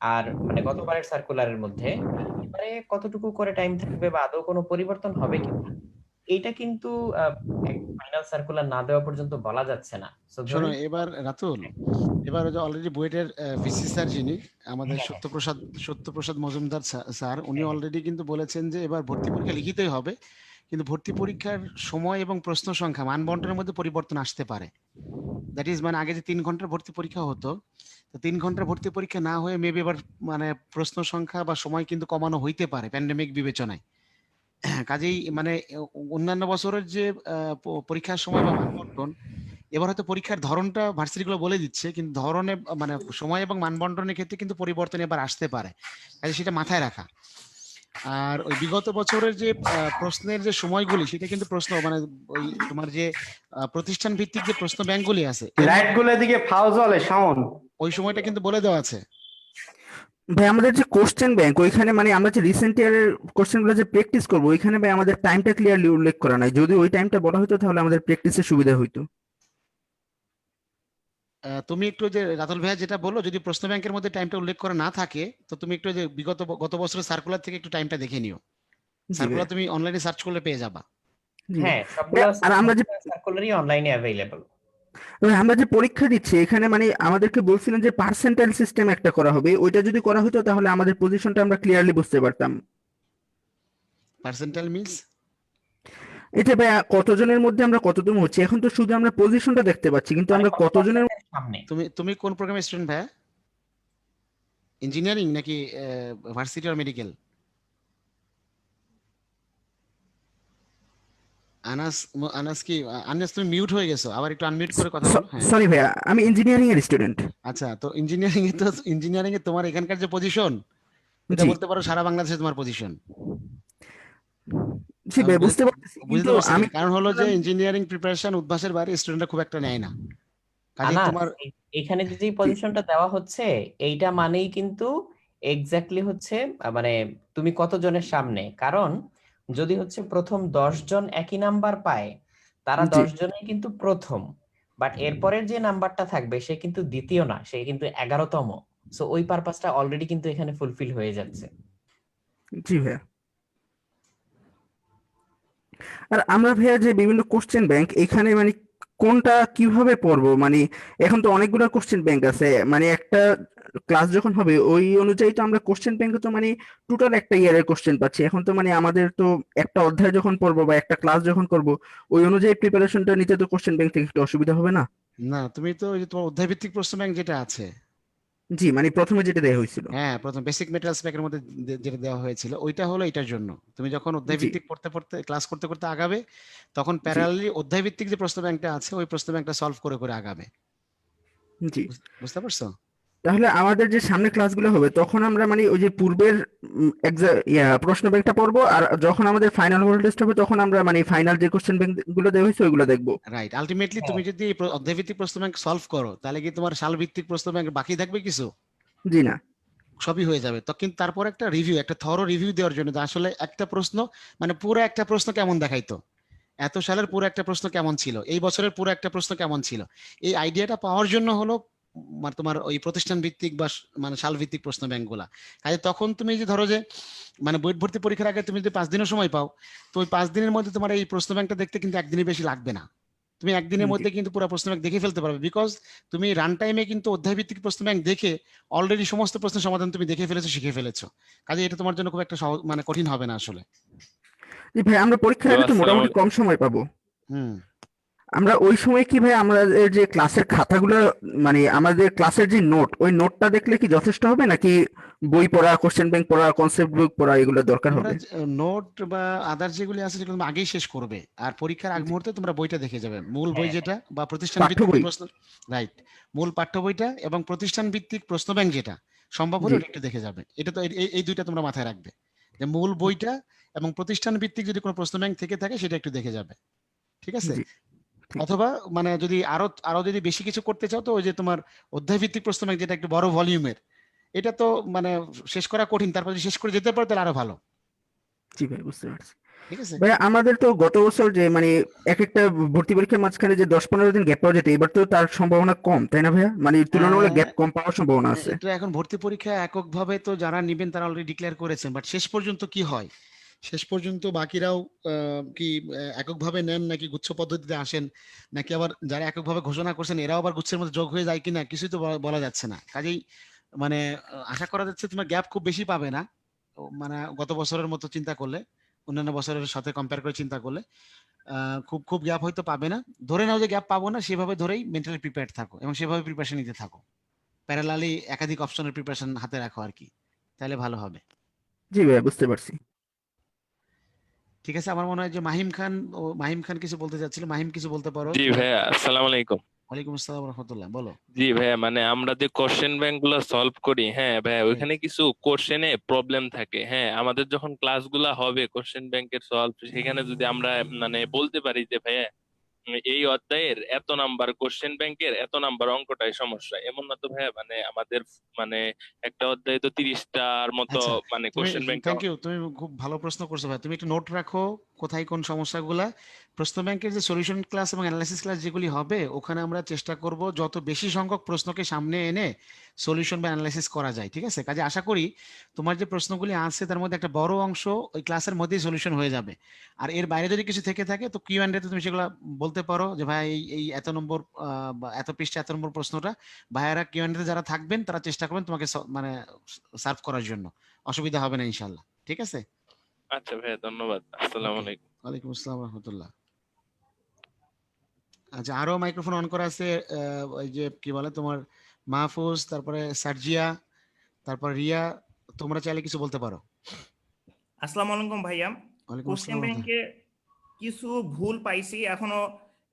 আর মানে গতবারের সার্কুলারের মধ্যে এবারে কতটুকু করে টাইম থাকবে বা আদৌ কোনো পরিবর্তন হবে কিনা, এইটা কিন্তু ফাইনাল সার্কুলার না দেওয়া পর্যন্ত বলা যাচ্ছে না। সো শোনো ধরুন, এবার রাতুল, এবার যে অলরেডি বুয়েটের ভিসি স্যার যিনি আমাদের হ্যাঁ, সত্যপ্রসাদ মজুমদার স্যার, উনি হ্যাঁ, অলরেডি কিন্তু বলেছেন যে এবার ভর্তি পরীক্ষা লিখিতই হবে, কিন্তু ভর্তি পরীক্ষার সময় এবং প্রশ্ন সংখ্যা মানবন্টনের মধ্যে পরিবর্তন আসতে পারে। দ্যাট ইজ মানে আগে যে 3 ঘন্টার ভর্তি পরীক্ষা হতো, তো 3 ঘন্টার ভর্তি পরীক্ষা না হয়ে মেবি এবার মানে প্রশ্ন সংখ্যা বা সময় কিন্তু কমানো হইতে পারে প্যান্ডেমিক বিবেচনায়। কাজেই মানে অন্যান্য বছরের যে পরীক্ষার সময় বা মানবন্টন, এবার হয়তো পরীক্ষার ধরনটা ভার্সিটিগুলো বলে দিচ্ছে, কিন্তু ধরনে মানে সময় এবং মানবন্টনের ক্ষেত্রে কিন্তু পরিবর্তন এবার আসতে পারে, কাজে সেটা মাথায় রাখা। আর ওই বিগত বছরের যে প্রশ্নের যে সময়গুলি, সেটা কিন্তু প্রশ্ন মানে ওই তোমার যে প্রতিষ্ঠান ভিত্তিক যে প্রশ্ন ব্যাংকগুলি আছে লাইট গুলো এদিকে ফাও জ্বলে শাওন। ওই সময়টা কিন্তু বলে দেওয়া আছে। ভাই আমাদের যে কোশ্চেন ব্যাংক ওইখানে মানে আমরা যে রিসেন্ট ইয়ারের কোশ্চেন গুলো যে প্র্যাকটিস করবো ওইখানে ভাই আমাদের টাইমটা ক্লিয়ারলি উল্লেখ করা নাই, যদি ওই টাইমটা বলা হতো তাহলে আমাদের প্র্যাকটিসের সুবিধা হইতো। তুমি একটু যে রাতুল ভাইয়া যেটা বললো, যদি প্রশ্ন ব্যাংকের মধ্যে টাইমটা উল্লেখ করা না থাকে, তো তুমি একটু যে গত বছরের সার্কুলার থেকে একটু টাইমটা দেখে নিও। জি ভাই। সার্কুলার তুমি অনলাইনে সার্চ করলে পেয়ে যাবা। জি ভাই। হ্যাঁ, সবগুলো আর আমরা যে সার্কুলারই অনলাইনে অ্যাভেলেবল। আমরা যে পরীক্ষা দিচ্ছি এখানে মানে আমাদেরকে বলছিলেন যে পার্সেন্টাইল সিস্টেম একটা করা হবে, ওইটা যদি করা হতো তাহলে আমাদের পজিশনটা আমরা ক্লিয়ারলি বুঝতে পারতাম। পার্সেন্টাইল মিন্স এটা ভাই কতজনের মধ্যে আমরা কতদূর হচ্ছি, এখন তো শুধু আমরা পজিশনটা দেখতে পাচ্ছি কিন্তু আমরা কতজনের সামনে। তুমি কোন প্রোগ্রামের স্টুডেন্ট ভাইয়া? ইঞ্জিনিয়ারিং নাকি ভার্সিটি আর মেডিকেল? আনাস কি আনাস তুমি মিউট হয়ে গেছো, আবার একটু আনমিউট করে কথা বলো। হ্যাঁ সরি ভাইয়া, আমি ইঞ্জিনিয়ারিং এর স্টুডেন্ট। আচ্ছা, তো ইঞ্জিনিয়ারিং এ তোমার এখানকার যে পজিশন, এটা জি বলতে পারো সারা বাংলাদেশে তোমার পজিশন। জি ভাই বুঝতে পারতেছি, বুঝতে কিন্তু পারছি, আমি কারণ হলো যে ইঞ্জিনিয়ারিং প্রিপারেশন উদ্ভাসের বাইরে স্টুডেন্টরা খুব একটা নেয় না, কাজে আনাস, তোমার এখানে যে পজিশনটা দেওয়া হচ্ছে এইটা মানেই কিন্তু এক্স্যাক্টলি হচ্ছে মানে তুমি কতজনের সামনে, কারণ যদি হচ্ছে প্রথম 10 জন একই নাম্বার পায় তারা জি 10 জনেই কিন্তু প্রথম, বাট এরপরের যে নাম্বারটা থাকবে সে কিন্তু দ্বিতীয় না, সে কিন্তু 11তম। সো ওই পারপাসটা অলরেডি কিন্তু এখানে ফুলফিল হয়ে যাচ্ছে। জি ভাইয়া। আর আমরা ভাইয়া যে বিভিন্ন কোশ্চেন ব্যাংক এখানে মানে কোনটা কিভাবে পড়বো মানে এখন তো অনেকগুলো কোশ্চেন ব্যাংক আছে মানে একটা ক্লাস যখন হবে ওই অনুযায়ী তো আমরা কোশ্চেন ব্যাংকে তো মানে টোটাল একটা ইয়ারের কোশ্চেন পাচ্ছি এখন তো মানে আমাদের তো একটা অধ্যায় যখন পড়বো বা একটা ক্লাস যখন করব ওই অনুযায়ী প্রিপারেশনটা নিতে তো কোশ্চেন ব্যাংক থেকে একটু অসুবিধা হবে না? না, তুমি তো ওই যে তোমার অধ্যায় ভিত্তিক প্রশ্ন ব্যাংক যেটা আছে, জি মানে প্রথমে যেটা দেওয়া হয়েছিল। হ্যাঁ, প্রথম বেসিক মেটেরিয়ালস প্যাকের মধ্যে যেটা দেওয়া হয়েছিল ওইটা হলো এটার জন্য। তুমি যখন অধ্যায় জি ভিত্তিক পড়তে পড়তে ক্লাস করতে করতে আগাবে, তখন জি প্যারালালি অধ্যায় ভিত্তিক যে প্রশ্ন ব্যাংকটা আছে ওই প্রশ্ন ব্যাংকটা সলভ করে করে আগাবে। জি বুঝতে পারছো? তাহলে আমাদের যে সামনে ক্লাসগুলো হবে তখন আমরা মানে ওই যে পূর্বের প্রশ্ন ব্যাংকটা পড়বো আর যখন আমাদের ফাইনাল মডেল টেস্ট হবে তখন আমরা মানে ফাইনাল যে কোশ্চেন ব্যাংক গুলো দেওয়া হয়েছে ওইগুলো দেখবো। রাইট, আলটিমেটলি হ্যাঁ তুমি যদি এই অধ্যায় ভিত্তিক প্রশ্ন ব্যাংক সলভ করো, তাহলে কি তোমার সাল ভিত্তিক প্রশ্ন ব্যাংক বাকি থাকবে কিছু? জি না। সবই হয়ে যাবে। তো কিন্তু তারপর একটা রিভিউ, একটা থরো রিভিউ দেওয়ার জন্য যে আসলে একটা প্রশ্ন মানে পুরো একটা প্রশ্ন কেমন দেখাইতো, এত সালের পুরো একটা প্রশ্ন কেমন ছিল, এই বছরের পুরো একটা প্রশ্ন কেমন ছিল, এই আইডিয়াটা পাওয়ার জন্য হলো মানে তোমার ওই প্রতিষ্ঠান ভিত্তিক বা মানে সাল ভিত্তিক প্রশ্ন ব্যাংকগুলা। কাজে তখন তুমি যে ধরো যে মানে বই ভর্তি পরীক্ষার আগে তুমি যদি 5 দিনের সময় পাও, তো ওই 5 দিনের মধ্যে তোমার এই প্রশ্ন ব্যাংকটা দেখতে কিন্তু একদিনের বেশি লাগবে না। তুমি একদিনের জি মধ্যে কিন্তু পুরো প্রশ্ন ব্যাংক দেখে ফেলতে পারবে, বিকজ তুমি রান টাইমে কিন্তু অধ্যায় ভিত্তিক প্রশ্ন ব্যাংক দেখে অলরেডি সমস্ত প্রশ্নের সমাধান তুমি দেখে ফেলেছো, শিখে ফেলেছো। কাজে এটা তোমার জন্য খুব একটা সহজ মানে কঠিন হবে না আসলে। জি ভাই আমরা পরীক্ষার আগে তো মোটামুটি কম সময় পাবো। হুম। আমরা ওই সময় কি ভাই আমাদের যে ক্লাসের খাতাগুলো মানে আমাদের ক্লাসের যে নোট ওই নোটটা দেখলে কি যথেষ্ট হবে নাকি বই পড়া কোশ্চেন ব্যাংক পড়া কনসেপ্ট বুক পড়া এগুলো দরকার তোমরা হবে? নোট বা আদার যেগুলি আছে সেগুলো তুমি আগেই শেষ করবে, আর পরীক্ষার আগ জি মুহূর্তে তোমরা বইটা দেখে যাবে, মূল বই হ্যাঁ যেটা বা প্রতিষ্ঠান পাঠ্য ভিত্তিক যে বই। প্রশ্ন। রাইট, মূল পাঠ্য বইটা এবং প্রতিষ্ঠান ভিত্তিক প্রশ্ন ব্যাংক যেটা সম্ভব হলে জি ওটা একটু দেখে যাবে। এটা তো এই দুইটা তোমরা মাথায় রাখবে, যে মূল বইটা এবং প্রতিষ্ঠান ভিত্তিক যদি কোনো প্রশ্ন ব্যাংক থেকে থাকে সেটা একটু দেখে যাবে। ঠিক আছে? জি ঠিক। অথবা মানে যদি আরো আরো যদি বেশি কিছু করতে চাও, তো ওই যে তোমার অধ্যায় ভিত্তিক প্রশ্ন ব্যাংক যেটা একটু বড় ভলিউমের, এটা তো মানে শেষ করা কঠিন, তারপর যদি শেষ করে যেতে পারো তাহলে আরো ভালো। জি ভাই বুঝতে পারছি। ঠিক আছে? ভাই আমাদের তো গত বছর যে মানে এক একটা ভর্তি পরীক্ষার মাঝখানে যে 10-15 দিন গ্যাপ পাওয়া যেত এবার তো তার সম্ভাবনা কম তাই না ভাইয়া মানে তুলনামূলক গ্যাপ কম পাওয়ার সম্ভাবনা আছে। এটা এখন ভর্তি পরীক্ষা এককভাবে তো যারা নিবেন তারা অলরেডি ডিক্লেয়ার করেছেন, বাট শেষ পর্যন্ত কি হয়, শেষ পর্যন্ত বাকিরাও কি এককভাবে নেন নাকি গুচ্ছ পদ্ধতিতে আসেন, নাকি আবার যারা এককভাবে ঘোষণা করছেন এরাও আবার গুচ্ছের মধ্যে যোগ হয়ে যায় কিনা কিছুই তো বলা যাচ্ছে না। কাজেই মানে আশা করা যাচ্ছে তোমার গ্যাপ খুব বেশি পাবে না। মানে গত বছরের মতো চিন্তা করলে, অন্যান্য বছরের সাথে কম্পেয়ার করে চিন্তা করলে খুব খুব গ্যাপ হয়তো পাবে না। ধরে নাও যে গ্যাপ পাবো না, সেভাবে ধরেই মেন্টালি প্রিপেয়ার থাকো এবং সেভাবে প্রিপারেশন নিতে থাকো। প্যারালালি একাধিক অপশনের প্রিপারেশন হাতে রাখো আর কি, তাহলে ভালো হবে। জি ভাইয়া বুঝতে পারছি। ঠিক আছে, আমার মনে হয় যে মাহিম খান কিছু বলতে চাচ্ছিল। মাহিম কিছু বলতে পারো জি তোমার। ভাইয়া, আসসালামু আলাইকুম। ওয়ালাইকুম আসসালাম রহমতুল্লাহ, বলো। জি ভাইয়া, মানে আমরা যে কোশ্চেন ব্যাংক গুলো সলভ করি, হ্যাঁ ভাইয়া, রাইট। ওইখানে কিছু কোশ্চেনে প্রবলেম থাকে। হ্যাঁ, আমাদের যখন ক্লাসগুলা হবে কোশ্চেন ব্যাংকের সলভ, সেখানে যদি আমরা মানে বলতে পারি যে ভাইয়া এই অধ্যায়ের এত নাম্বার কোশ্চেন ব্যাংকের এত নাম্বার অঙ্কটাই সমস্যা, এমন না তো ভাইয়া? মানে আমাদের মানে একটা অধ্যায়ে তো 30টার মতো আচ্ছা, মানে তুমি কোশ্চেন ব্যাংক। থ্যাংক ইউ, তুমি খুব ভালো প্রশ্ন করছো ভাই। তুমি একটু নোট রাখো কোথায় কোন সমস্যাগুলা। প্রশ্ন ব্যাংকের যে সলিউশন ক্লাস এবং অ্যানালাইসিস ক্লাস যেগুলি হবে, ওখানে আমরা চেষ্টা করব যত বেশি সংখ্যক প্রশ্নকে সামনে এনে সলিউশন বা অ্যানালাইসিস করা যায়। ঠিক আছে? কাজে আশা করি তোমার যে প্রশ্নগুলি আছে তার মধ্যে একটা বড় অংশ ওই ক্লাসের মধ্যেই সলিউশন হয়ে যাবে। আর এর বাইরে যদি কিছু থেকে থাকে তো কিউ এন্ড এ তুমি সেগুলো বলতে পারো যে ভাই এই এই এত নম্বর বা এত পৃষ্ঠা এত নম্বর প্রশ্নটা ভাইয়ারা কিউ এন্ড এ যারা থাকবেন তারা চেষ্টা করবেন তোমাকে মানে সার্ভ করার জন্য। অসুবিধা হবে না ইনশাল্লাহ। ঠিক আছে? আচ্ছা ভাইয়া, ধন্যবাদ। আসসালামু ওকে, আলাইকুম। ওয়ালাইকুম আসসালাম রহমতুল্লাহ। আচ্ছা, আরো মাইক্রোফোন অন করা আছে। ওই যে কি বলে তোমার মাহফুজ, তারপরে সার্জিয়া, তারপর রিয়া, তোমরা চাইলে কিছু বলতে পারো। আসসালামু আলাইকুম ভাইয়া। ওয়ালাইকুম কোশ্চেন আসসালাম রহমতুল্লাহ। ব্যাংকে কিছু ভুল পাইছি এখনো।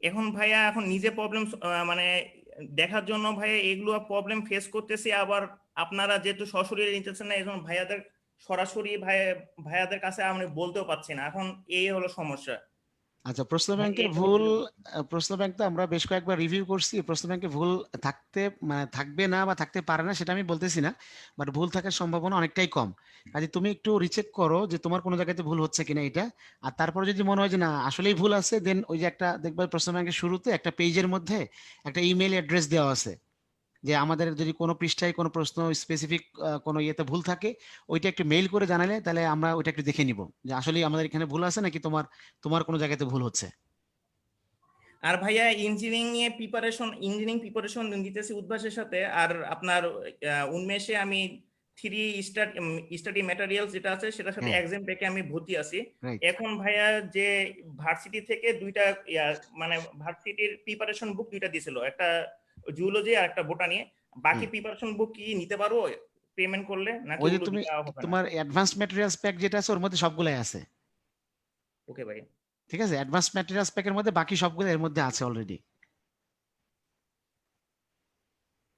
এখন ভাইয়া এখন নিজে প্রবলেম মানে দেখার জন্য ভাইয়া এগুলো প্রবলেম ফেস করতেছি। আবার আপনারা যেহেতু সশরীরে নিতেছেন না, এখন ভাইয়াদের সরাসরি ভাইয়াদের কাছে আমি বলতেও পারছি না। এখন এই হলো সমস্যা আচ্ছা, প্রশ্ন ভাই। ব্যাংকের এটা ভুল, একটু প্রশ্ন ব্যাংক তো আমরা বেশ কয়েকবার রিভিউ করছি। প্রশ্ন ব্যাংকে ভুল থাকতে মানে থাকবে না বা থাকতে পারে না সেটা আমি বলতেছি না, বাট ভুল থাকার সম্ভাবনা অনেকটাই কম। কাজে তুমি একটু রিচেক করো যে তোমার কোনো জায়গাতে ভুল হচ্ছে কিনা এটা। আর তারপরে যদি মনে হয় যে না আসলেই ভুল আছে, দেন ওই যে একটা দেখবে প্রশ্ন ব্যাংকের শুরুতে একটা পেজের মধ্যে একটা ইমেল অ্যাড্রেস দেওয়া আছে, যে আমাদের যদি কোনো পৃষ্ঠায় কোনো প্রশ্ন স্পেসিফিক কোনো ইয়েতে ভুল থাকে ওইটা একটু মেইল করে জানালে তাহলে আমরা ওইটা একটু দেখে নিব যে আসলে আমাদের এখানে ভুল আছে নাকি তোমার তোমার কোনো জায়গাতে ভুল হচ্ছে। আর ভাইয়া ইঞ্জিনিয়ারিং প্রিপারেশন দিতেছি উদ্ভাসের সাথে। আর আপনার উন্মেষে আমি 3 স্টাডি ম্যাটেরিয়ালস যেটা আছে সেটার সাথে হ্যাঁ, এক্সাম পেকে আমি ভর্তি আছি। রাইট। এখন ভাইয়া যে ভার্সিটি থেকে দুইটা মানে ভার্সিটির প্রিপারেশন বুক দুইটা দিছিল, একটা জুলজি আর একটা বোটানি। বাকি প্রিপারেশন বুক কি নিতে পারবো পেমেন্ট করলে, নাকি ওই যে ওগুলো তুমি দেওয়া হবে না? তোমার অ্যাডভান্স ম্যাটেরিয়ালস প্যাক যেটা আছে ওর মধ্যে সবগুলাই আছে, ওকে ভাই। ঠিক আছে? অ্যাডভান্স ম্যাটেরিয়ালস প্যাকের মধ্যে বাকি সবগুলো এর মধ্যে আছে অলরেডি।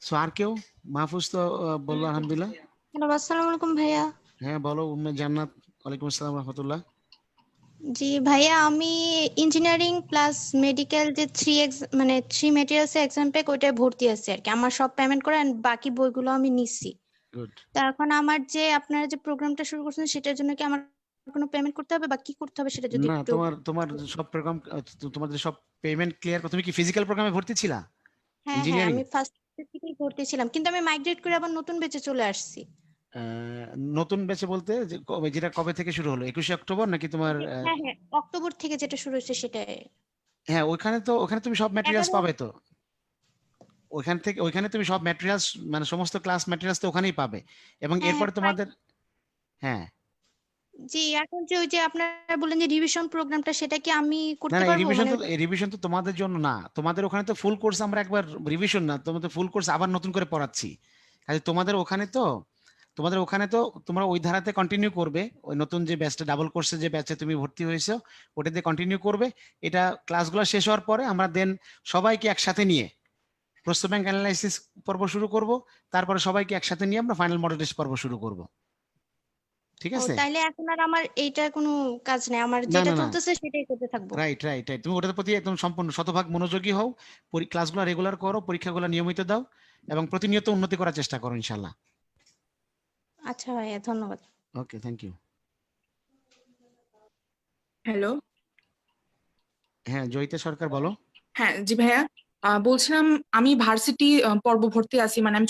সো আর কেউ? মাহফুজ তো বললো আলহামদুলিল্লাহ। হ্যালো, আসসালামু আলাইকুম ভাইয়া। হ্যাঁ বলো উম্মে জান্নাত। ওয়ালাইকুম আসসালাম রহমতুল্লাহ। জি ভাইয়া, আমি ইঞ্জিনিয়ারিং প্লাস মেডিকেল যে মানে 3 ম্যাটেরিয়ালস এক্সাম প্যাক ওইটায় ভর্তি আছি আর কি। আমার সব পেমেন্ট করে and বাকি বইগুলো আমি নিচ্ছি। গুড। তো এখন আমার যে আপনারা যে প্রোগ্রামটা শুরু করছেন সেটার জন্য কি আমার কোনো পেমেন্ট করতে হবে বা কি করতে হবে সেটা যদি না, একটু। তোমার সব প্রোগ্রাম, তোমাদের সব পেমেন্ট ক্লিয়ার। তুমি কি ফিজিক্যাল প্রোগ্রামে ভর্তি ছিলা হ্যাঁ, ইঞ্জিনিয়ারিং? আমি ফার্স্ট থেকেই ভর্তি ছিলাম, কিন্তু আমি মাইগ্রেট করে আবার নতুন ব্যাচে চলে আসছি। নতুন ব্যাচে বলতে যেটা কবে থেকে শুরু হলো, 21শে অক্টোবর নাকি তোমার? হ্যাঁ হ্যাঁ, অক্টোবর থেকে যেটা শুরু হয়েছে সেটাই। হ্যাঁ, ওখানে তুমি সব ম্যাটেরিয়ালস 11 পাবে তো। ওইখানে তুমি সব ম্যাটেরিয়ালস মানে সমস্ত ক্লাস ম্যাটেরিয়ালস তো ওখানেই পাবে। এবং হ্যাঁ এরপরে হ্যাঁ তোমাদের হ্যাঁ, জি, এখন যে ওই যে আপনারা বললেন যে রিভিশন প্রোগ্রামটা সেটা কি আমি না করতে না, পারবো মানে? এই রিভিশন তো তোমাদের জন্য না। তোমাদের ওখানে তো ফুল কোর্স আমরা একবার রিভিশন না, তোমাদের ফুল কোর্স আবার নতুন করে পড়াচ্ছি। কাজে তোমাদের ওখানে তো তোমরা ওই ধারাতে কন্টিনিউ করবে। ওই নতুন যে ব্যাচটা ডাবল কোর্সে যে ব্যাচে তুমি ভর্তি হয়েছো ওটাতে কন্টিনিউ করবে। এটা ক্লাসগুলো শেষ হওয়ার পরে আমরা দেন সবাইকে একসাথে নিয়ে প্রশ্ন ব্যাংক অ্যানালাইসিস পর্ব শুরু করব। তারপরে সবাইকে একসাথে নিয়ে আমরা ফাইনাল মডেল টেস্ট পর্ব শুরু করব, ঠিক ও আছে? তাইলে এখন আর আমার এইটা কোনো কাজ নেই, আমার না যেটা না না, চলতেছে সেটাই করতে থাকবো। Right right right. তুমি ওটার প্রতি একদম সম্পূর্ণ শতভাগ মনোযোগী হও। ক্লাসগুলো রেগুলার করো, পরীক্ষাগুলো নিয়মিত দাও এবং প্রতিনিয়ত উন্নতি করার চেষ্টা করো ইনশাল্লাহ। আচ্ছা ভাইয়া, ধন্যবাদ। ওকে, থ্যাংক ইউ। হ্যালো। হ্যাঁ, জয়িতা সরকার বলো। হ্যাঁ জি ভাইয়া, বলছিলাম আমি ভার্সিটি পর্ব ভর্তি আছি, মানে আমি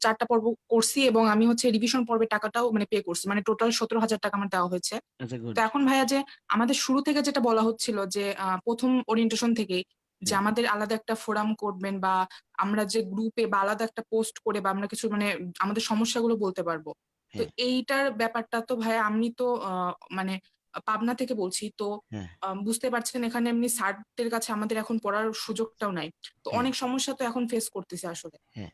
4টা পর্ব করছি এবং আমি হচ্ছে রিভিশন পর্বের টাকাটাও মানে পে করছি, মানে টোটাল 17,000 টাকা আমার দেওয়া হয়েছে। আচ্ছা, গুড। তো এখন ভাইয়া যে আমাদের শুরু থেকে যেটা বলা হচ্ছিল যে প্রথম ওরিয়েন্টেশন থেকে যে আমাদের আলাদা একটা ফোরাম করবেন বা আমরা যে গ্রুপে বা আলাদা একটা পোস্ট করে বা আমরা কিছু মানে আমাদের সমস্যাগুলো বলতে পারবো। তো হ্যাঁ এইটার ব্যাপারটা তো ভাইয়া আমি তো মানে পাবনা থেকে বলছি তো হ্যাঁ বুঝতে পারছেন এখানে এমনি স্যারদের কাছে আমাদের এখন পড়ার সুযোগটাও নাই। তো হ্যাঁ অনেক সমস্যা তো এখন ফেস করতেছে আসলে। হ্যাঁ।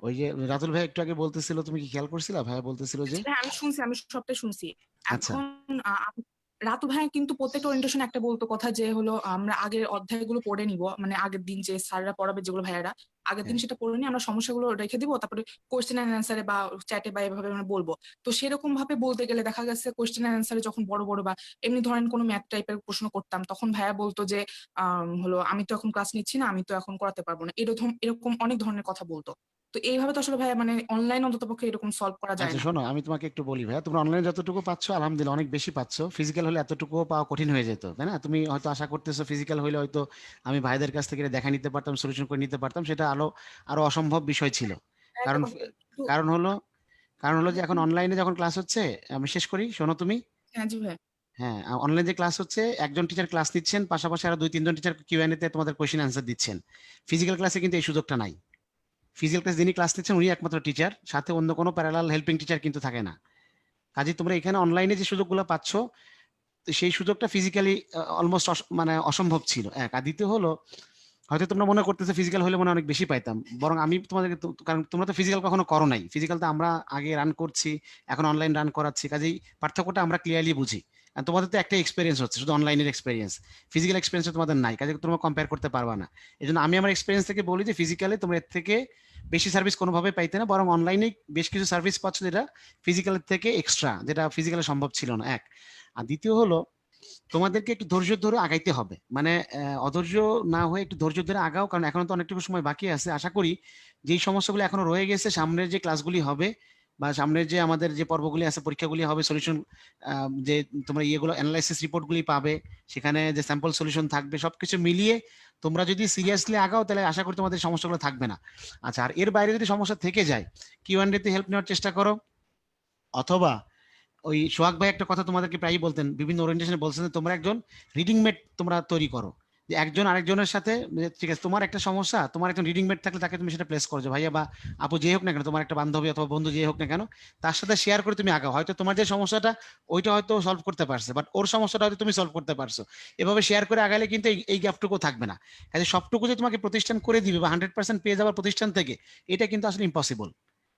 ওই যে রাতুল ভাই একটু আগে বলতেছিল, তুমি কি খেয়াল করছিলা? ভাইয়া বলতেছিল যে হ্যাঁ আমি শুনছি, আমি সবটাই শুনছি। আচ্ছা এখন রাতু ভাই কিন্তু প্রত্যেকটা ওরিয়েন্টেশন একটা বলতো কথা যে হলো আমরা আগের অধ্যায়গুলো পড়ে নিব, মানে আগের দিন যে স্যাররা পড়াবে যেগুলো ভাইয়ারা আগের দিন হ্যাঁ সেটা পড়ে নিয়ে আমরা সমস্যাগুলো রেখে দিব, তারপরে কোয়েশ্চেন এন্ড অ্যান্সারে বা চ্যাটে বা এভাবে আমরা বলবো। তো সেরকম ভাবে বলতে গেলে দেখা গেছে কোয়েশ্চেন এন্ড অ্যান্সারে যখন বড় বড় বা এমনি ধরেন কোনো ম্যাথ টাইপের প্রশ্ন করতাম তখন ভাইয়া বলতো যে হলো আমি তো এখন ক্লাস নিচ্ছি না, আমি তো এখন করাতে পারবো না, এরকম এরকম অনেক ধরনের কথা বলতো। তো এইভাবে তো আসলে ভাইয়া মানে অনলাইন অন্ততপক্ষে এরকম সলভ করা যায় আচ্ছা, না। শোনো আমি তোমাকে একটু বলি ভাইয়া, তোমরা অনলাইনে যতটুকু পাচ্ছ আলহামদুলিল্লাহ অনেক বেশি পাচ্ছ। ফিজিক্যাল হলে এতটুকুও পাওয়া কঠিন হয়ে যেত, তাই না? তুমি হয়তো আশা করতেছো ফিজিক্যাল হলে হয়তো আমি ভাইদের কাছ থেকে দেখা নিতে পারতাম, সলিউশন করে নিতে পারতাম, সেটা আরো অসম্ভব বিষয় ছিল। কারণ কারণ হলো কারণ হলো যে এখন অনলাইনে যখন ক্লাস হচ্ছে, আমি শেষ করি, শোনো তুমি। হ্যাঁ জি ভাই। হ্যাঁ, অনলাইনে যে ক্লাস হচ্ছে একজন টিচার ক্লাস নিচ্ছেন, পাশাপাশি আরো 2-3 জন টিচার কিউএনএ তে তোমাদের কোশ্চেন অ্যান্সার দিচ্ছেন। ফিজিক্যাল ক্লাসে কিন্তু এই সুযোগটা নাই। ফিজিক্যাল ক্লাস যিনি ক্লাস নিচ্ছেন উনি একমাত্র টিচার, সাথে অন্য কোনো প্যারালাল হেল্পিং টিচার কিন্তু থাকে না। কাজে তোমরা এখানে অনলাইনে যে সুযোগগুলো পাচ্ছ তো সেই সুযোগটা ফিজিক্যালি অলমোস্ট মানে অসম্ভব ছিল এক। আর দ্বিতীয় হলো হয়তো তোমরা মনে করতেছো ফিজিক্যাল হলে মনে হয় অনেক বেশি পাইতাম, বরং আমি তোমাদেরকে কারণ তোমরা তো ফিজিক্যাল কখনো করো নাই, ফিজিক্যাল তো আমরা আগে রান করছি, এখন অনলাইন রান করাচ্ছি, কাজেই পার্থক্যটা আমরা ক্লিয়ারলি বুঝি। আর তোমাদের তো একটা এক্সপিরিয়েন্স হচ্ছে শুধু অনলাইনের এক্সপিরিয়েন্স, ফিজিক্যাল এক্সপিরিয়েন্স তোমাদের নাই, কাজে তোমরা কম্পেয়ার করতে পারবা না। এই জন্য আমি আমার এক্সপিরিয়েন্স থেকে বলি যে ফিজিক্যালি তোমরা এর থেকে বেশি সার্ভিস কোনোভাবে পাইতে না, বরং অনলাইনে বেশ কিছু সার্ভিস পাচ্ছ যেটা ফিজিক্যালের থেকে এক্সট্রা, যেটা ফিজিক্যালে সম্ভব ছিল না এক। আর দ্বিতীয় হলো তোমাদেরকে একটু ধৈর্য ধরে আগাইতে হবে, মানে অধৈর্য না হয়ে একটু ধৈর্য ধরে আগাও, কারণ এখনো তো অনেকটুকু সময় বাকি আছে। আশা করি যেই সমস্যাগুলো এখনো রয়ে গেছে সামনের যে ক্লাসগুলি হবে বা সামনের যে আমাদের যে পর্বগুলি আছে, পরীক্ষাগুলি হবে, সলিউশন যে তোমরা ইয়েগুলো অ্যানালাইসিস রিপোর্টগুলি পাবে, সেখানে যে স্যাম্পল সলিউশন থাকবে, সবকিছু মিলিয়ে তোমরা যদি সিরিয়াসলি আগাও তাহলে আশা করি তোমাদের সমস্যাগুলো থাকবে না। আচ্ছা, আর এর বাইরে যদি সমস্যা থেকে যায় কিউ&এ তে হেল্প নেওয়ার চেষ্টা করো, অথবা ওই সোহাগ ভাই একটা কথা তোমাদেরকে প্রায়ই বলতেন, বিভিন্ন ওরিয়েন্টেশনে বলছেন যে তোমরা একজন রিডিং মেট তোমরা তৈরি করো। যে একজন আরেকজনের সাথে, যে ঠিক আছে তোমার একটা সমস্যা, তোমার একজন রিডিং মেট থাকলে তাকে তুমি সেটা প্লেস করছো, ভাইয়া বা আপু যে হোক না কেন, তোমার একটা বান্ধবী অথবা বন্ধু যে হোক না কেন, তার সাথে শেয়ার করে তুমি আগাও। হয়তো তোমার যে সমস্যাটা ওইটা হয়তো সলভ করতে পারছে, বাট ওর সমস্যাটা হয়তো তুমি সলভ করতে পারছো। এভাবে শেয়ার করে আগালে কিন্তু এই গ্যাপটুকু থাকবে না। কাজে সবটুকু যে তোমাকে প্রতিষ্ঠান করে দিবে বা 100% পেয়ে যাবার প্রতিষ্ঠান থেকে, এটা কিন্তু আসলে ইম্পসিবল।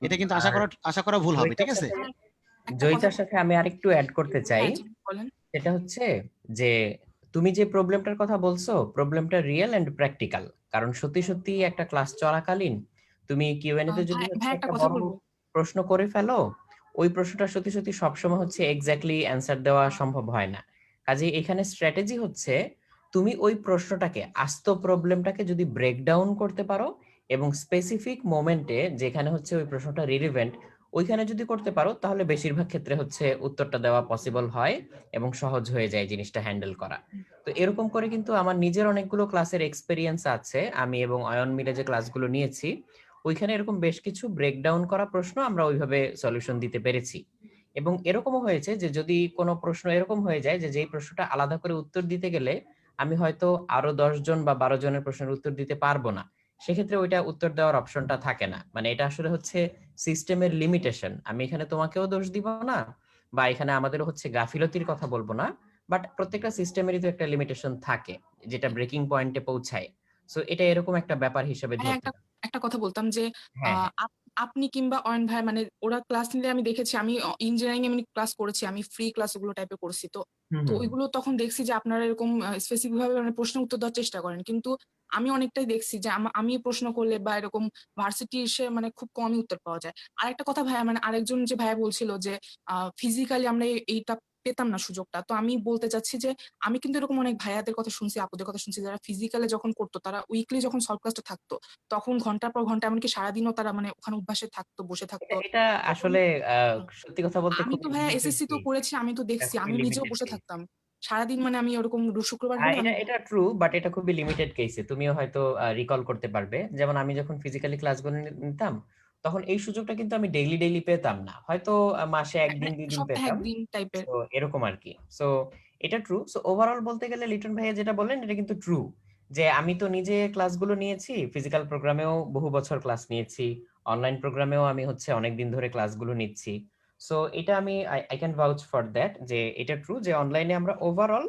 এটা কিন্তু আর আশা করা ভুল হবে, ঠিক জয়িতার আছে? সাথে একটা কথা জয়িতার সাথে আমি আরেকটু অ্যাড করতে চাই। হ্যাঁ জি বলেন। সেটা হচ্ছে যে তুমি যে প্রবলেমটার কথা বলছো, প্রবলেমটা রিয়েল এন্ড প্র্যাকটিক্যাল। কারণ সত্যি সত্যি একটা ক্লাস চলাকালীন তুমি কিউএনএ তে যদি ভাই হচ্ছে ভাই একটা একটা কথা বড় বলবো। প্রশ্ন করে ফেলো, ওই প্রশ্নটা সত্যি সত্যি সবসময় হচ্ছে এক্স্যাক্টলি অ্যান্সার দেওয়া সম্ভব হয় না। কাজে এখানে স্ট্র্যাটেজি হচ্ছে তুমি ওই প্রশ্নটাকে, আস্ত প্রবলেমটাকে যদি ব্রেকডাউন করতে পারো এবং স্পেসিফিক মোমেন্টে যেখানে হচ্ছে ওই প্রশ্নটা রিলেভেন্ট ওইখানে যদি করতে পারো, তাহলে বেশিরভাগ ক্ষেত্রে হচ্ছে উত্তরটা দেওয়া পসিবল হয় এবং সহজ হয়ে যায় জিনিসটা হ্যান্ডেল করা। তো এরকম করে কিন্তু আমার নিজের অনেকগুলো ক্লাসের এক্সপেরিয়েন্স আছে, আমি এবং অয়ন মিলে যে ক্লাসগুলো নিয়েছি ওইখানে এরকম বেশ কিছু ব্রেকডাউন করা প্রশ্ন আমরা ওইভাবে সলিউশন দিতে পেরেছি। এবং এরকমও হয়েছে যে যদি কোনো প্রশ্ন এরকম হয়ে যায় যে যেই প্রশ্নটা আলাদা করে উত্তর দিতে গেলে আমি হয়তো আরো 10 জন বা 12 জনের প্রশ্নের উত্তর দিতে পারবো না, সেক্ষেত্রে ওইটা উত্তর দেওয়ার অপশনটা থাকে না। মানে এটা আসলে হচ্ছে সিস্টেমের লিমিটেশন। আমি এখানে তোমাকেও দোষ দিব না, বা এখানে আমাদেরও হচ্ছে গাফিলতির কথা বলবো না, বাট প্রত্যেকটা সিস্টেমেরই তো একটা লিমিটেশন থাকে যেটা ব্রেকিং পয়েন্টে পৌঁছায়। সো এটা এরকম একটা ব্যাপার হিসেবে ভাই ধরতে একটা পারি। একটা কথা বলতাম যে হ্যাঁ, হ্যাঁ। আপনি কিংবা অয়ন ভাই মানে ওরা ক্লাস নিলে আমি দেখেছি, আমি ইঞ্জিনিয়ারিং এ ক্লাস করেছি, আমি ফ্রি ক্লাস ওগুলো টাইপে করছি। তো হুম, তো হুম, হুম। ওইগুলো তখন দেখছি যে আপনারা এরকম স্পেসিফিক ভাবে মানে প্রশ্ন উত্তর দেওয়ার চেষ্টা করেন, কিন্তু আমি অনেকটাই দেখছি যে আমি প্রশ্ন করলে বা এরকম ভার্সিটি এসে মানে খুব কমই উত্তর পাওয়া যায়। আর একটা কথা ভাইয়া, মানে আরেকজন যে ভাইয়া বলছিল যে ফিজিক্যালি আমরা এইটা পেতাম না সুযোগটা, তো আমি বলতে চাচ্ছি যে আমি কিন্তু এরকম অনেক ভাইয়াদের কথা শুনছি, আপুদের কথা শুনছি, যারা ফিজিক্যালি যখন করতো, তারা উইকলি যখন সলভ ক্লাসটা থাকতো তখন ঘন্টার পর ঘন্টা, এমনকি সারাদিনও তারা মানে ওখানে উদ্ভাসে থাকতো, বসে থাকতো। এটা এটা তখন আসলে সত্যি কথা বলতে আমি খুবই তো ভাইয়া লিমিটেড এসএসসি তো কেস। করেছি, আমি তো এটা দেখছি, খুবই আমি নিজেও লিমিটেড বসে কেস। থাকতাম সারাদিন। মানে আমি ওরকম শুক্রবার হলে আমি এটা এটা ট্রু, বাট এটা খুবই লিমিটেড কেসে। তুমিও হয়তো রিকল করতে পারবে, যেমন আমি যখন ফিজিক্যালি ক্লাসগুলো নিতাম তখন এই সুযোগটা কিন্তু আমি ডেইলি ডেইলি পেতাম না, হয়তো মাসে একদিন দুই দিন সপ্তাহে পেতাম। একদিন টাইপের। তো এরকম আর কি। সো এটা ট্রু। সো ওভারঅল বলতে গেলে লিটন ভাইয়া যেটা বললেন এটা কিন্তু ট্রু, যে আমি তো নিজে ক্লাসগুলো নিয়েছি, ফিজিক্যাল প্রোগ্রামেও বহু বছর ক্লাস নিয়েছি, অনলাইন প্রোগ্রামেও আমি হচ্ছে অনেকদিন ধরে ক্লাসগুলো নিচ্ছি। সো এটা আমি আই ক্যান ভাউচ ফর দ্যাট, যে এটা ট্রু যে অনলাইনে আমরা ওভারঅল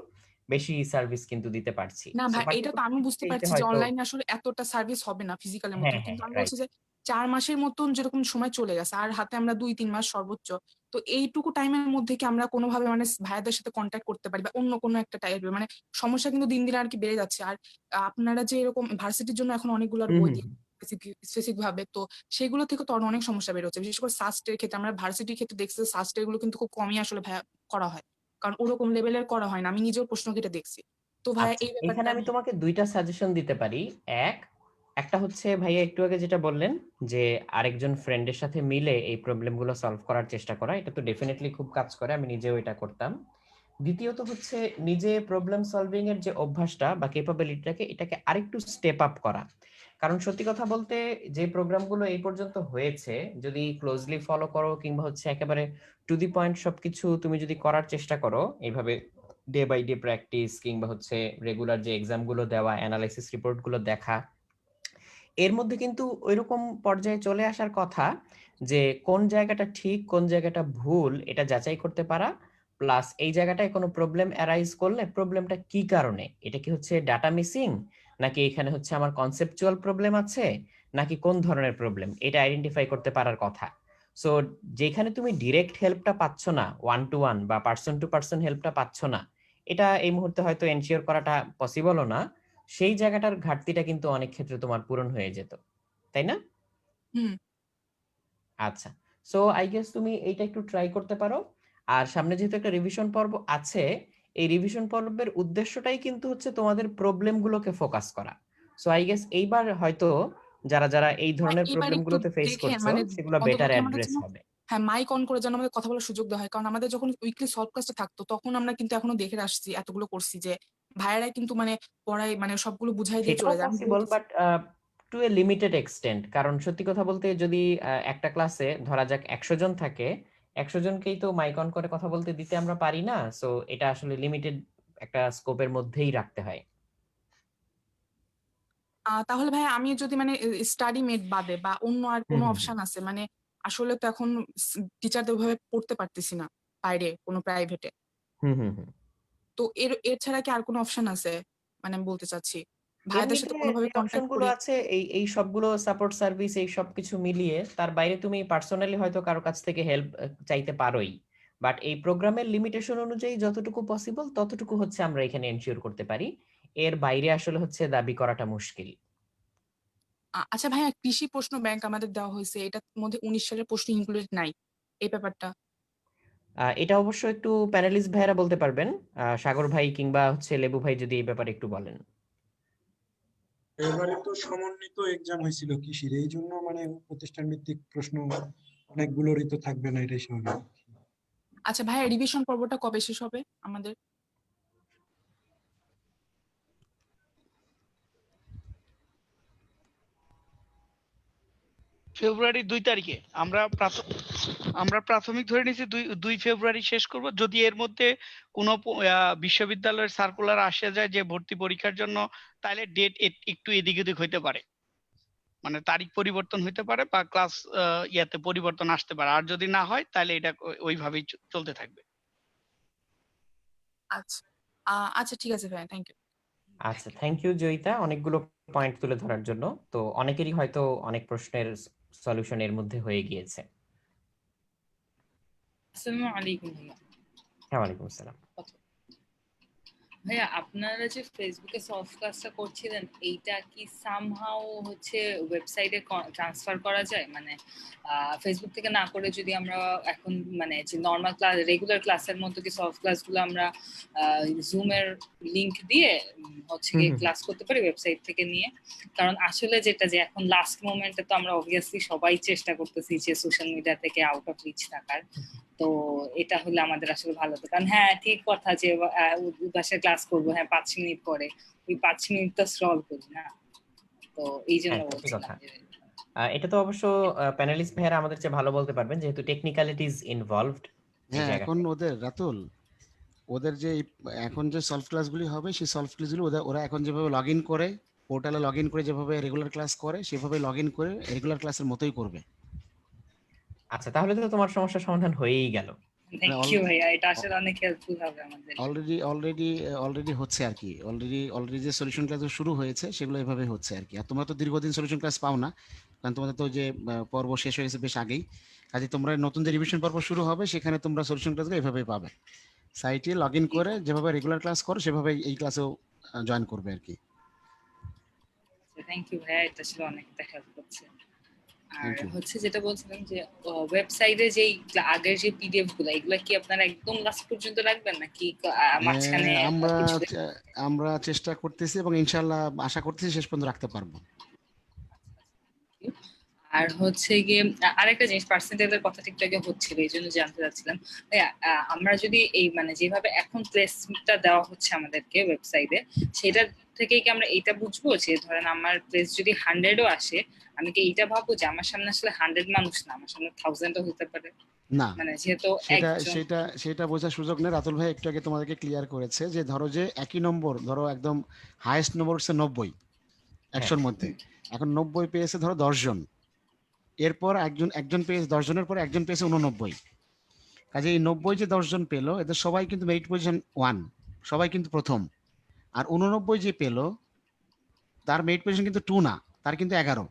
বেশি সার্ভিস কিন্তু দিতে পারছি। না সো ভাই, এটা তো আমি বুঝতে বাকিতে পারছি যে হয়তো। অনলাইনে আসলে এতটা সার্ভিস হবে না ফিজিক্যালের হ্যাঁ, মতন, হ্যাঁ, কিন্তু আমি রাইট। বলছি যে 4 মাসের মতন যেরকম সময় চলে গেছে, আর হাতে আমরা 2-3 মাস সর্বোচ্চ। তো এইটুকু টাইমের মধ্যে কি আমরা কোনোভাবে মানে ভাইয়াদের সাথে কন্ট্যাক্ট করতে পারি বা অন্য কোনো একটা টাইপের মানে সমস্যা কিন্তু দিন দিন আর কি বেড়ে যাচ্ছে। আর আপনারা যে এরকম ভার্সিটির জন্য এখন অনেকগুলো হুম, বই হুম, দিয়ে হুম। স্পেসিফিক ভাবে, তো সেগুলো থেকে তো আরো অনেক সমস্যা বের হচ্ছে। বিশেষ করে সাস্টের ক্ষেত্রে আমরা ভার্সিটির ক্ষেত্রে দেখছি সাস্টের গুলো কিন্তু খুব কমই আসলে ভাইয়া করা হয়, কারণ ওরকম লেভেলের করা হয় না। আমি নিজেও প্রশ্ন কেটে দেখছি। তো ভাইয়া আচ্ছা, এই এখানে ব্যাপারটা আমি তোমাকে দুইটা সাজেশন দিতে পারি। এক, একটা হচ্ছে ভাইয়া একটু আগে যেটা বললেন যে আরেকজন ফ্রেন্ডের সাথে মিলে এই প্রবলেমগুলো সলভ করার চেষ্টা করা, এটা তো ডেফিনেটলি খুব কাজ করে, আমি নিজেও এটা করতাম। দ্বিতীয়ত হচ্ছে নিজে প্রবলেম সলভিং এর যে অভ্যাসটা বা ক্যাপাবিলিটিটাকে, এটাকে আরেকটু স্টেপ আপ করা। কারণ সত্যি কথা বলতে যে প্রোগ্রামগুলো এই পর্যন্ত হয়েছে, যদি ক্লোজলি ফলো করো কিংবা হচ্ছে একেবারে টু দি পয়েন্ট সবকিছু তুমি যদি করার চেষ্টা করো এইভাবে, ডে বাই ডে প্র্যাকটিস কিংবা হচ্ছে রেগুলার যে এক্সাম গুলো দেওয়া, অ্যানালাইসিস রিপোর্ট গুলো দেখা, এর মধ্যে কিন্তু ওইরকম পর্যায়ে চলে আসার কথা যে কোন জায়গাটা ঠিক কোন জায়গাটা ভুল এটা যাচাই করতে পারা, প্লাস এই জায়গাটায় কোনো প্রবলেম অ্যারাইজ করলে প্রবলেমটা কি কারণে, এটা কি হচ্ছে ডাটা মিসিং, নাকি এখানে হচ্ছে আমার কনসেপচুয়াল প্রবলেম আছে, নাকি কোন ধরনের প্রবলেম, এটা আইডেন্টিফাই করতে পারার কথা। সো যেখানে তুমি ডিরেক্ট হেল্পটা পাচ্ছ না, ওয়ান টু ওয়ান বা পার্সন টু পার্সন হেল্পটা পাচ্ছ না, এটা এই মুহূর্তে হয়তো এনশিওর করাটা পসিবলও না, সেই জায়গাটার ঘাটতিটা কিন্তু অনেক ক্ষেত্রে তোমার পূরণ হয়ে যেত, তাই না? হুম। আচ্ছা, সো আই গেস তুমি এইটা একটু ট্রাই করতে পারো। আর সামনে যেহেতু একটা রিভিশন পর্ব আছে, এই রিভিশন পর্বের উদ্দেশ্যটাই কিন্তু হচ্ছে তোমাদের প্রবলেমগুলোকে ফোকাস করা। সো আই গেস এইবার হয়তো যারা যারা এই হ্যাঁ, ধরনের এবার একটু প্রবলেমগুলোতে ফেস দেখেন করছো মানে সেগুলো বেটার অন্তপক্ষে আমাদের অ্যাড্রেস জন্য, হবে। হ্যাঁ মাইক অন করে যেন আমাদের কথা বলার সুযোগ দেওয়া হয়, কারণ আমাদের যখন উইকলি সলভ ক্লাসটা থাকতো তখন আমরা কিন্তু এখনো দেখে আসছি, এতগুলো করছি যে ভাইয়ারাই কিন্তু মানে পড়াই মানে সবগুলো বুঝাই দিয়ে সেটাও চলে যায়। আমি পসিবল, বলতেছি but to a limited extent. কারণ সত্যি কথা বলতে যদি একটা ক্লাসে ধরা যাক 100 জন থাকে, 100 জনকেই তো মাইক অন করে কথা বলতে দিতে আমরা পারি না। সো এটা আসলে লিমিটেড একটা স্কোপের মধ্যেই রাখতে হয়। তাহলে ভাই আমি যদি মানে স্টাডি মেড বাদে বা অন্য আর হুম কোনো হুম হুম অপশন আছে মানে আসলে তো এখন টিচারদের ওইভাবে পড়তে পারতেছি না বাইরে কোনো প্রাইভেটে। হুম হুম হুম। তো এর ছাড়া কি আর কোনো অপশন আছে? মানে আমি বলতে চাচ্ছি ভাইয়াদের এমনিতে সাথে কোনোভাবে যে অপশন কন্ট্যাক্ট গুলো করি। আছে এই সবগুলো সাপোর্ট সার্ভিস এই সব কিছু মিলিয়ে তার বাইরে তুমি পার্সোনালি হয়তো কারো কাছ থেকে হেল্প চাইতে পারোই, বাট এই প্রোগ্রামের লিমিটেশন অনুযায়ী যতটুকু পসিবল ততটুকু হচ্ছে আমরা এখানে এনশিওর করতে পারি। এর বাইরে আসলে হচ্ছে দাবি করাটা মুশকিল। আচ্ছা ভাইয়া, কৃষি প্রশ্ন ব্যাংক আমাদের দেওয়া হয়েছে, এটার মধ্যে 19 সালের প্রশ্ন ইনক্লুডেড নাই, এই ব্যাপারটা। এটা অবশ্য একটু প্যানেলিস্ট ভাইয়েরা বলতে পারবেন। সাগর ভাই কিংবা হচ্ছে লেবু ভাই যদি এই ব্যাপারে একটু বলেন। এবারে তো সমন্বিত এক্সাম হয়েছিল কৃষির, এই জন্য মানে প্রতিষ্ঠান ভিত্তিক প্রশ্ন অনেকগুলোরই তো থাকবে না, এটাই স্বাভাবিক। আচ্ছা ভাইয়া, রিভিশন পর্বটা কবে শেষ হবে আমাদের? ফেব্রুয়ারি 2 তারিখে আমরা প্রাথমিক ধরে নিয়েছি 2 ফেব্রুয়ারি শেষ করব। যদি এর মধ্যে কোনো বিশ্ববিদ্যালয়ের সার্কুলার আসে যায় যে ভর্তি পরীক্ষার জন্য, তাহলে ডেট একটু এদিক ওদিক হইতে পারে, মানে তারিখ পরিবর্তন হইতে পারে বা ক্লাস ইয়াতে পরিবর্তন আসতে পারে। আর যদি না হয় তাহলে এটা ওইভাবেই চলতে থাকবে। আচ্ছা আচ্ছা, ঠিক আছে ভাইয়া, থ্যাংক ইউ। আচ্ছা, থ্যাংক ইউ জয়িতা অনেকগুলো পয়েন্ট তুলে ধরার জন্য। তো অনেকেরই হয়তো অনেক প্রশ্নের সলিউশন এর মধ্যে হয়ে গিয়েছে। আসসালামু আলাইকুম ভাইয়া। হ্যাঁ, ওয়ালাইকুম আসসালাম। ভাইয়া, আপনারা যে ফেসবুকে সলভ ক্লাসটা করছিলেন, এইটা কি সামহাউ হচ্ছে ওয়েবসাইটে ট্রান্সফার করা যায়? মানে ফেসবুক থেকে না করে যদি আমরা এখন মানে যে নর্মাল ক্লাস রেগুলার ক্লাসের মতো কি সলভ ক্লাসগুলো আমরা জুমের লিংক দিয়ে হচ্ছে গিয়ে ক্লাস করতে পারি ওয়েবসাইট থেকে নিয়ে? কারণ আসলে যেটা যে এখন লাস্ট মোমেন্টে তো আমরা অবভিয়াসলি সবাই চেষ্টা করতেছি যে সোশ্যাল মিডিয়া থেকে আউট অফ রিচ থাকার। তো এটা হলে আমাদের আসলে ভালো হতো। কারণ হ্যাঁ, ঠিক কথা যে বাসায় ক্লাস করবো, হ্যাঁ 5 মিনিট পরে, ওই 5 মিনিট তো স্ক্রল করি না। তো এই জন্য হ্যাঁ, সত্যি কথা। বলছিলাম যে এটা তো অবশ্য প্যানেলিস্ট ভাইয়েরা আমাদের চেয়ে ভালো বলতে পারবেন, যেহেতু টেকনিক্যালিটিজ ইনভলভড এই হ্যাঁ, জায়গাটা। এখন ওদের রাতুল, ওদের যে এখন যে সলভ ক্লাসগুলি হবে সেই সলভ ক্লাসগুলি ওরা এখন যেভাবে লগ ইন করে, পোর্টালে লগ ইন করে যেভাবে রেগুলার ক্লাস করে সেভাবে লগ ইন করে রেগুলার ক্লাসের মতোই করবে। আচ্ছা, তাহলে তো তোমার সমস্যার সমাধান হয়েই গেল। থ্যাংক ইউ ভাইয়া, এটা আসলে অনেক হেল্পফুল হবে আমাদের। অলরেডি হচ্ছে আর কি, অলরেডি যে সলিউশন ক্লাস শুরু হয়েছে সেগুলো এভাবে হচ্ছে আর কি। আর তোমরা তো দীর্ঘদিন সলিউশন ক্লাস পাও না, কারণ তোমাদের তো যে পর্ব শেষ হয়ে গেছে বেশ আগেই। কাজে তোমরা নতুন যে রিভিশন পর্ব শুরু হবে সেখানে তোমরা সলিউশন ক্লাসগুলো এভাবেই পাবে। সাইটে লগ ইন করে যেভাবে রেগুলার ক্লাস করো সেভাবে এই ক্লাসেও জয়েন করবে আর কি। থ্যাংক ইউ ভাইয়া, এটা আসলে অনেকটা হেল্প করছে। আর থ্যাংক ইউ। হচ্ছে যেটা বলছিলাম যে ওয়েবসাইটে যেই আগের যে পিডিএফ গুলো, এগুলা কি আপনারা একদম লাস্ট পর্যন্ত রাখবেন নাকি মাঝখানে কিছু? আমরা চেষ্টা করতেছি এবং ইনশাআল্লাহ আশা করতেছি শেষ পর্যন্ত রাখতে পারবো। আর হচ্ছে গিয়ে আরেকটা জিনিস, পার্সেন্টেজের কথাটা একটু আগে হচ্ছিল, এই জন্য জানতে চাচ্ছিলাম আমরা যদি এই মানে যেভাবে এখন প্লেসটা দেওয়া হচ্ছে আমাদেরকে ওয়েবসাইটে, সেটা থেকে কি আমরা এইটা বুঝবো যে ধরেন আমার প্লেস যদি 100ও আসে, আমি কি এইটা ভাববো যে আমার সামনে আসলে 100 মানুষ না, আমার সামনে 1000ও হতে পারে? না, মানে যেহেতু সেটা বোঝার সুযোগ নেই। রাতুল ভাই একটু আগে তোমাদেরকে ক্লিয়ার করেছে যে ধরো যে একই নম্বর, ধরো একদম হাইয়েস্ট নম্বর হচ্ছে 90 100-র মধ্যে। এখন 90 পেয়েছে ধরো 10 জন, এরপর একজন পেয়েছে 10 জনের পরে একজন পেয়েছে 89। কাজে এই 90 যে 10 জন পেলো এদের সবাই কিন্তু মেরিট পজিশন 1, সবাই কিন্তু প্রথম। আর 89 যে পেলো তার মেরিট পজিশন কিন্তু 2 না, তার কিন্তু 11।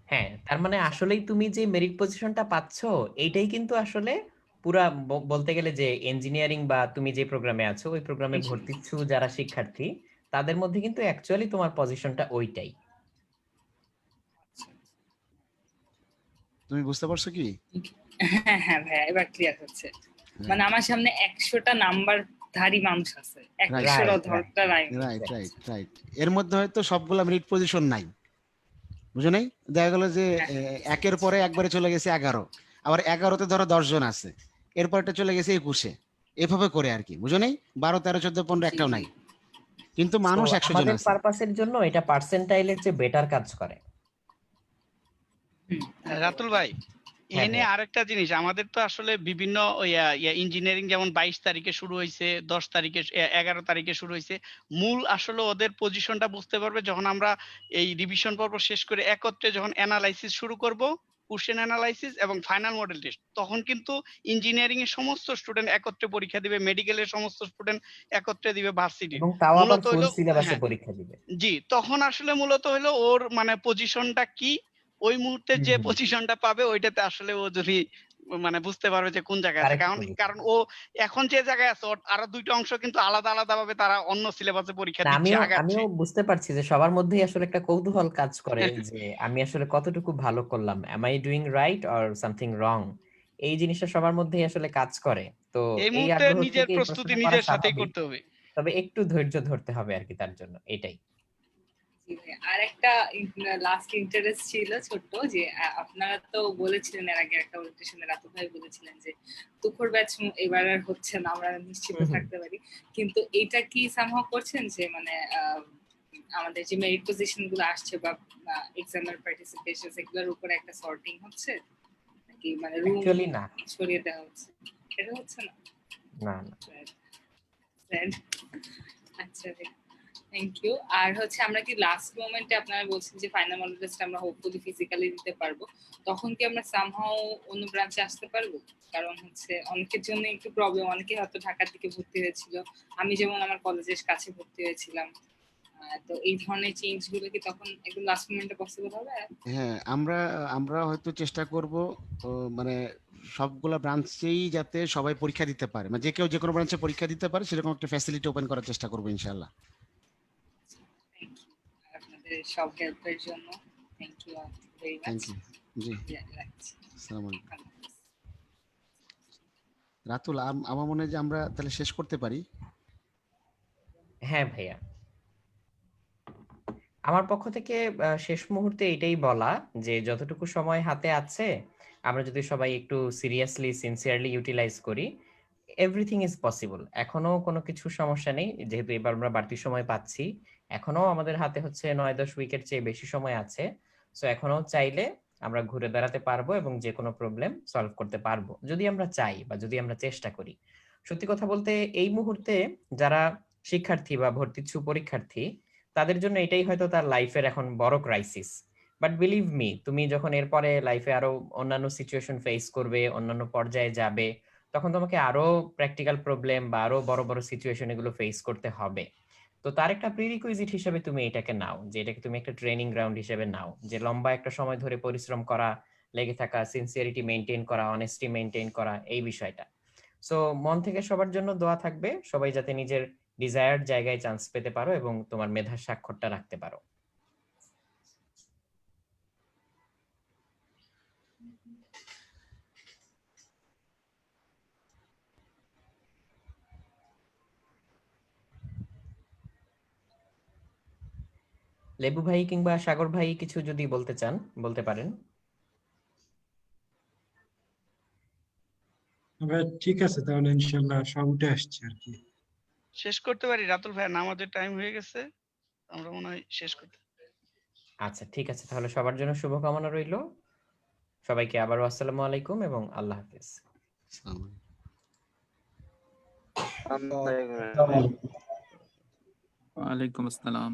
হ্যাঁ, তার মানে আসলেই তুমি যে মেরিট পজিশনটা পাচ্ছ এইটাই কিন্তু আসলে পুরা বলতে গেলে যে ইঞ্জিনিয়ারিং বা তুমি যে প্রোগ্রামে আছো ওই প্রোগ্রামে ভর্তি ইচ্ছু যারা শিক্ষার্থী, তাদের মধ্যে কিন্তু অ্যাকচুয়ালি তোমার পজিশনটা ওইটাই। তুমি বুঝতে পারছো কি? হ্যাঁ হ্যাঁ ভাইয়া, এবার ক্লিয়ার হচ্ছে। মানে আমার সামনে 100টা নাম্বার ধারী মানুষ আছে, 100টা ধরটা রাইট। এর মধ্যে হয়তো সবগুলা মেরিট পজিশন নাই, বুঝো নাই? দেখা গেল যে একের পরে একবারে চলে গেছে 11, আবার 11তে ধরো 10 জন আছে, এরপরটা চলে গেছে 21-এ, এভাবে করে আর কি, বুঝো নাই? 12, 13, 14, 15 একটাও নাই, কিন্তু মানুষ 100 জন আমাদের আছে। পারপাসের জন্য এটা পার্সেন্টাইলের চেয়ে বেটার কাজ করে। রাতুল ভাই, হ্যাঁ এনে ভাইয়া। আরেকটা জিনিস, আমাদের তো আসলে বিভিন্ন ইঞ্জিনিয়ারিং যেমন 22 তারিখে শুরু হয়েছে, 10 তারিখে 11 তারিখে শুরু হয়েছে। মূল আসলে ওদের পজিশনটা বুঝতে পারবে যখন আমরা এই রিভিশন পর্ব শেষ করে একত্রে যখন অ্যানালাইসিস শুরু করব, কোশ্চেন অ্যানালাইসিস এবং ফাইনাল মডেল টেস্ট। তখন কিন্তু ইঞ্জিনিয়ারিং এর সমস্ত স্টুডেন্ট একত্রে পরীক্ষা দিবে, মেডিকেলের সমস্ত স্টুডেন্ট একত্রে দিবে, ভার্সিটির। এবং তাও আবার মূলত ফুল হলো সিলেবাসে হ্যাঁ, পরীক্ষা দিবে। জি, তখন আসলে মূলত হলো ওর মানে পজিশনটা কি, ওই মুহূর্তে হুম যে হুম। পজিশনটা পাবে ওইটাতে আসলে ও যদি মানে বুঝতে পারবে যে কোন জায়গায় আছে। কারেক্ট কারণ পজিশন। কারণ ও এখন যে জায়গায় আছে ওর আরো ২ টা অংশ কিন্তু আলাদা ভাবে তারা অন্য সিলেবাসে পরীক্ষা না দিচ্ছে, আমিও আগাচ্ছে। বুঝতে পারছি যে সবার মধ্যেই আসলে একটা কৌতূহল কাজ করে যে আমি আসলে কতটুকু ভালো করলাম, am I doing right or something wrong, এই জিনিসটা সবার মধ্যেই আসলে কাজ করে। তো এই এই মুহূর্তে আগ্রহ নিজের থেকে এই প্রস্তুতি প্রশ্নটা করা নিজের সাথেই স্বাভাবিক, করতে হবে। তবে একটু ধৈর্য ধরতে হবে আর কি তার জন্য, এটাই। জি ভাই, আর একটা লাস্ট ইন্টারেস্ট ছিল ছোট্ট, যে আপনারা তো বলেছিলেন এর আগে একটা ওরিয়েন্টেশনে, রাতু ভাই বলেছিলেন যে তুখোর ব্যাচ এবার আর হচ্ছে না, আমরা নিশ্চিত থাকতে পারি। কিন্তু এটা কি সামহাও করছেন যে মানে আমাদের যে মেরিট পজিশন গুলো আসছে বা এক্সামের পার্টিসিপেশন এগুলোর উপর একটা সর্টিং হচ্ছে নাকি মানে রুম অ্যাকচুয়ালি না। ছড়িয়ে দেওয়া হচ্ছে? এটা হচ্ছে না। না না। আচ্ছা ভাই, থ্যাংক ইউ। আর হচ্ছে আমরা কি লাস্ট মোমেন্টে আপনারা বলছেন যে ফাইনাল মডেল টেস্ট আমরা হোপফুলি ফিজিক্যালি দিতে পারবো, তখন কি আমরা সামহাও অন্য ব্রাঞ্চে আসতে পারবো? কারণ হচ্ছে অনেকের জন্য একটু প্রবলেম, অনেকে হয়তো ঢাকার দিকে ভর্তি হয়েছিল, আমি যেমন আমার কলেজের কাছে ভর্তি হয়েছিলাম। তো এই ধরনের চেঞ্জ গুলো কি তখন একদম লাস্ট মোমেন্টে পসিবল হবে? হ্যাঁ, আমরা আমরা হয়তো চেষ্টা করব মানে সবগুলা ব্রাঞ্চেই যাতে সবাই পরীক্ষা দিতে পারে, মানে যে কেউ যে কোনো ব্রাঞ্চে পরীক্ষা দিতে পারে সেরকম একটা ফ্যাসিলিটি ওপেন করার চেষ্টা করবো ইনশাআল্লাহ। থ্যাংক ইউ আপনাদের সব হেল্পের জন্য, thank you very much. Thank you. জি, আসসালামু আলাইকুম। রাতুল, আমার মনে হয় যে আমরা তাহলে শেষ করতে পারি। হ্যাঁ ভাইয়া, আমার পক্ষ থেকে শেষ মুহূর্তে এটাই বলা যে যতটুকু সময় হাতে আছে আমরা যদি সবাই একটু সিরিয়াসলি সিনসিয়ারলি ইউটিলাইজ করি, এভরিথিং ইজ পসিবল। এখনো কোনো কিছু সমস্যা নেই, যেহেতু এবার আমরা বাড়তি সময় পাচ্ছি, এখনো আমাদের হাতে হচ্ছে 9-10 উইকের চেয়ে বেশি সময় আছে। সো এখনো চাইলে আমরা ঘুরে দাঁড়াতে পারবো এবং যে কোনো প্রবলেম সলভ করতে পারবো যদি আমরা চাই বা যদি আমরা চেষ্টা করি। সত্যি কথা বলতে এই মুহূর্তে যারা শিক্ষার্থী বা ভর্তিচ্ছু পরীক্ষার্থী, তাদের জন্য এটাই হয়তো তার লাইফের এখন বড় ক্রাইসিস। বাট বিলিভ মি, তুমি যখন এরপরে লাইফে আরো অন্যান্য সিচুয়েশন ফেস করবে, অন্যান্য পর্যায়ে যাবে, তখন তোমাকে আরো প্র্যাকটিক্যাল প্রবলেম বা আরো বড় বড় সিচুয়েশন এগুলো ফেস করতে হবে। তো তার একটা প্রিরিকুইজিট হিসেবে তুমি এটাকে নাও, যে এটাকে তুমি একটা ট্রেনিং গ্রাউন্ড হিসেবে নাও, যে লম্বা একটা সময় ধরে পরিশ্রম করা, লেগে থাকা, সিনসিয়ারিটি মেনটেন করা, অনেস্টি মেনটেন করা, এই বিষয়টা। সো মন থেকে সবার জন্য দোয়া থাকবে, সবাই যাতে নিজের ডিজায়ার্ড জায়গায় চান্স পেতে পারো এবং তোমার মেধার স্বাক্ষরটা রাখতে পারো। লেবু ভাই কিংবা সাগর ভাই কিছু যদি বলতে চান বলতে পারেন। তবে ঠিক আছে, তাহলে ইনশাল্লাহ সব উঠে আসছে আর কি। শেষ করতে পারি রাতুল ভাই, নামাজের টাইম হয়ে গেছে, আমরা মনে হয় শেষ করতে। আচ্ছা ঠিক আছে, তাহলে সবার জন্য শুভকামনা রইল। সবাইকে আবারও আসসালামু আলাইকুম এবং আল্লাহ হাফেজ। ওয়ালাইকুম আসসালাম।